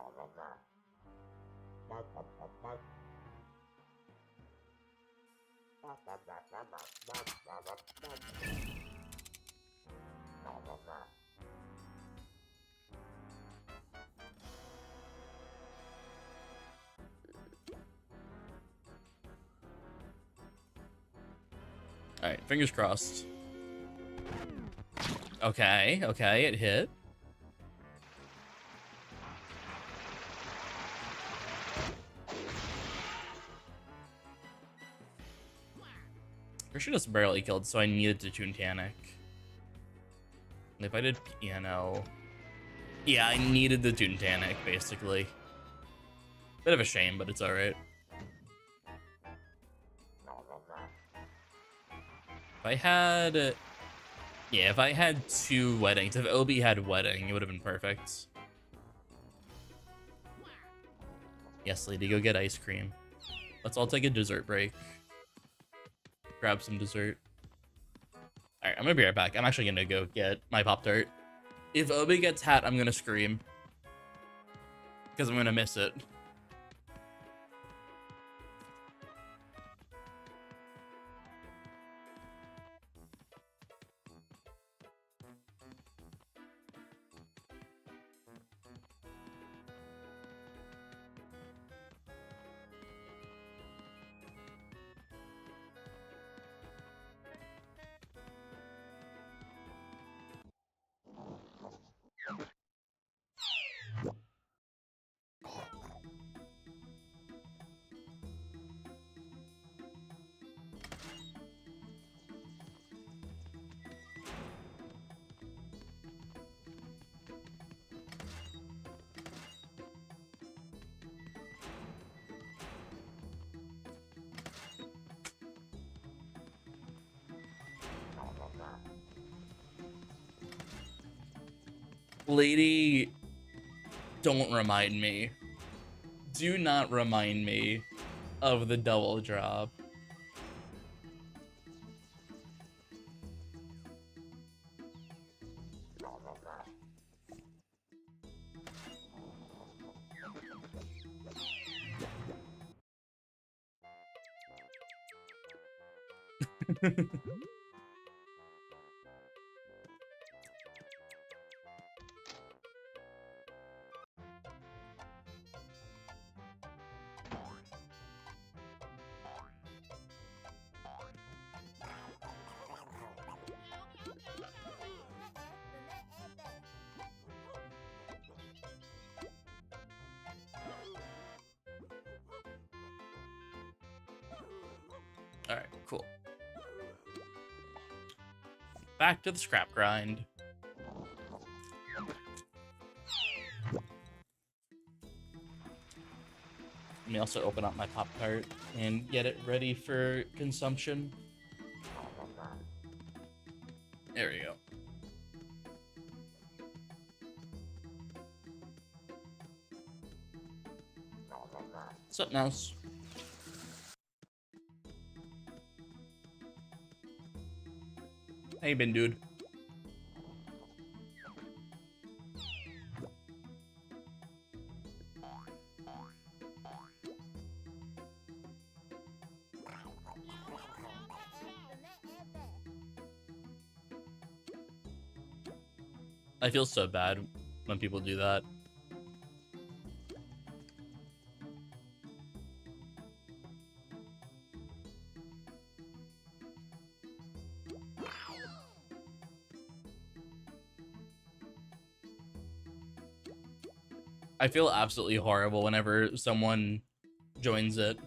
Alright, fingers crossed. Okay, okay, it hit. I should have barely killed, so I needed to Toontanic. If I did piano... Yeah, I needed the Toontanic, basically. Bit of a shame, but it's alright. If I had... Yeah, if I had 2 weddings, if Obi had wedding, it would have been perfect. Yes, lady, go get ice cream. Let's all take a dessert break. Grab some dessert. Alright, I'm gonna be right back. I'm actually gonna go get my Pop-Tart. If Obi gets hat, I'm gonna scream. Because I'm gonna miss it. Lady, don't remind me. Do not remind me of the double drop. Alright, cool. Back to the scrap grind. Let me also open up my Pop-Tart and get it ready for consumption. There we go. What's up, mouse? How you been, dude? I feel so bad when people do that. I feel absolutely horrible whenever someone joins it.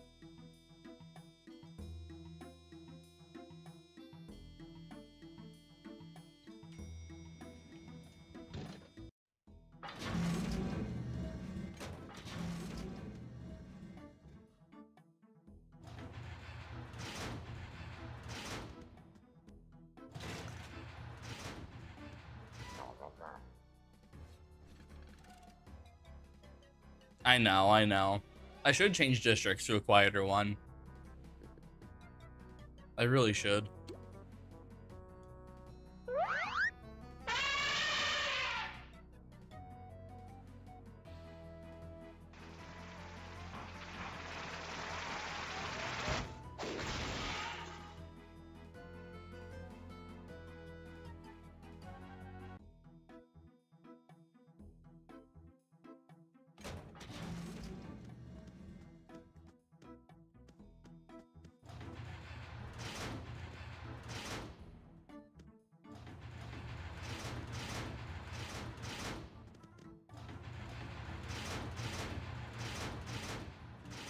I know, I know. I should change districts to a quieter one. I really should.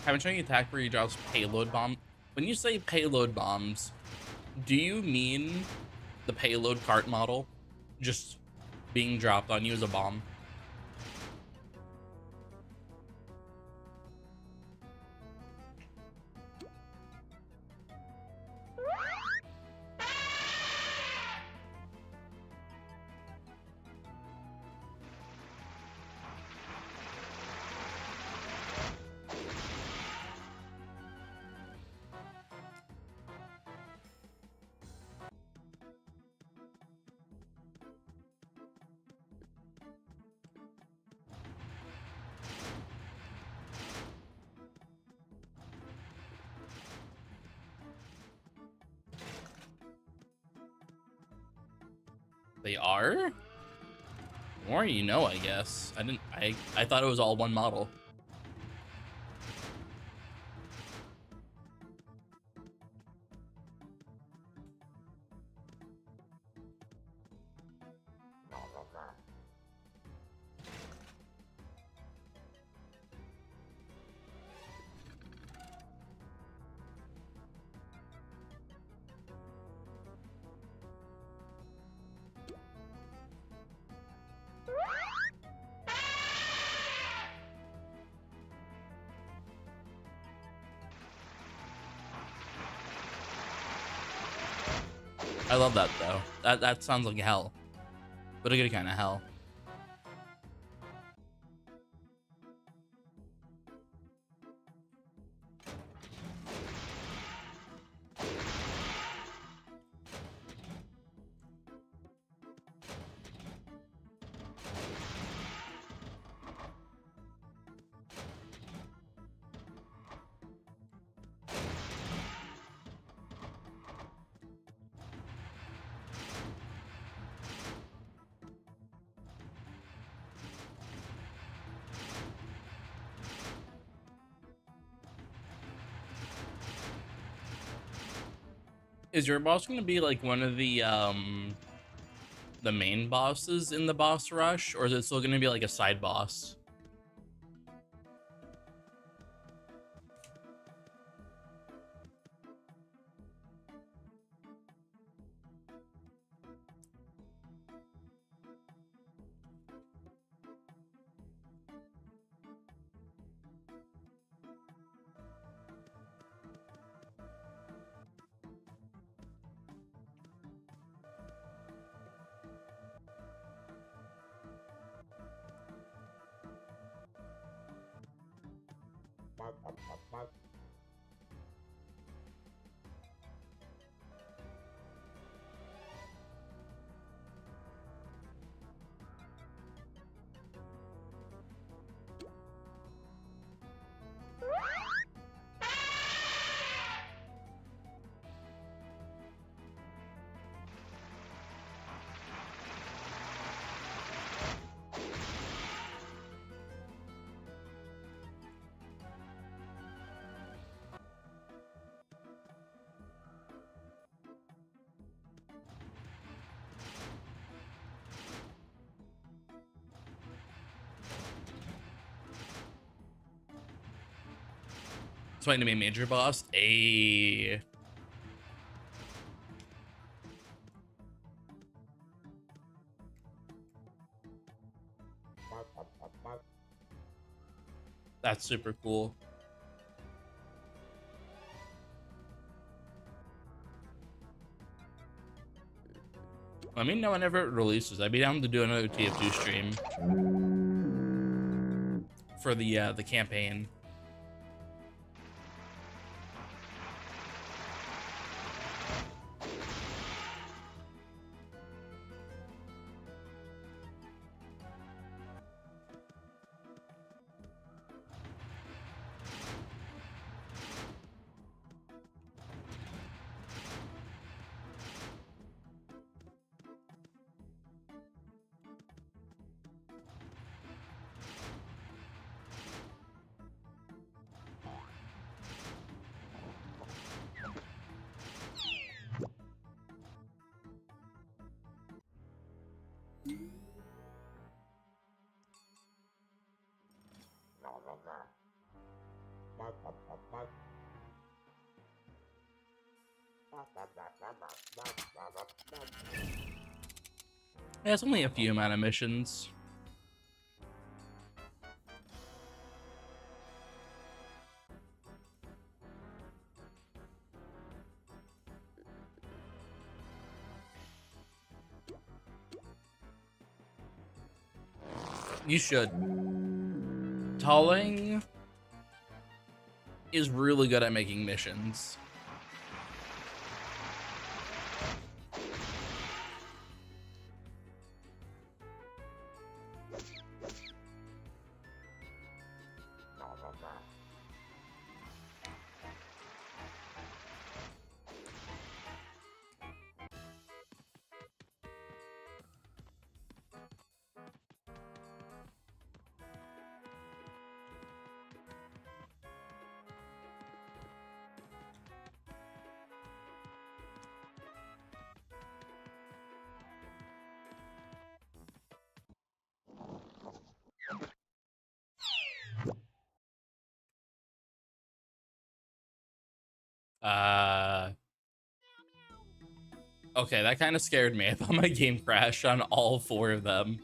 Haven't shown you attack where he drops payload bomb. When you say payload bombs, do you mean the payload cart model just being dropped on you as a bomb? They are? The more you know, I guess. I thought it was all one model. I love that though. That sounds like hell, but a good kind of hell. Is your boss going to be like one of the main bosses in the boss rush, or is it still going to be like a side boss? fighting to be a major boss. A. That's super cool. Let me know whenever it releases. I'd be down to do another TF2 stream for the campaign. Yeah, it's only a few amount of missions. You should. Talling is really good at making missions. Okay, that kind of scared me. I thought my game crashed on all 4 of them.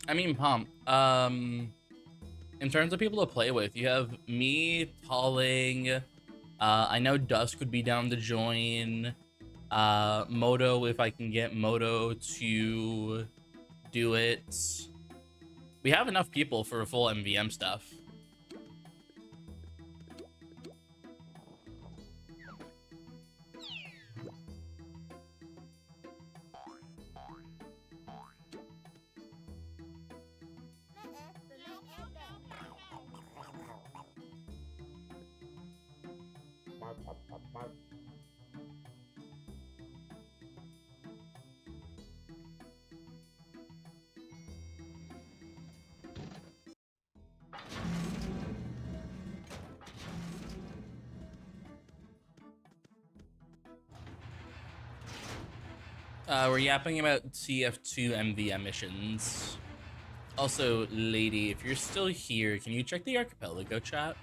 I mean, Pomp, in terms of people to play with, you have me, Talling, I know Dusk would be down to join, Moto, if I can get Moto to do it. We have enough people for full MVM stuff. We're yapping about TF2 MVM missions. Also, lady, if you're still here, can you check the archipelago chat?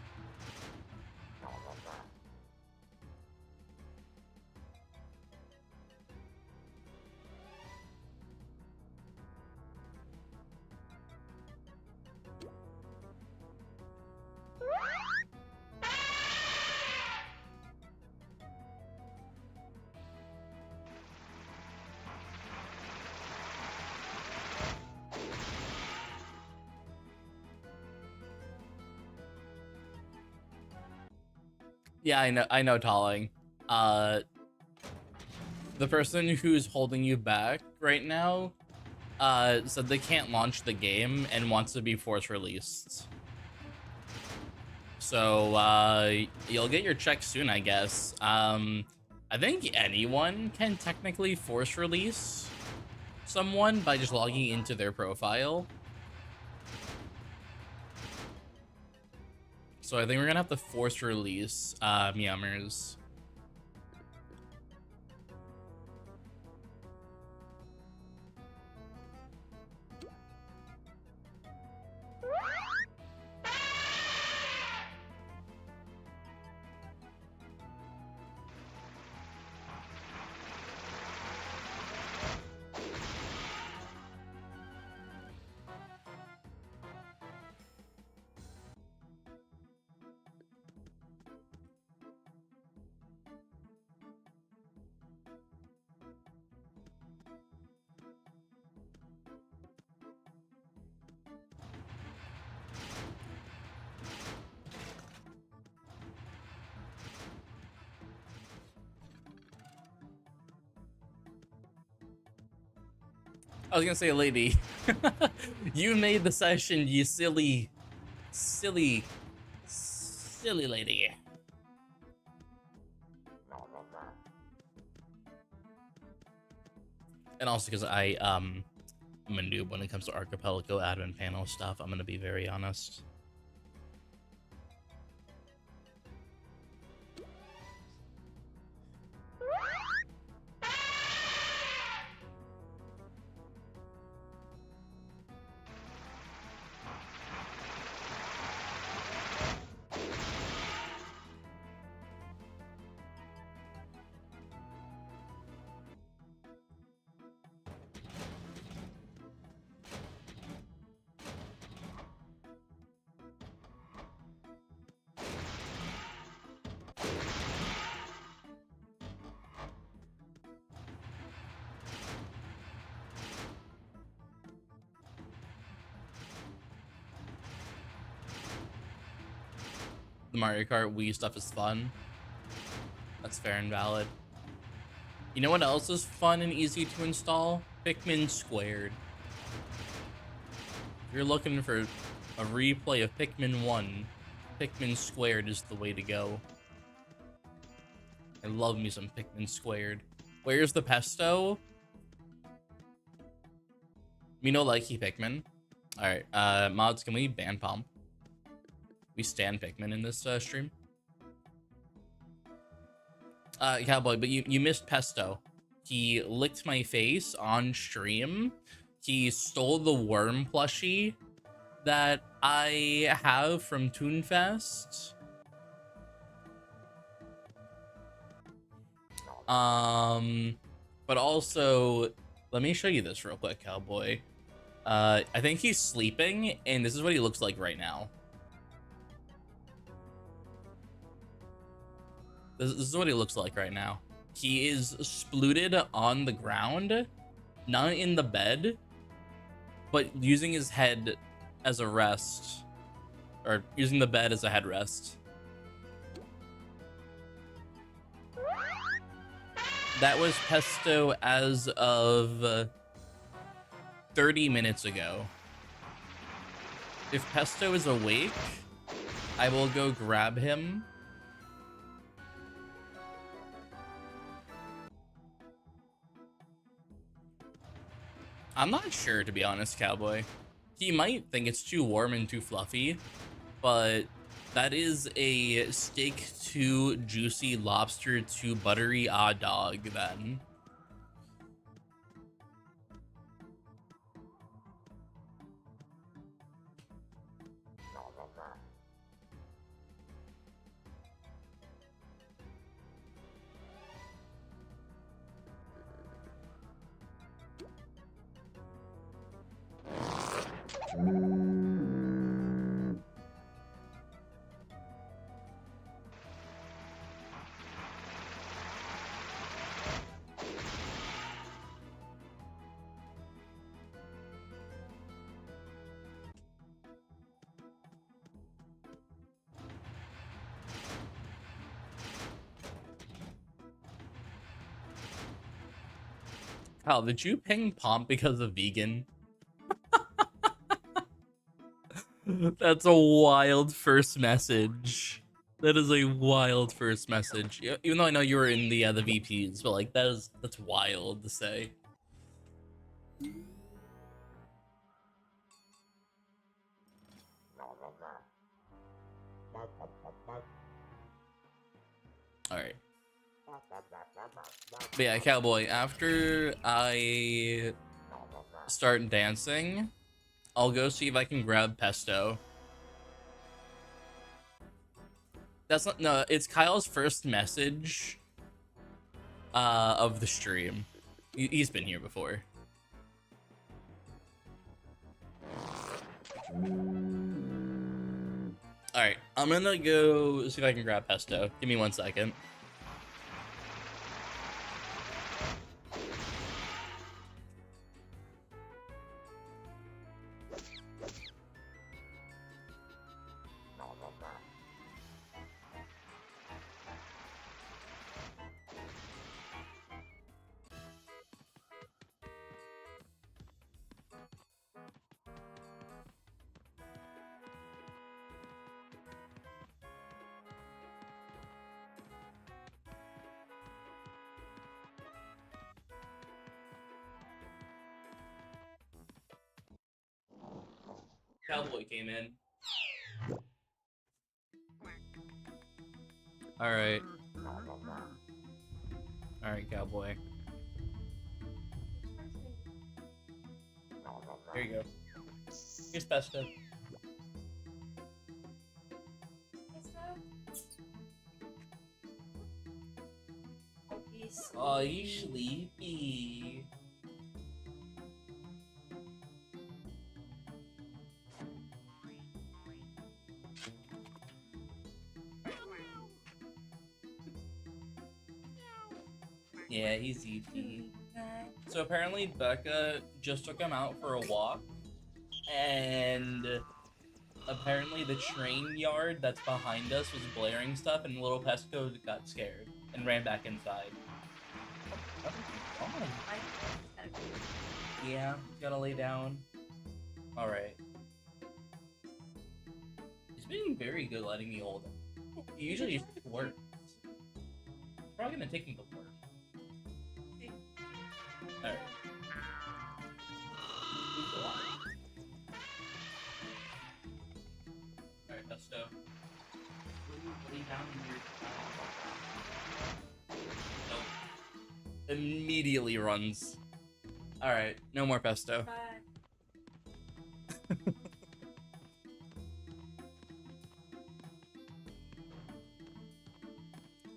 Yeah, I know, Talling. The person who's holding you back right now said they can't launch the game and wants to be force released. So you'll get your check soon, I guess. I think anyone can technically force release someone by just logging into their profile. So I think we're gonna have to force release Meowmers. I was gonna say, lady, you made the session, you silly lady. And also because I'm a noob when it comes to Archipelago admin panel stuff, I'm gonna be very honest. The Mario Kart Wii stuff is fun. That's fair and valid. You know what else is fun and easy to install? Pikmin Squared. If you're looking for a replay of Pikmin 1, Pikmin Squared is the way to go. I love me some Pikmin Squared. Where's the pesto? Me no likey Pikmin. Alright, mods, can we ban Pomp? We stand Pikmin in this stream. Cowboy, but you missed Pesto. He licked my face on stream. He stole the worm plushie that I have from Toonfest. But also, let me show you this real quick, Cowboy. I think he's sleeping, and this is what he looks like right now. This is what he looks like right now. He is splooted on the ground, not in the bed, but using his head as a rest, or using the bed as a headrest. That was Pesto as of 30 minutes ago. If Pesto is awake, I will go grab him. I'm not sure, to be honest, Cowboy. He might think it's too warm and too fluffy, but that is a steak to juicy lobster to buttery dog then. Kyle, did you ping Pomp because of vegan? That's a wild first message. That is a wild first message. Even though I know you were in the VPs, but like that's wild to say. All right. But yeah, Cowboy, after I start dancing, I'll go see if I can grab Pesto. That's not, no, it's Kyle's first message of the stream. He's been here before. Alright, I'm gonna go see if I can grab Pesto. Give me 1 second. Cowboy came in. Alright. Alright, Cowboy. There you go. Here's Pesto. Oh, he's sleepy. Yeah, he's eating. So apparently Becca just took him out for a walk, and apparently the train yard that's behind us was blaring stuff, and little Pesco got scared and ran back inside. Oh, yeah, gotta lay down. Alright. He's been very good letting me hold him. He usually just works. It's probably gonna take him to work. Alright. Alright, Pesto. Lay down in your... Nope. Immediately runs. Alright, no more Pesto. Bye.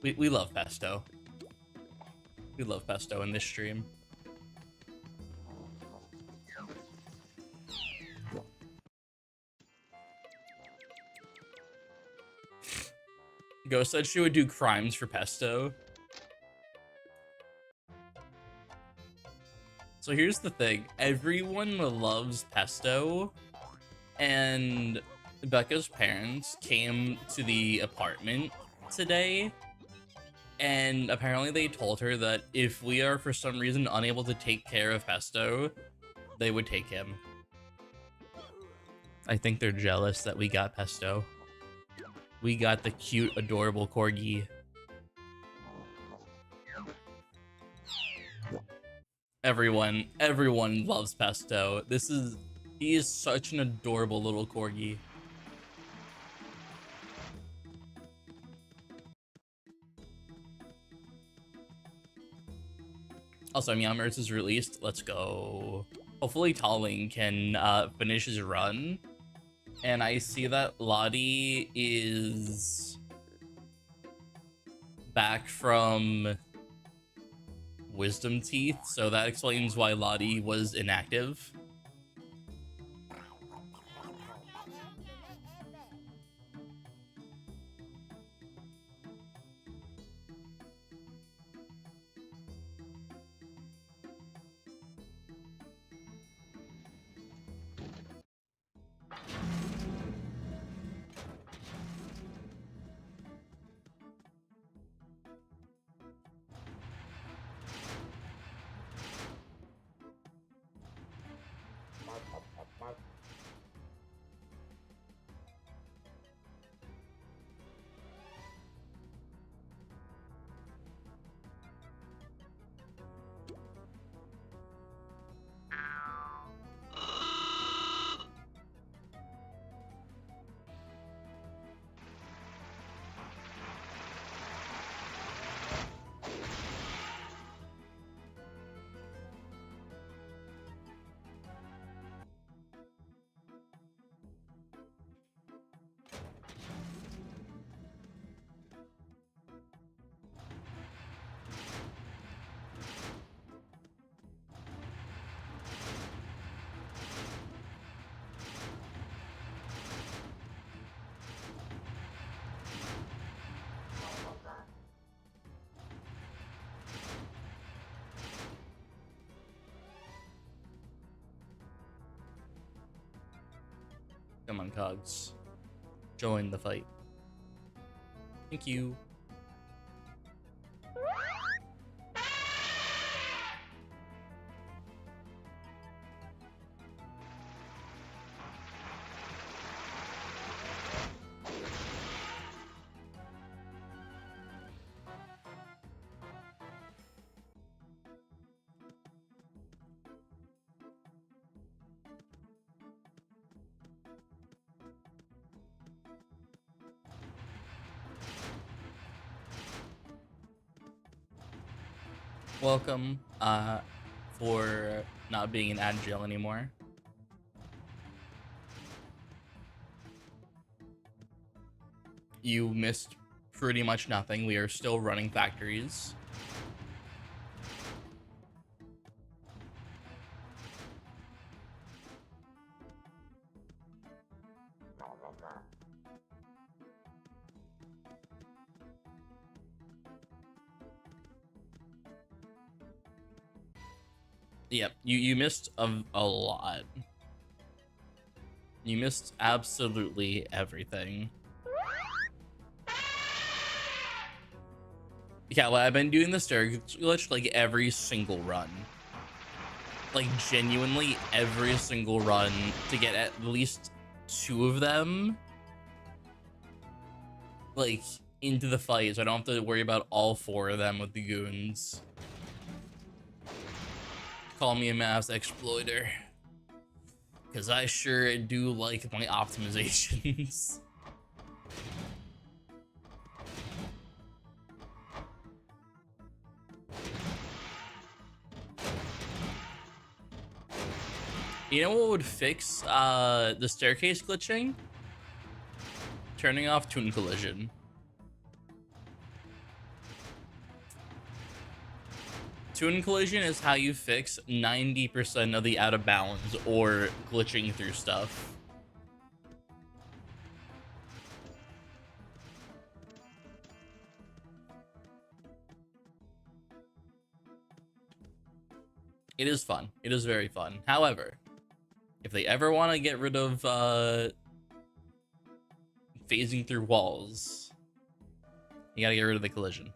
We love Pesto. We love Pesto in this stream. Ghost said she would do crimes for Pesto. So here's the thing. Everyone loves Pesto, and Becca's parents came to the apartment today, and apparently they told her that if we are for some reason unable to take care of Pesto, they would take him. I think they're jealous that we got Pesto. We got the cute, adorable corgi. Everyone loves Pesto. He is such an adorable little corgi. Also, Meowmers is released. Let's go. Hopefully Talling can finish his run. And I see that Lottie is back from Wisdom Teeth, so that explains why Lottie was inactive. Come on, Cogs. Join the fight. Thank you. Welcome, for not being in agile anymore. You missed pretty much nothing. We are still running factories. Yep, you missed a lot. You missed absolutely everything. Yeah, well, I've been doing the stair glitch like every single run. Like genuinely every single run to get at least 2 of them like into the fight, so I don't have to worry about all 4 of them with the goons. Call me a mass exploiter, because I sure do like my optimizations. You know what would fix the staircase glitching? Turning off Toon Collision. Toon Collision is how you fix 90% of the out of bounds or glitching through stuff. It is fun. It is very fun. However, if they ever want to get rid of phasing through walls, you gotta get rid of the collision.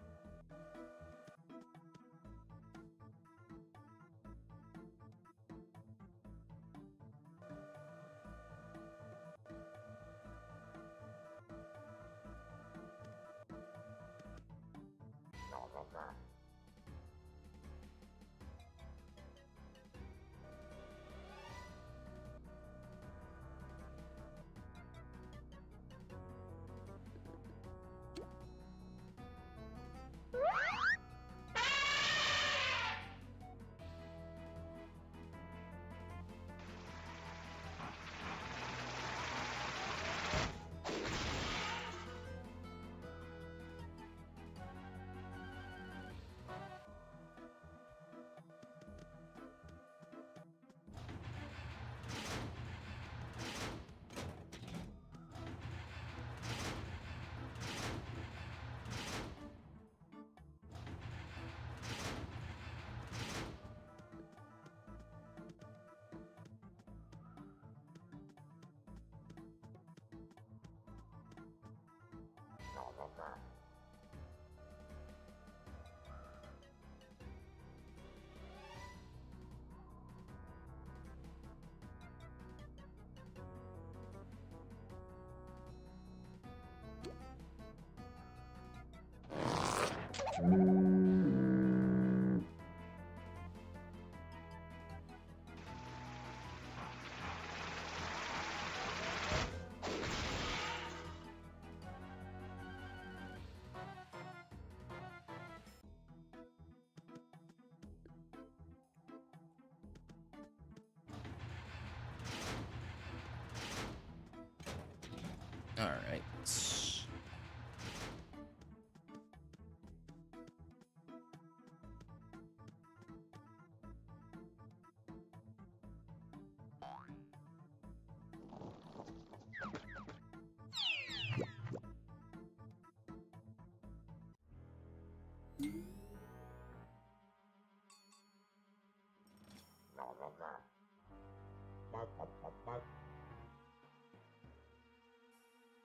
All right.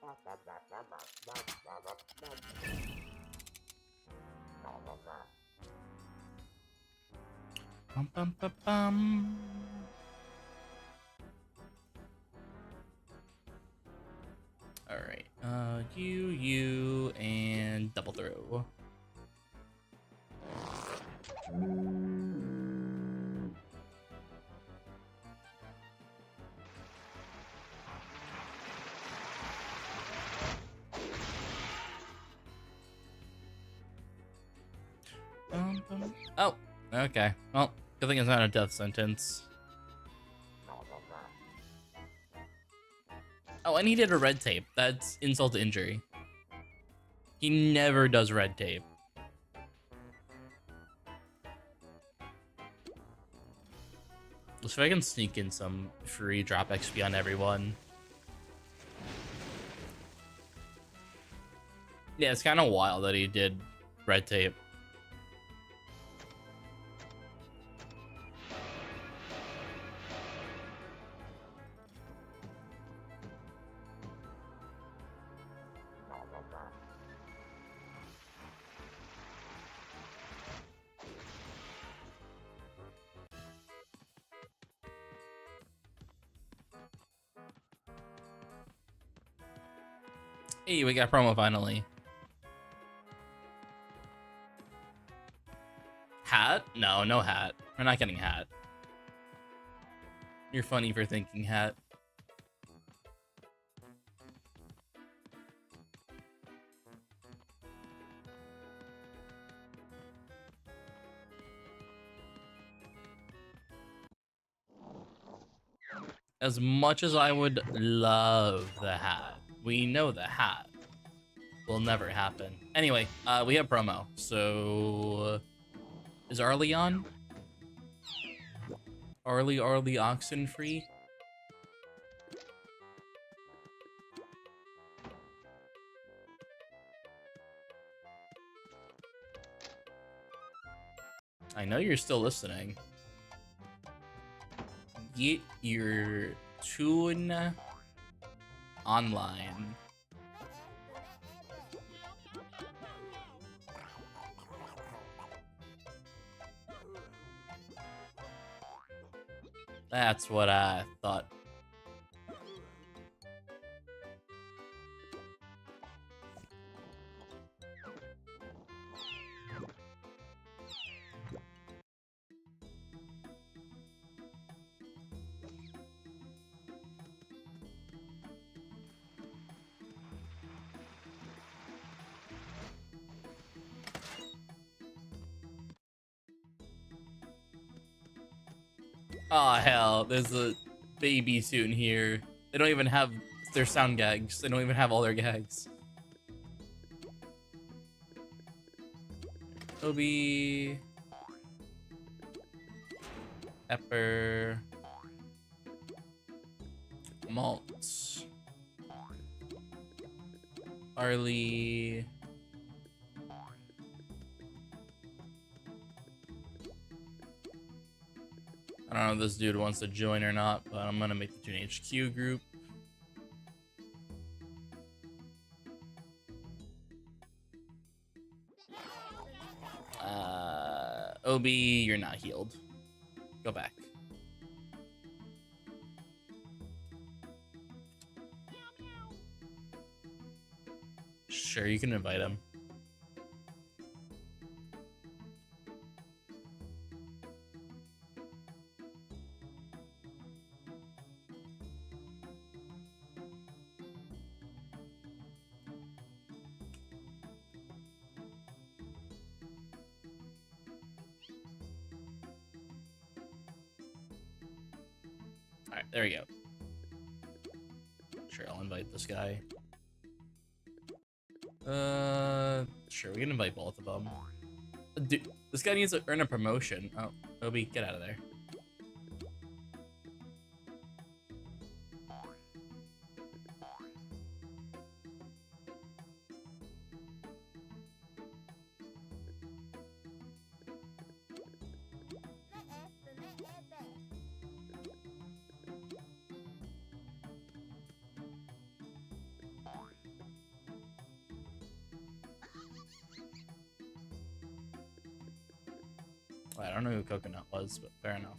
Bum, bum, bum, bum. All right. You, and double throw. Oh, okay. Well, good thing it's not a death sentence. Oh, and he did a red tape. That's insult to injury. He never does red tape. Let's see if I can sneak in some free drop XP on everyone. Yeah, it's kind of wild that he did red tape. Hey, we got a promo finally. Hat? No, no hat. We're not getting hat. You're funny for thinking hat. As much as I would love the hat, we know the hat will never happen. Anyway, we have promo. So, is Arlie on? Arlie Oxenfree? I know you're still listening. Get your tune online. That's what I thought. Oh hell, there's a baby suit in here. They don't even have their sound gags. They don't even have all their gags. Obi. Pepper. Malt. Barley. I don't know if this dude wants to join or not, but I'm gonna make the Toon HQ group. Obi, you're not healed. Go back. Sure, you can invite him. Alright, there we go. Sure, I'll invite this guy. Sure, we can invite both of them. Dude, this guy needs to earn a promotion. Oh, Obi, get out of there. I don't know who Coconut was, but fair enough.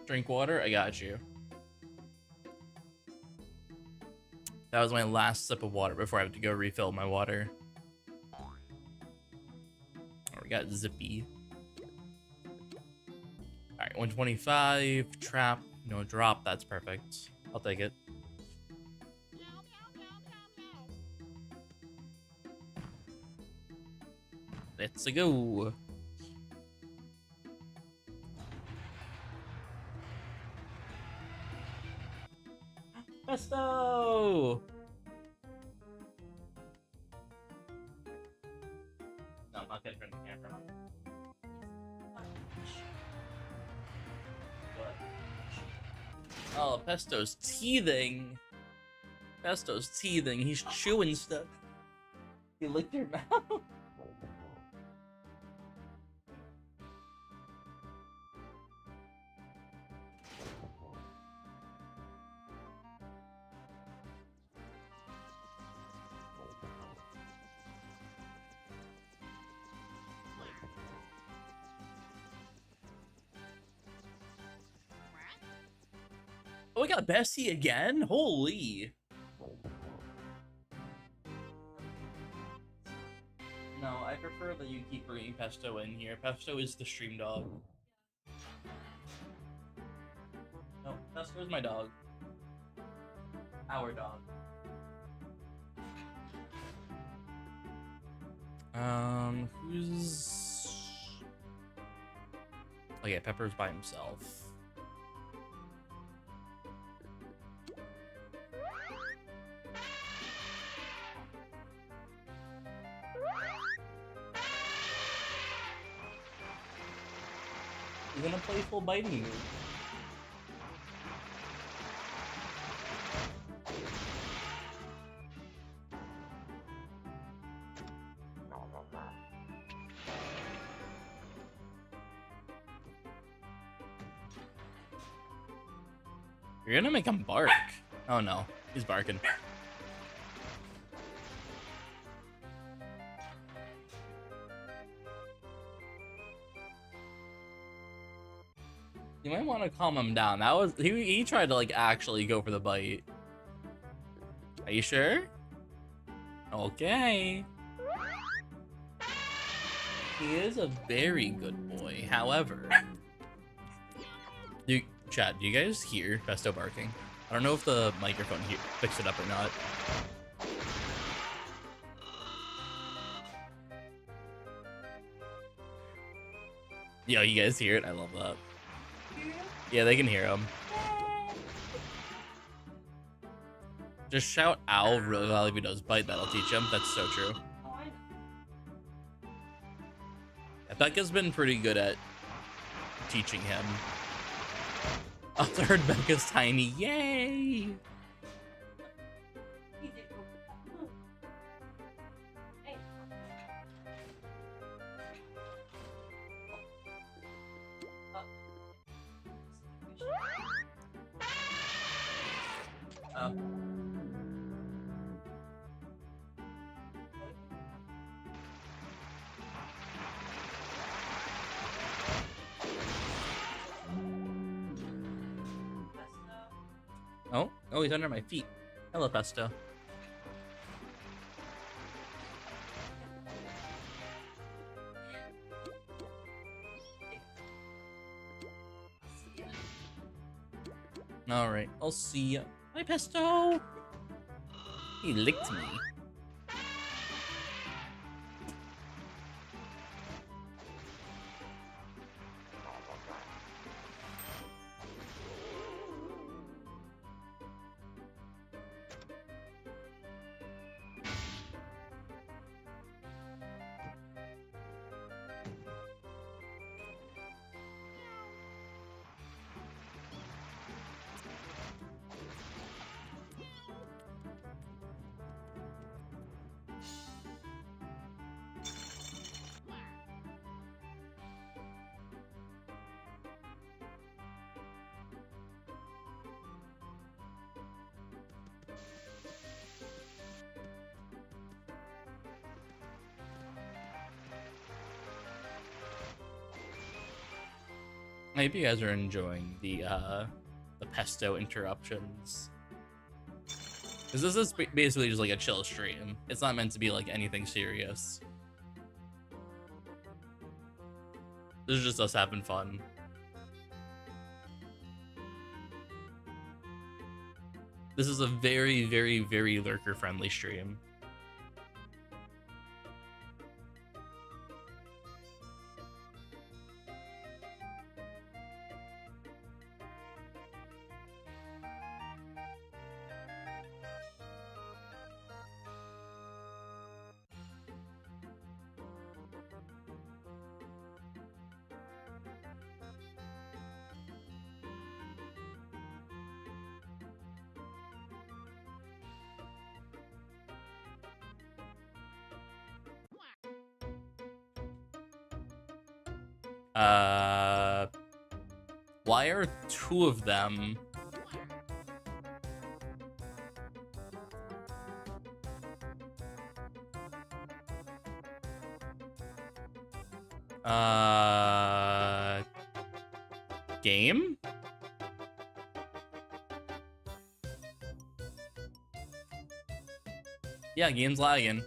Drink water? I got you. That was my last sip of water before I have to go refill my water. Oh, we got Zippy. Alright, 125. Trap. No drop. That's perfect. I'll take it. Let's go. Pesto! No, I'm not gonna turn the camera on. What? Oh, Pesto's teething. Pesto's teething. He's chewing stuff. You licked your mouth? Oh, we got Bessie again? Holy. No, I prefer that you keep bringing Pesto in here. Pesto is the stream dog. No, Pesto is my dog. Our dog. Who's... Okay, Pepper's by himself. He's in a playful biting mood. You're gonna make him bark. Oh no, he's barking. You might want to calm him down. That was he tried to like actually go for the bite. Are you sure? Okay. He is a very good boy. However, Chat, do you guys hear Pesto barking? I don't know if the microphone here picks it up or not. Yo, you guys hear it? I love that. Yeah, they can hear him. Just shout ow really loud if he does bite. That'll teach him. That's so true. Yeah, Becca's been pretty good at teaching him. Oh, third Becca's tiny. Yay! Oh, he's under my feet. Hello, Pesto. Alright, I'll see ya. Hi, Pesto! He licked me. I hope you guys are enjoying the pesto interruptions. Because this is basically just like a chill stream. It's not meant to be like anything serious. This is just us having fun. This is a very, very, very lurker-friendly stream. Why are two of them? Game? Yeah, game's lagging.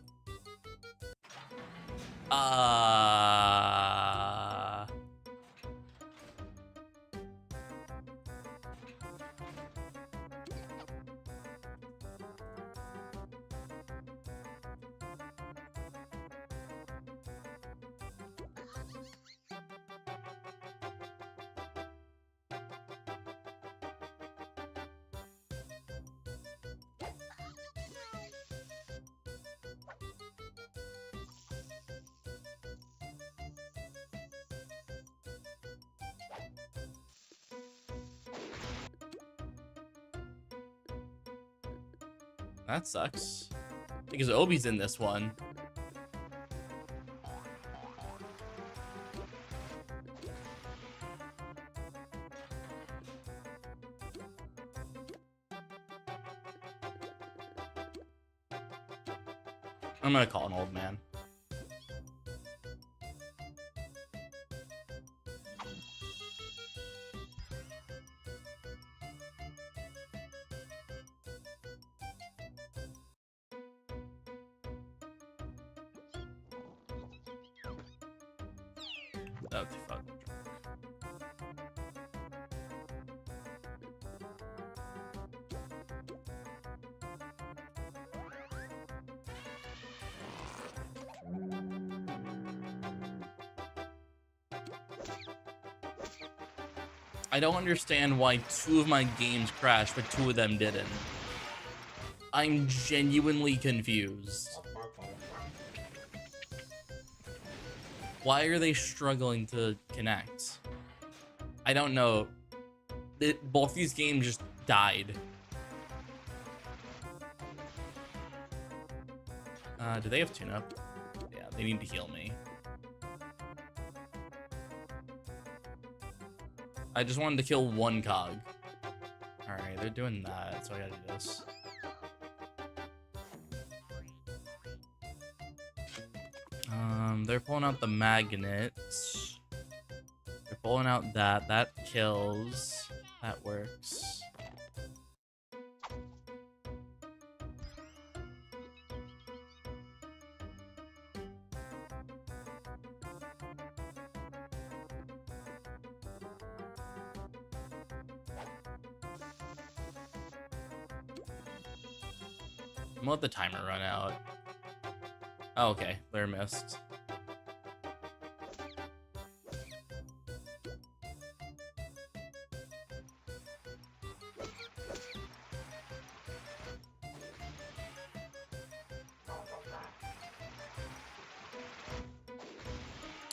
That sucks. Because Obi's in this one. I'm gonna call an old man. Oh, fuck. I don't understand why two of my games crashed, but two of them didn't. I'm genuinely confused. Why are they struggling to connect? I don't know. Both these games just died. Do they have tune-up? Yeah, they need to heal me. I just wanted to kill one cog. Alright, they're doing that, so I gotta do this. They're pulling out the magnets. They're pulling out that. That kills. That works. I'm gonna let the timer run out. Oh, okay, they're missed.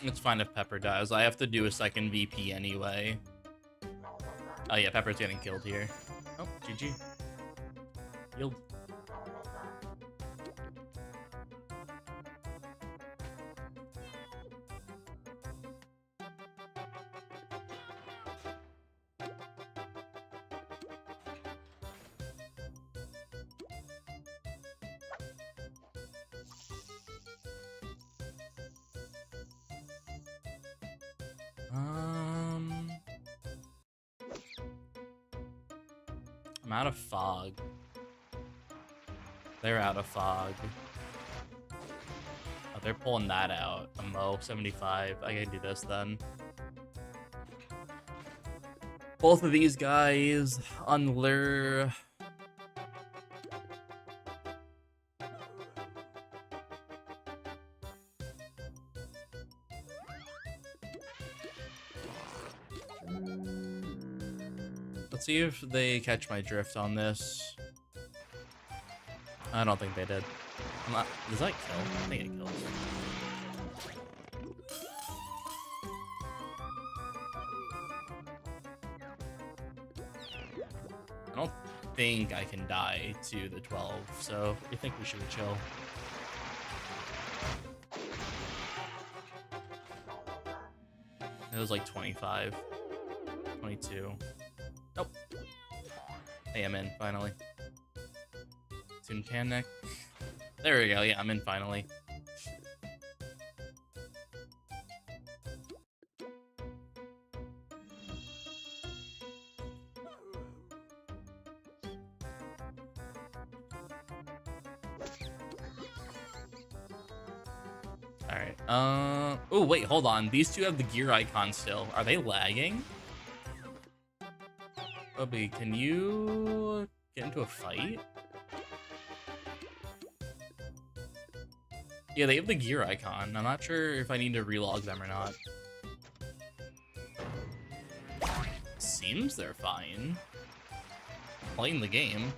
It's fine if Pepper dies. I have to do a second VP anyway. Oh yeah, Pepper's getting killed here. Oh, GG. Healed. I'm out of fog. They're out of fog. Oh, they're pulling that out. A Mo 75. I can do this then. Both of these guys on lure. Let's see if they catch my drift on this. I don't think they did. Does that kill? I think it kills. I don't think I can die to the 12, so I think we should chill. It was like 25, 22. Nope. Hey, I'm in, finally. Toontanik. There we go, yeah, I'm in finally. Alright, oh, wait, hold on. These two have the gear icon still. Are they lagging? Obi, can you get into a fight? Yeah, they have the gear icon. I'm not sure if I need to relog them or not. Seems they're fine. Playing the game.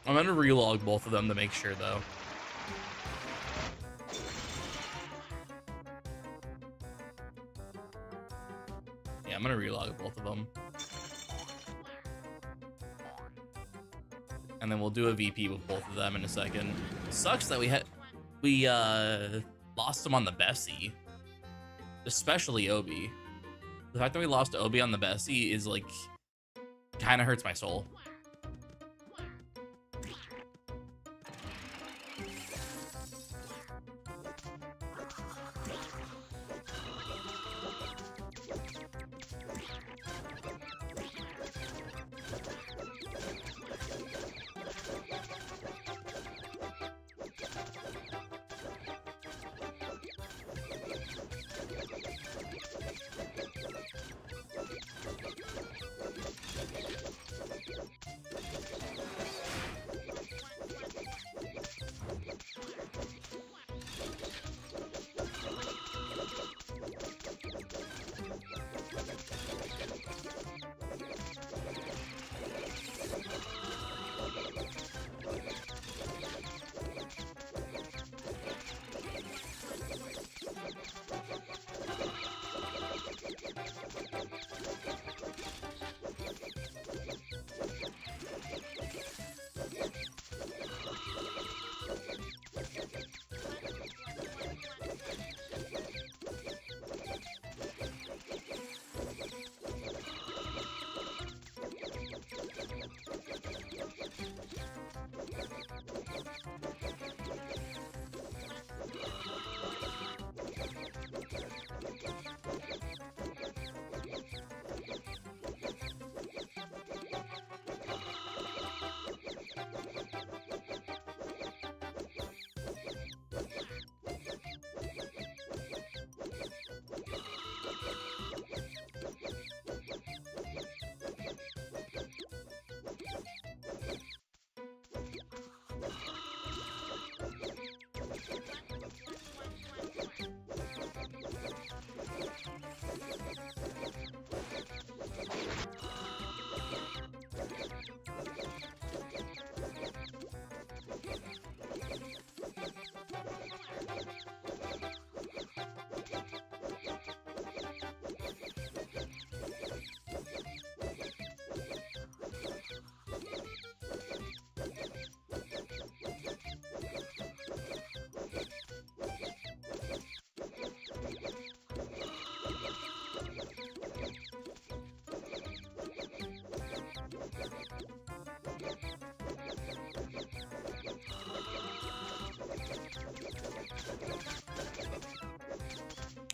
I'm gonna relog both of them to make sure, though. Yeah, I'm gonna relog both of them. And then we'll do a VP with both of them in a second. Sucks that we lost them on the Bessie. Especially Obi. The fact that we lost Obi on the Bessie is like kind of hurts my soul.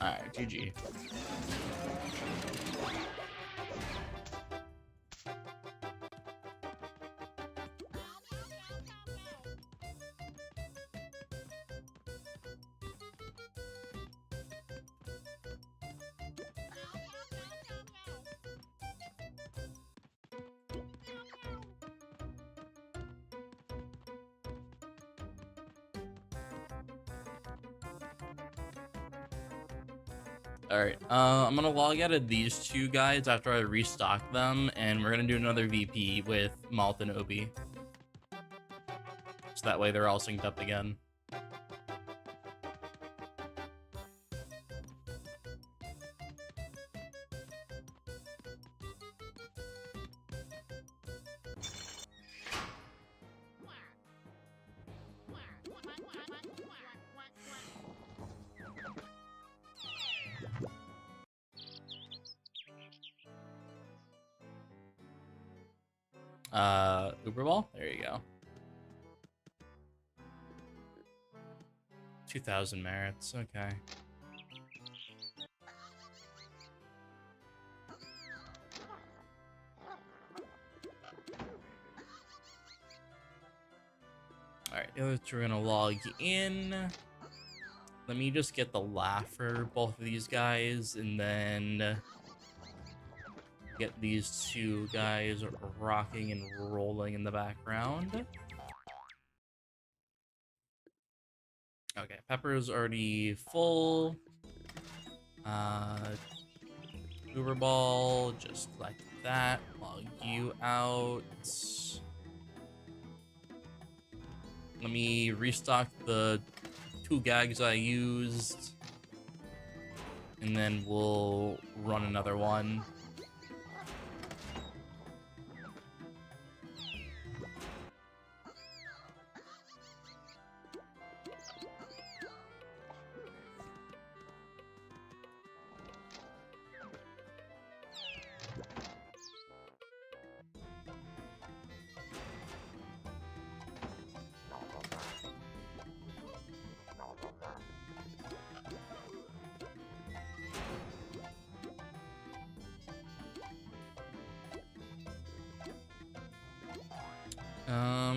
Alright, GG. Alright, I'm gonna log out of these two guys after I restock them, and we're gonna do another VP with Malt and Obi. So that way they're all synced up again. Uber Ball? There you go. 2,000 merits, okay. Alright, the other two are gonna log in. Let me just get the Laff for both of these guys, and then get these two guys rocking and rolling in the background. Okay, Pepper's already full. Uber Ball, just like that. Log you out. Let me restock the 2 gags I used, and then we'll run another one.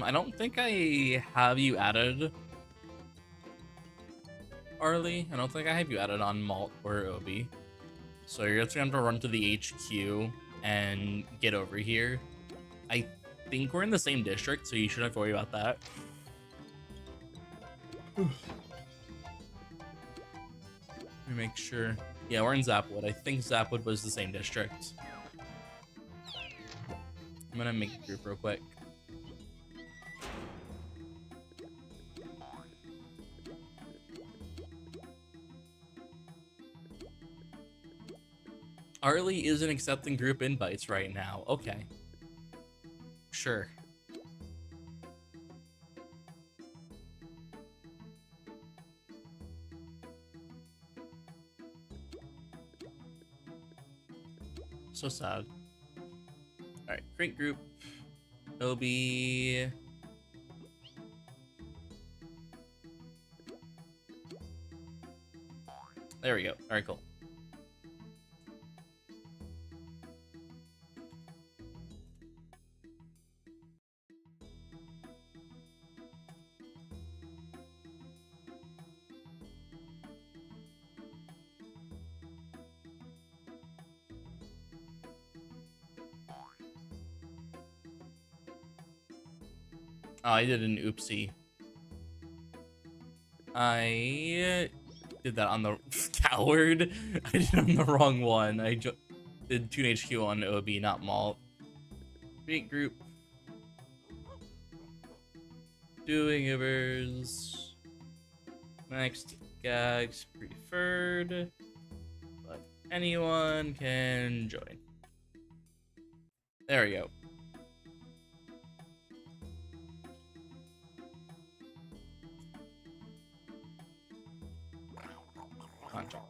I don't think I have you added, Arlie. I don't think I have you added on Malt or Obi. So you're just gonna have to run to the HQ and get over here. I think we're in the same district, so you shouldn't have to worry about that. Let me make sure. Yeah, we're in Zapwood. I think Zapwood was the same district. I'm gonna make a group real quick. Arlie isn't accepting group invites right now. Okay. Sure. So sad. Alright, create group. Obi. There we go. Alright, cool. Oh, I did an oopsie. I did that on the coward. I did it on the wrong one. I did Toon HQ on OB, not Malt. Create group. Doing Ubers. Next, gags preferred. But anyone can join. There we go. Contract.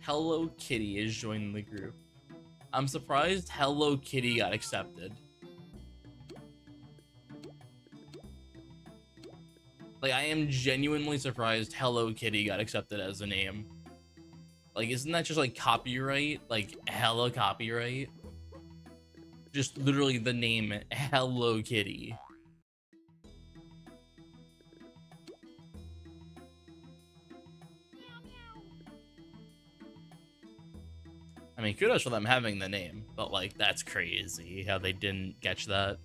Hello Kitty is joining the group. I'm surprised Hello Kitty got accepted. Like, I am genuinely surprised Hello Kitty got accepted as a name. Like, isn't that just like copyright? Like, hella copyright? Just literally the name Hello Kitty. I mean, kudos for them having the name, but like, that's crazy how they didn't catch that.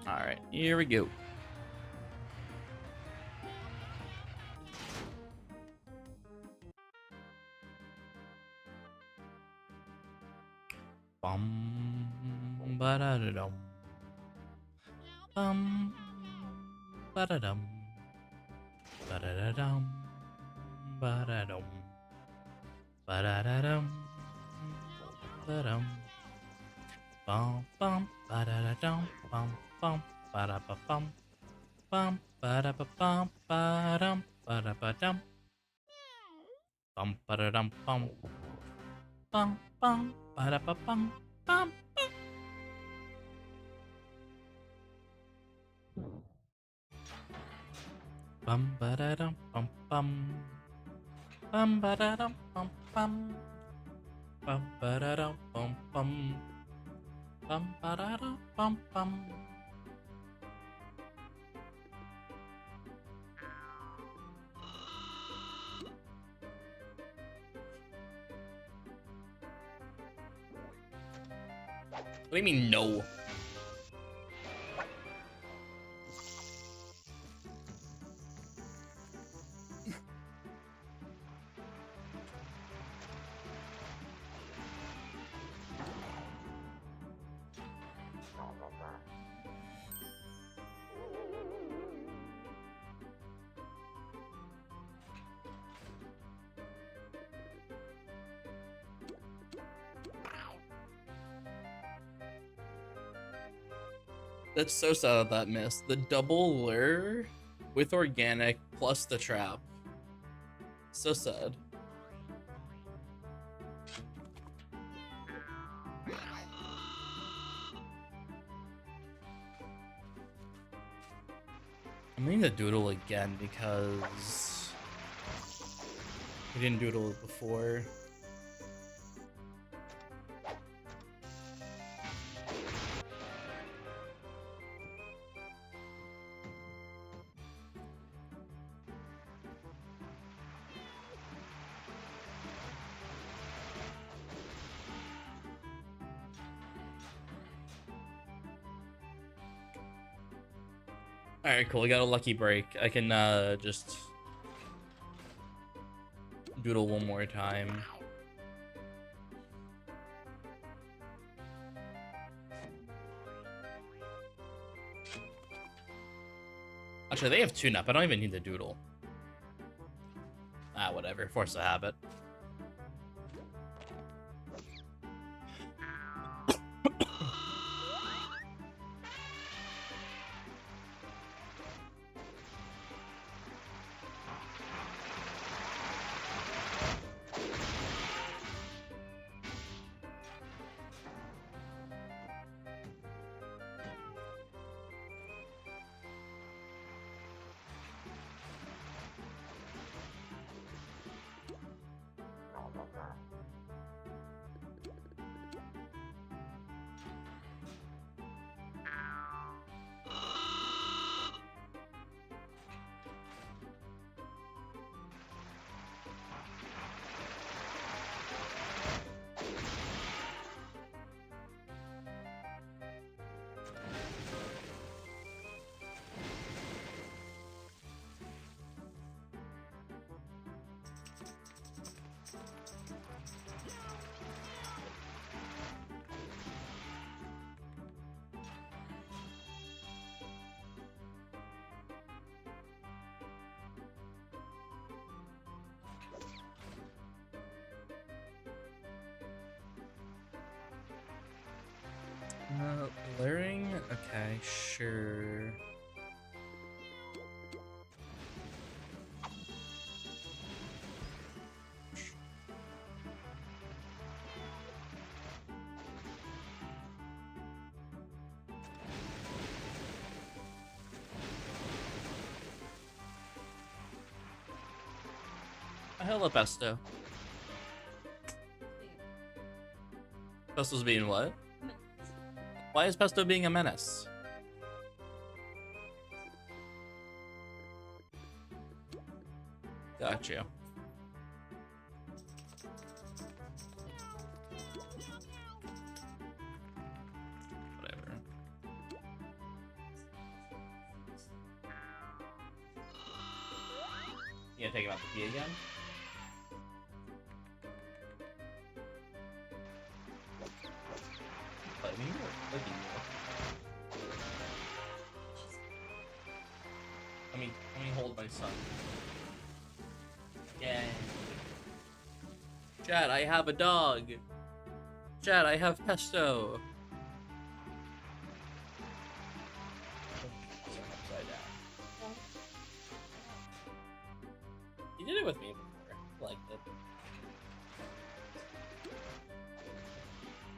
All right, here we go. Bum ba da da dum. Bum ba da dum. Ba da da dum. Ba da dum. Ba da da dum. Ba dum. Bum bum ba da da dum. Bum bum ba da ba bum. Bum ba da ba bum ba dum ba da ba dum. Bum ba da dum bum. Bum bum ba da ba bum bum. Bum ba da dum bum bum. Bum ba da dum bum bum. Bum ba da dum bum bum. Bum ba da dum bum bum. What do you mean no? That's so sad that missed. The double lure with organic plus the trap. So sad. I'm going to doodle again because we didn't doodle it before. Alright, cool. I got a lucky break. I can just doodle one more time. Actually, they have tune-up. I don't even need the doodle. Ah, whatever. Force of habit. Clearing? Okay, sure. Hello, Pesto. Pesto's being what? Why is Pesto being a menace? Got you. Whatever. You gonna take him out the key again? Let me look at you. Let me hold my son. Yeah. Chad, I have a dog. Chad, I have Pesto. Upside down. You did it with me before. I liked it.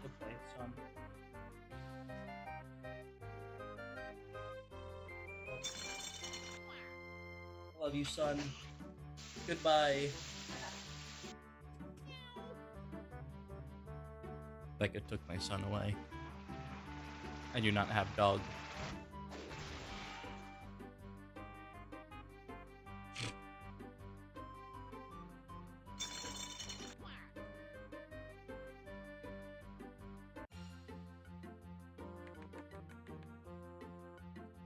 Good play, son. Love you, son. Goodbye. Becca took my son away. I do not have dog.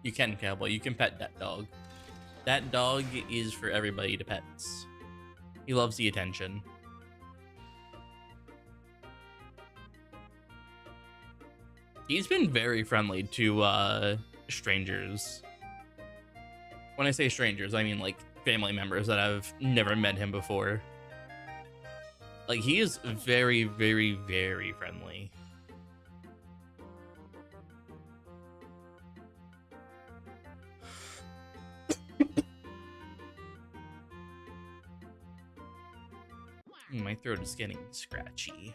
You can, Cowboy. You can pet that dog. That dog is for everybody to pets. He loves the attention. He's been very friendly to strangers. When I say strangers, I mean like family members that have never met him before. Like, he is very, very, very friendly. My throat is getting scratchy.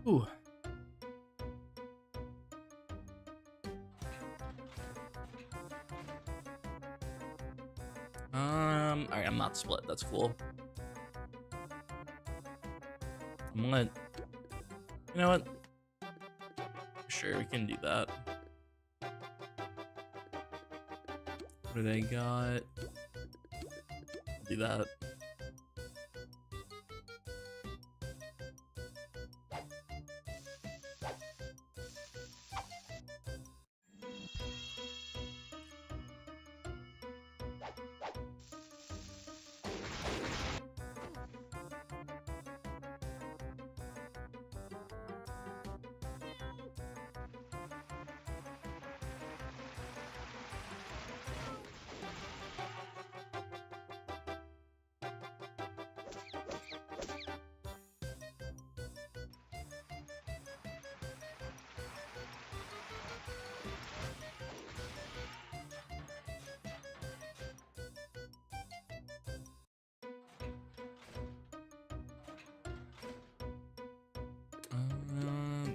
Ooh. Alright, I'm not split. That's cool. I'm gonna... You know what? Sure, we can do that. What do they got? Do that.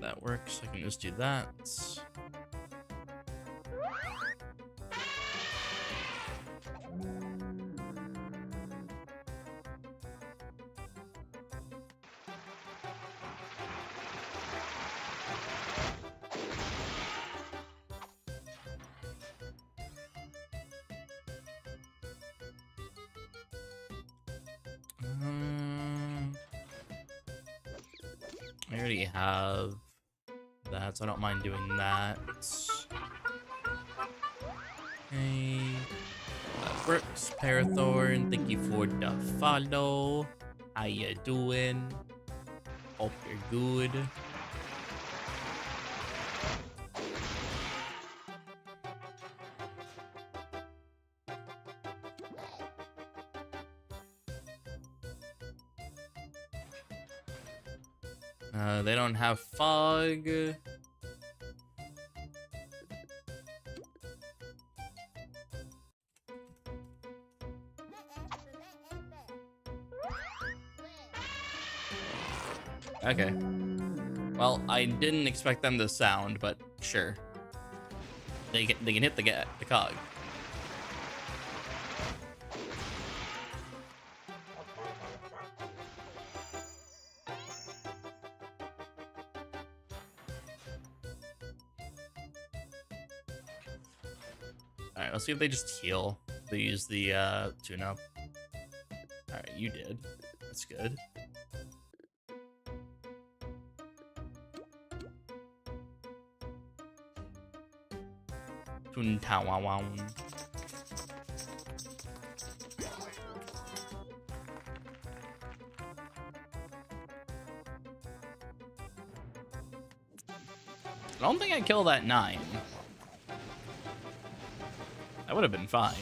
That works. I can just do that. I already have that, so I don't mind doing that. Okay. That works. Parathorn, thank you for the follow. How you doing? Hope you're good. They don't have fog. Okay. Well, I didn't expect them to sound, but sure. They can hit the cog. Alright, let's see if they just heal. They use the tune-up. Alright, you did. That's good. Toon-ta-wa-wow. I don't think I killed that 9. That would have been fine.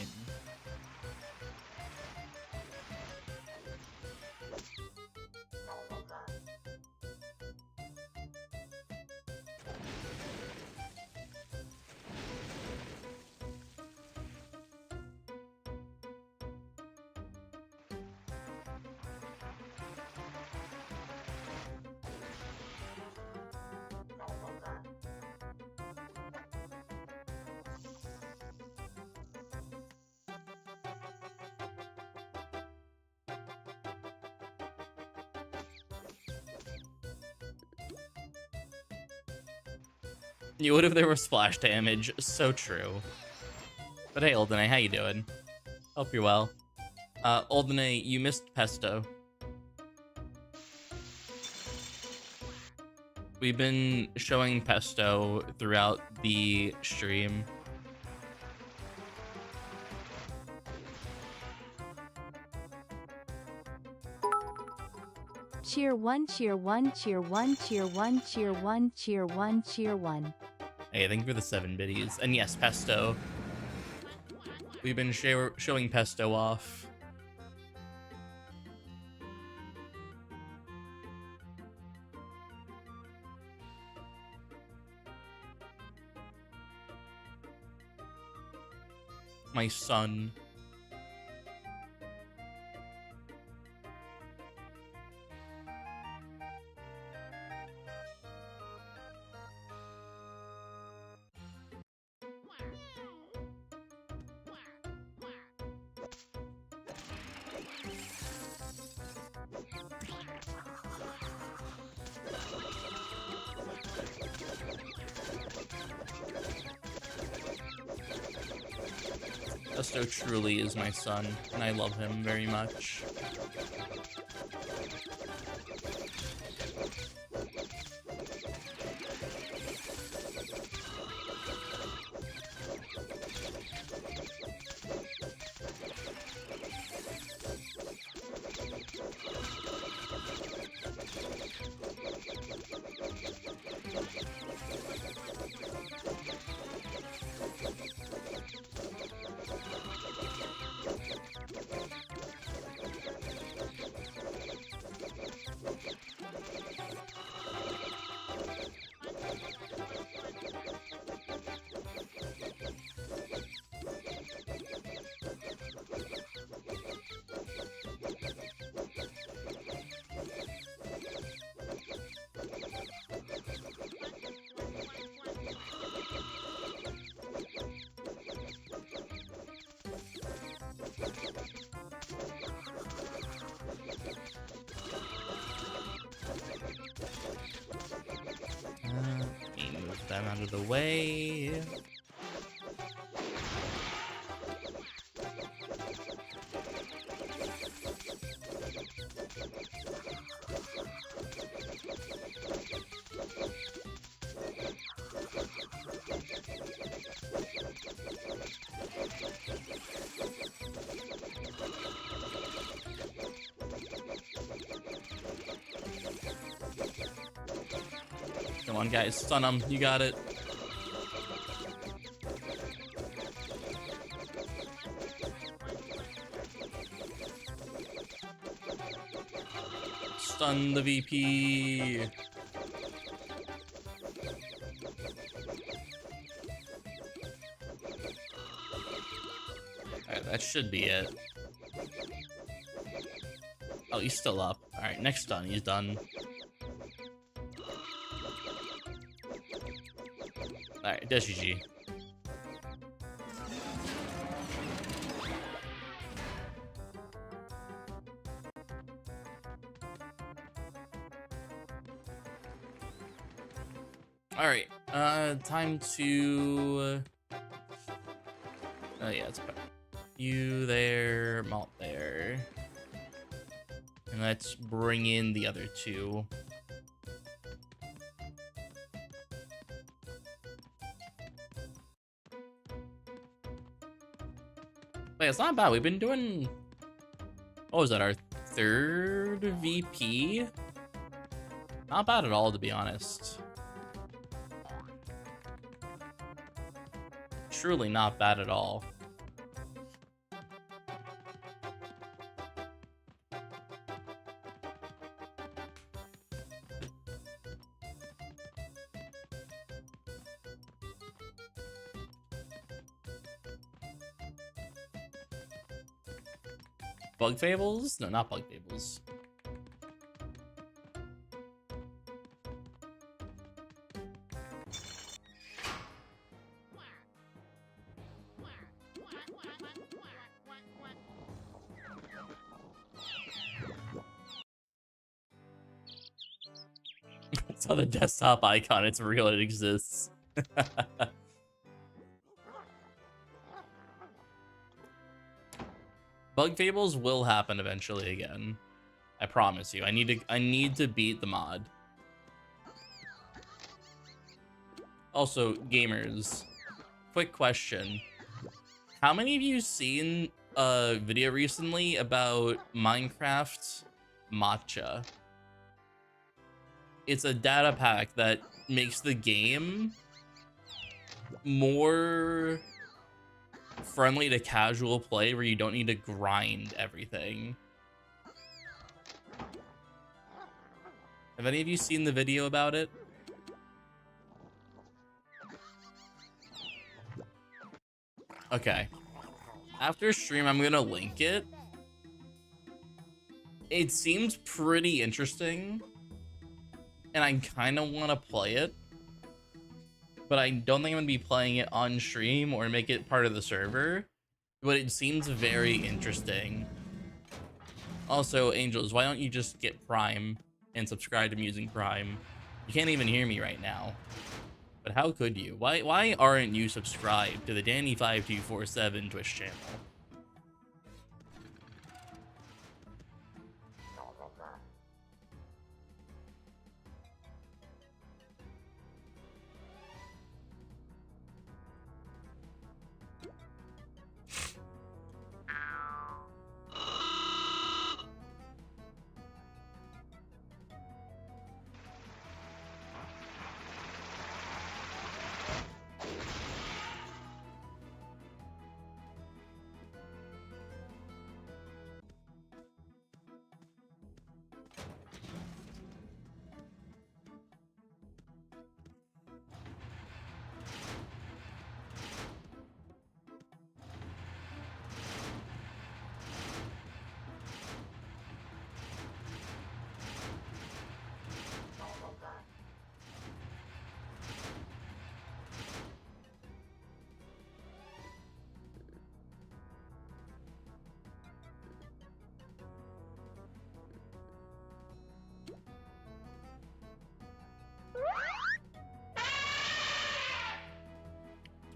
You would if there was splash damage. So true. But hey, Oldene, how you doing? Hope you're well. Oldene, you missed Pesto. We've been showing Pesto throughout the stream. Cheer 1, cheer 1, cheer 1, cheer 1, cheer 1, cheer 1, cheer 1. Hey, thank you for the 7 biddies. And yes, Pesto. We've been showing Pesto off. My son. Pesto truly is my son, and I love him very much. Let me move them out of the way. Come on, guys, stun him. You got it. Stun the VP. that should be it. Oh, he's still up. Alright, next stun. He's done. Alright, that's GG. Alright, time to... Oh yeah, it's better. You there, Malt there. And let's bring in the other two. Wait, it's not bad. We've been doing... What was that, our third VP? Not bad at all, to be honest. Truly not bad at all. Bug Fables? No, not Bug Fables. It's on the desktop icon. It's real. It exists. Bug Fables will happen eventually again. I promise you. I need to beat the mod. Also, gamers, quick question. How many of you seen a video recently about Minecraft Matcha? It's a data pack that makes the game more friendly to casual play, where you don't need to grind everything. Have any of you seen the video about it? Okay. After stream, I'm gonna link it. It seems pretty interesting, and I kind of want to play it, but I don't think I'm gonna be playing it on stream or make it part of the server. But it seems very interesting. Also, Angels, why don't you just get Prime and subscribe to me using Prime? You can't even hear me right now. But how could you? Why aren't you subscribed to the Danny5247 Twitch channel?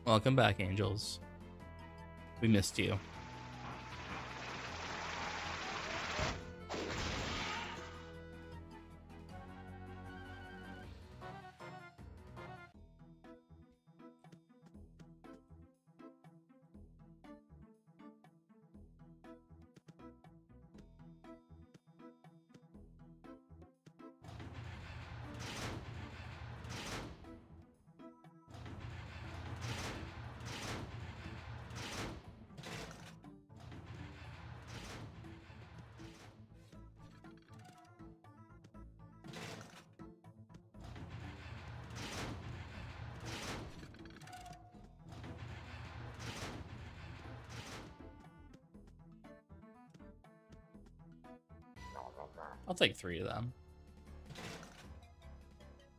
Welcome back, Angels. We missed you. I'll take 3 of them.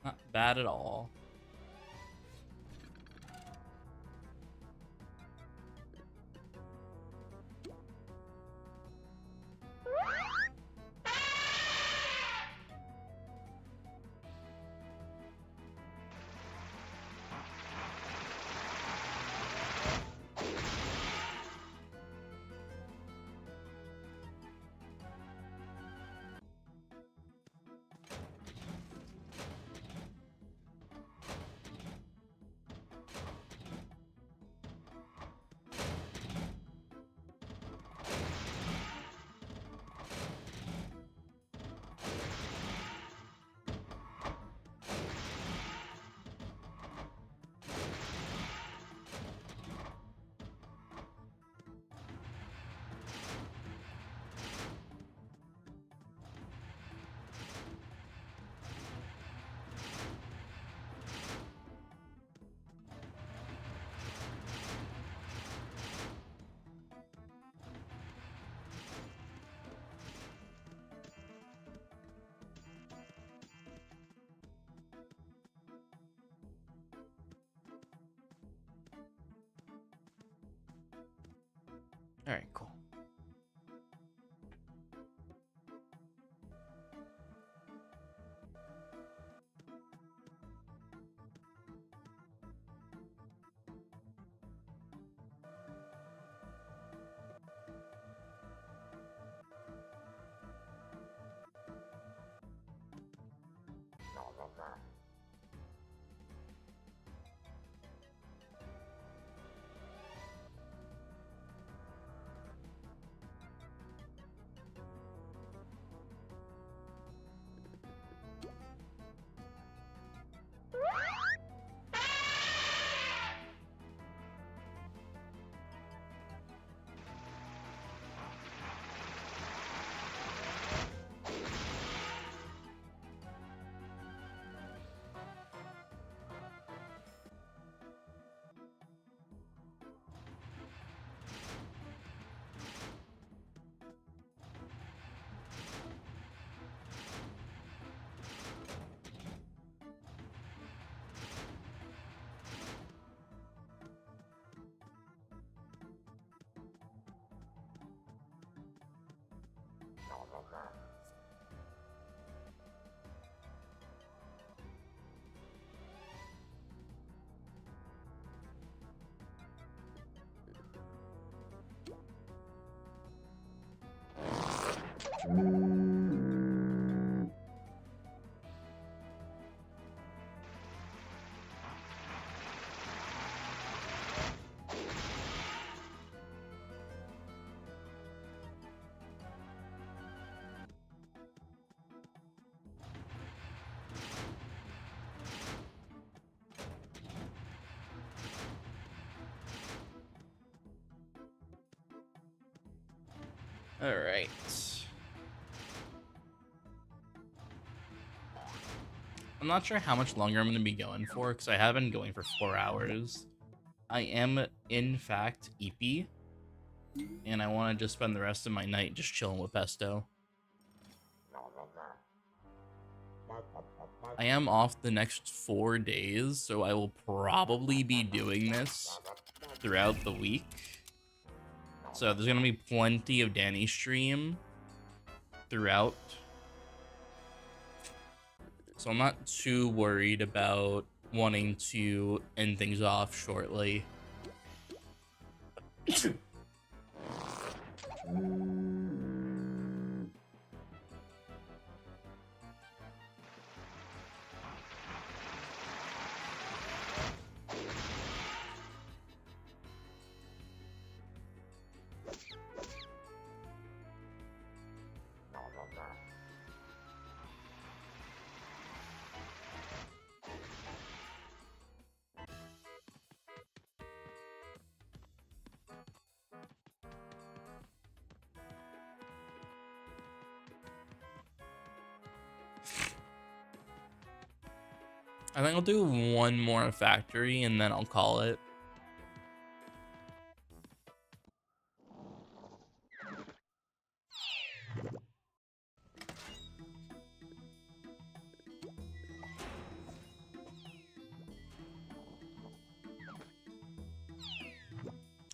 Not bad at all. All right, cool. All right. I'm not sure how much longer I'm going to be going for, because I have been going for 4 hours. I am, in fact, EP, and I want to just spend the rest of my night just chilling with Pesto. I am off the next 4 days, so I will probably be doing this throughout the week. So there's going to be plenty of Danny stream throughout. So I'm not too worried about wanting to end things off shortly. I think I'll do one more factory and then I'll call it.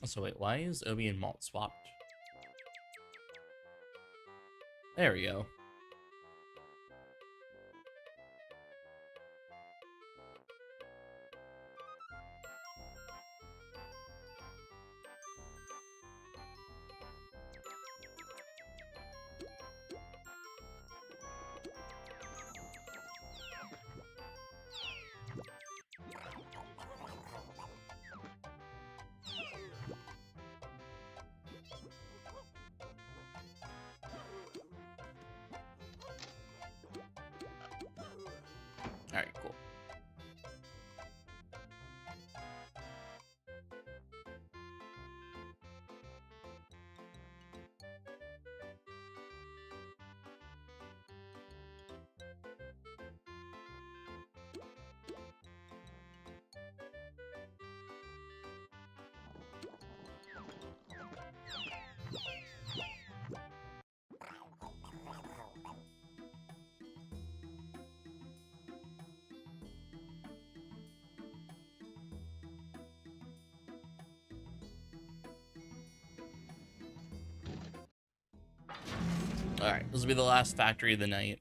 So wait, why is Obi and Malt swapped? There we go. Alright, cool. Alright, this will be the last factory of the night.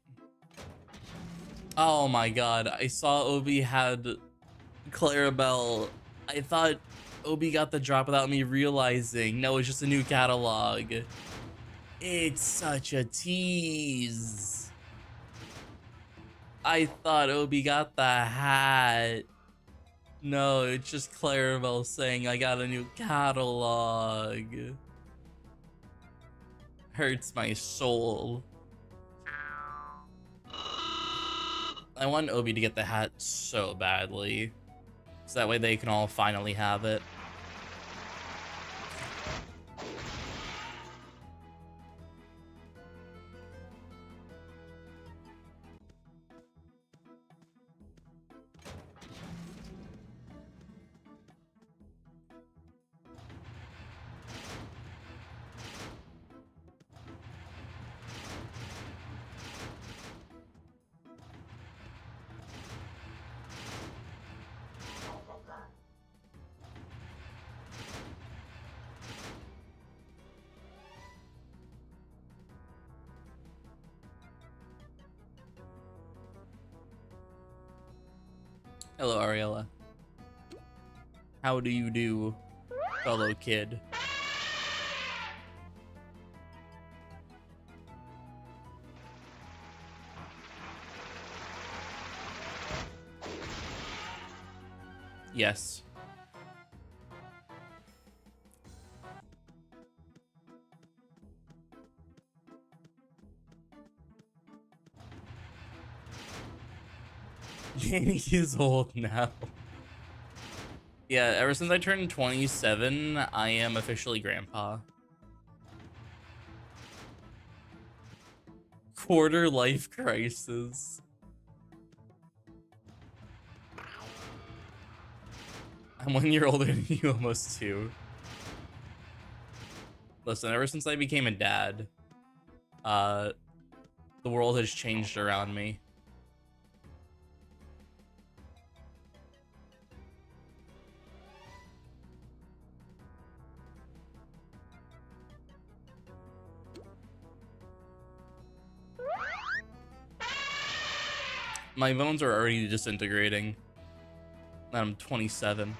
Oh my god, I saw Obi had Clarabelle. I thought Obi got the drop without me realizing. No, it's just a new catalog. It's such a tease. I thought Obi got the hat. No, it's just Clarabelle saying I got a new catalog. Hurts my soul. I want Obi to get the hat so badly, so that way they can all finally have it. Hello, Ariella. How do you do, fellow kid? Yes. Danny is old now. Yeah, ever since I turned 27, I am officially grandpa. Quarter life crisis. I'm 1 year older than you, almost 2. Listen, ever since I became a dad, the world has changed around me. My bones are already disintegrating. And I'm 27.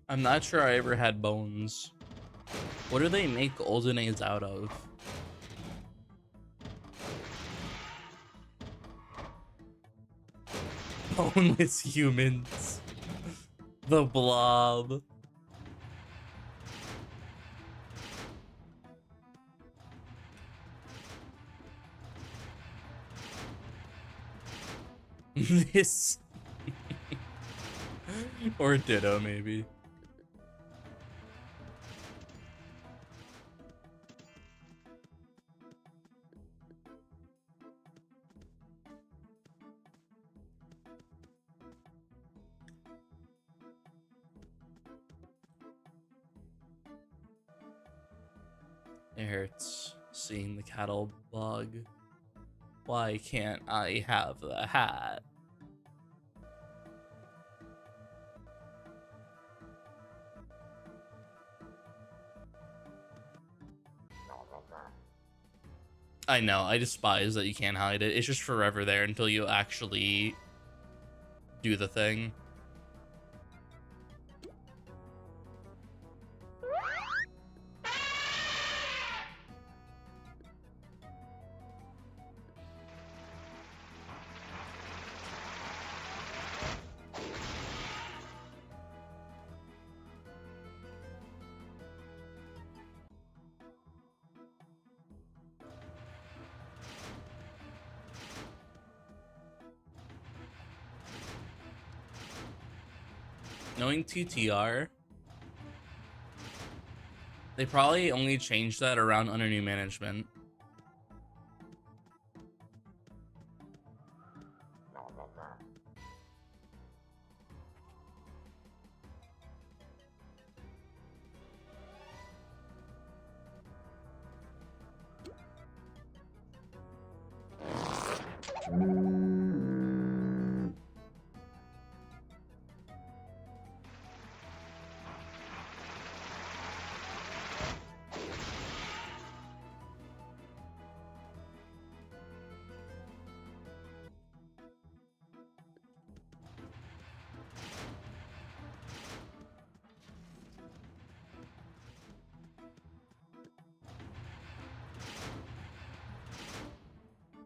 I'm not sure I ever had bones. What do they make Oldenades out of? Boneless humans. The blob. This. Or Ditto, maybe. It hurts seeing the cattle bug. Why can't I have the hat? I know, I despise that you can't hide it. It's just forever there until you actually do the thing. Knowing TTR, they probably only changed that around under new management.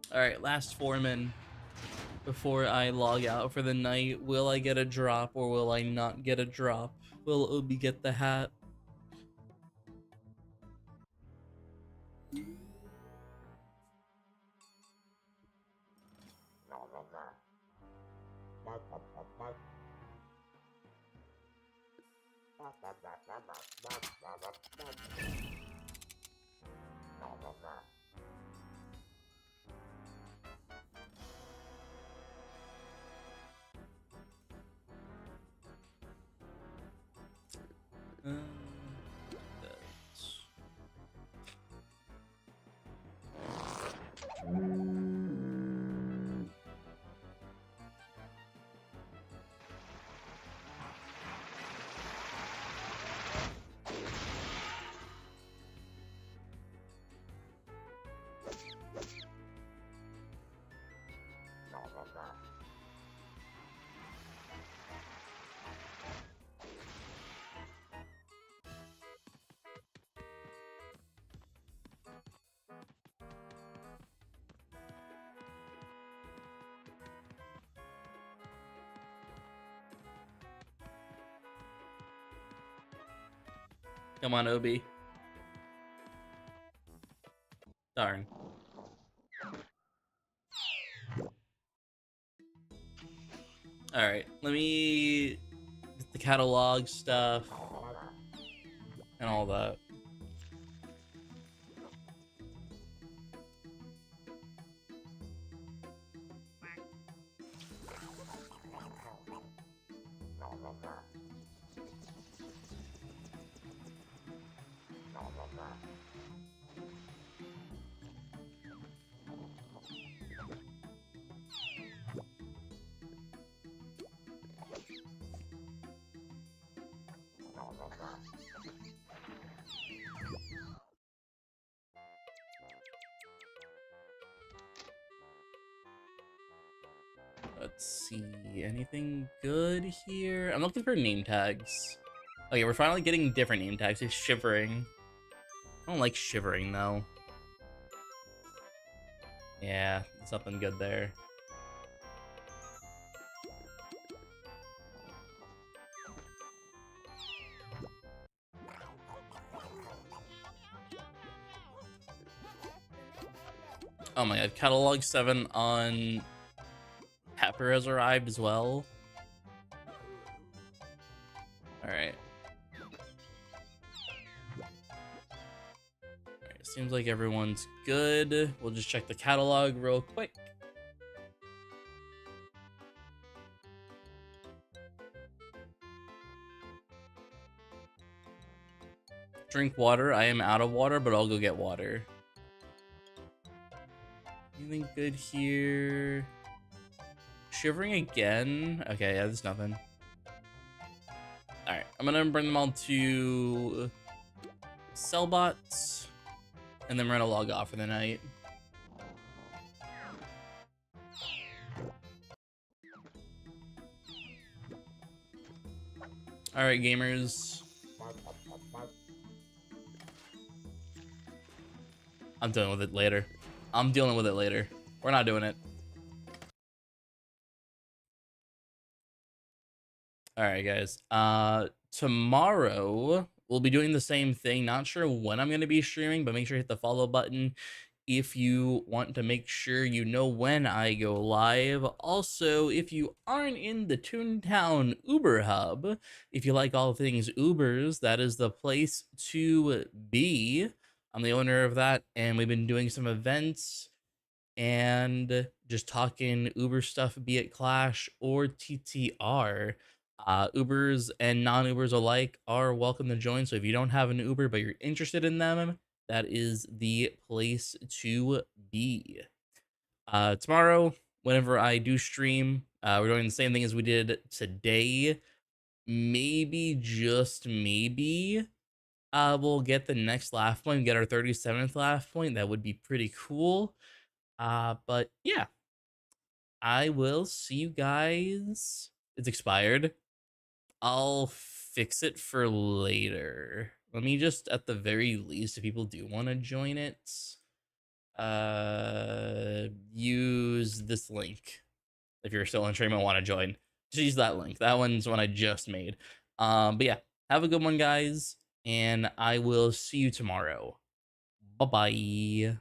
Alright, last foreman before I log out for the night. Will I get a drop or will I not get a drop? Will Obi get the hat? That's... Come on, Obi. Darn. Alright, let me get the catalog stuff and all that. Let's see, anything good here? I'm looking for name tags. Okay, we're finally getting different name tags. It's shivering. I don't like shivering though. Yeah, there's nothing good there. Oh my god, catalog 7 on Pepper has arrived as well. Alright. Alright, seems like everyone's good. We'll just check the catalog real quick. drink water. I am out of water, but I'll go get water. Anything good here? Shivering again? Okay, yeah, there's nothing. Alright, I'm gonna bring them all to Sellbots, and then we're gonna log off for the night. Alright, gamers. I'm dealing with it later. I'm dealing with it later. We're not doing it. Alright, guys. Tomorrow, we'll be doing the same thing. Not sure when I'm going to be streaming, but make sure to hit the follow button if you want to make sure you know when I go live. Also, if you aren't in the Toontown Uber Hub, if you like all things Ubers, that is the place to be. I'm the owner of that, and we've been doing some events and just talking Uber stuff, be it Clash or TTR. Ubers and non-Ubers alike are welcome to join. So if you don't have an Uber but you're interested in them, that is the place to be. Tomorrow, whenever I do stream, we're doing the same thing as we did today. Maybe, just maybe, we'll get the next laugh point, get our 37th laugh point. That would be pretty cool. But yeah, I will see you guys. It's expired. I'll fix it for later. Let me just, at the very least, if people do want to join it, use this link. If you're still on stream and want to join, just use that link. That one's one I just made. But yeah, have a good one, guys, and I will see you tomorrow. Bye-bye.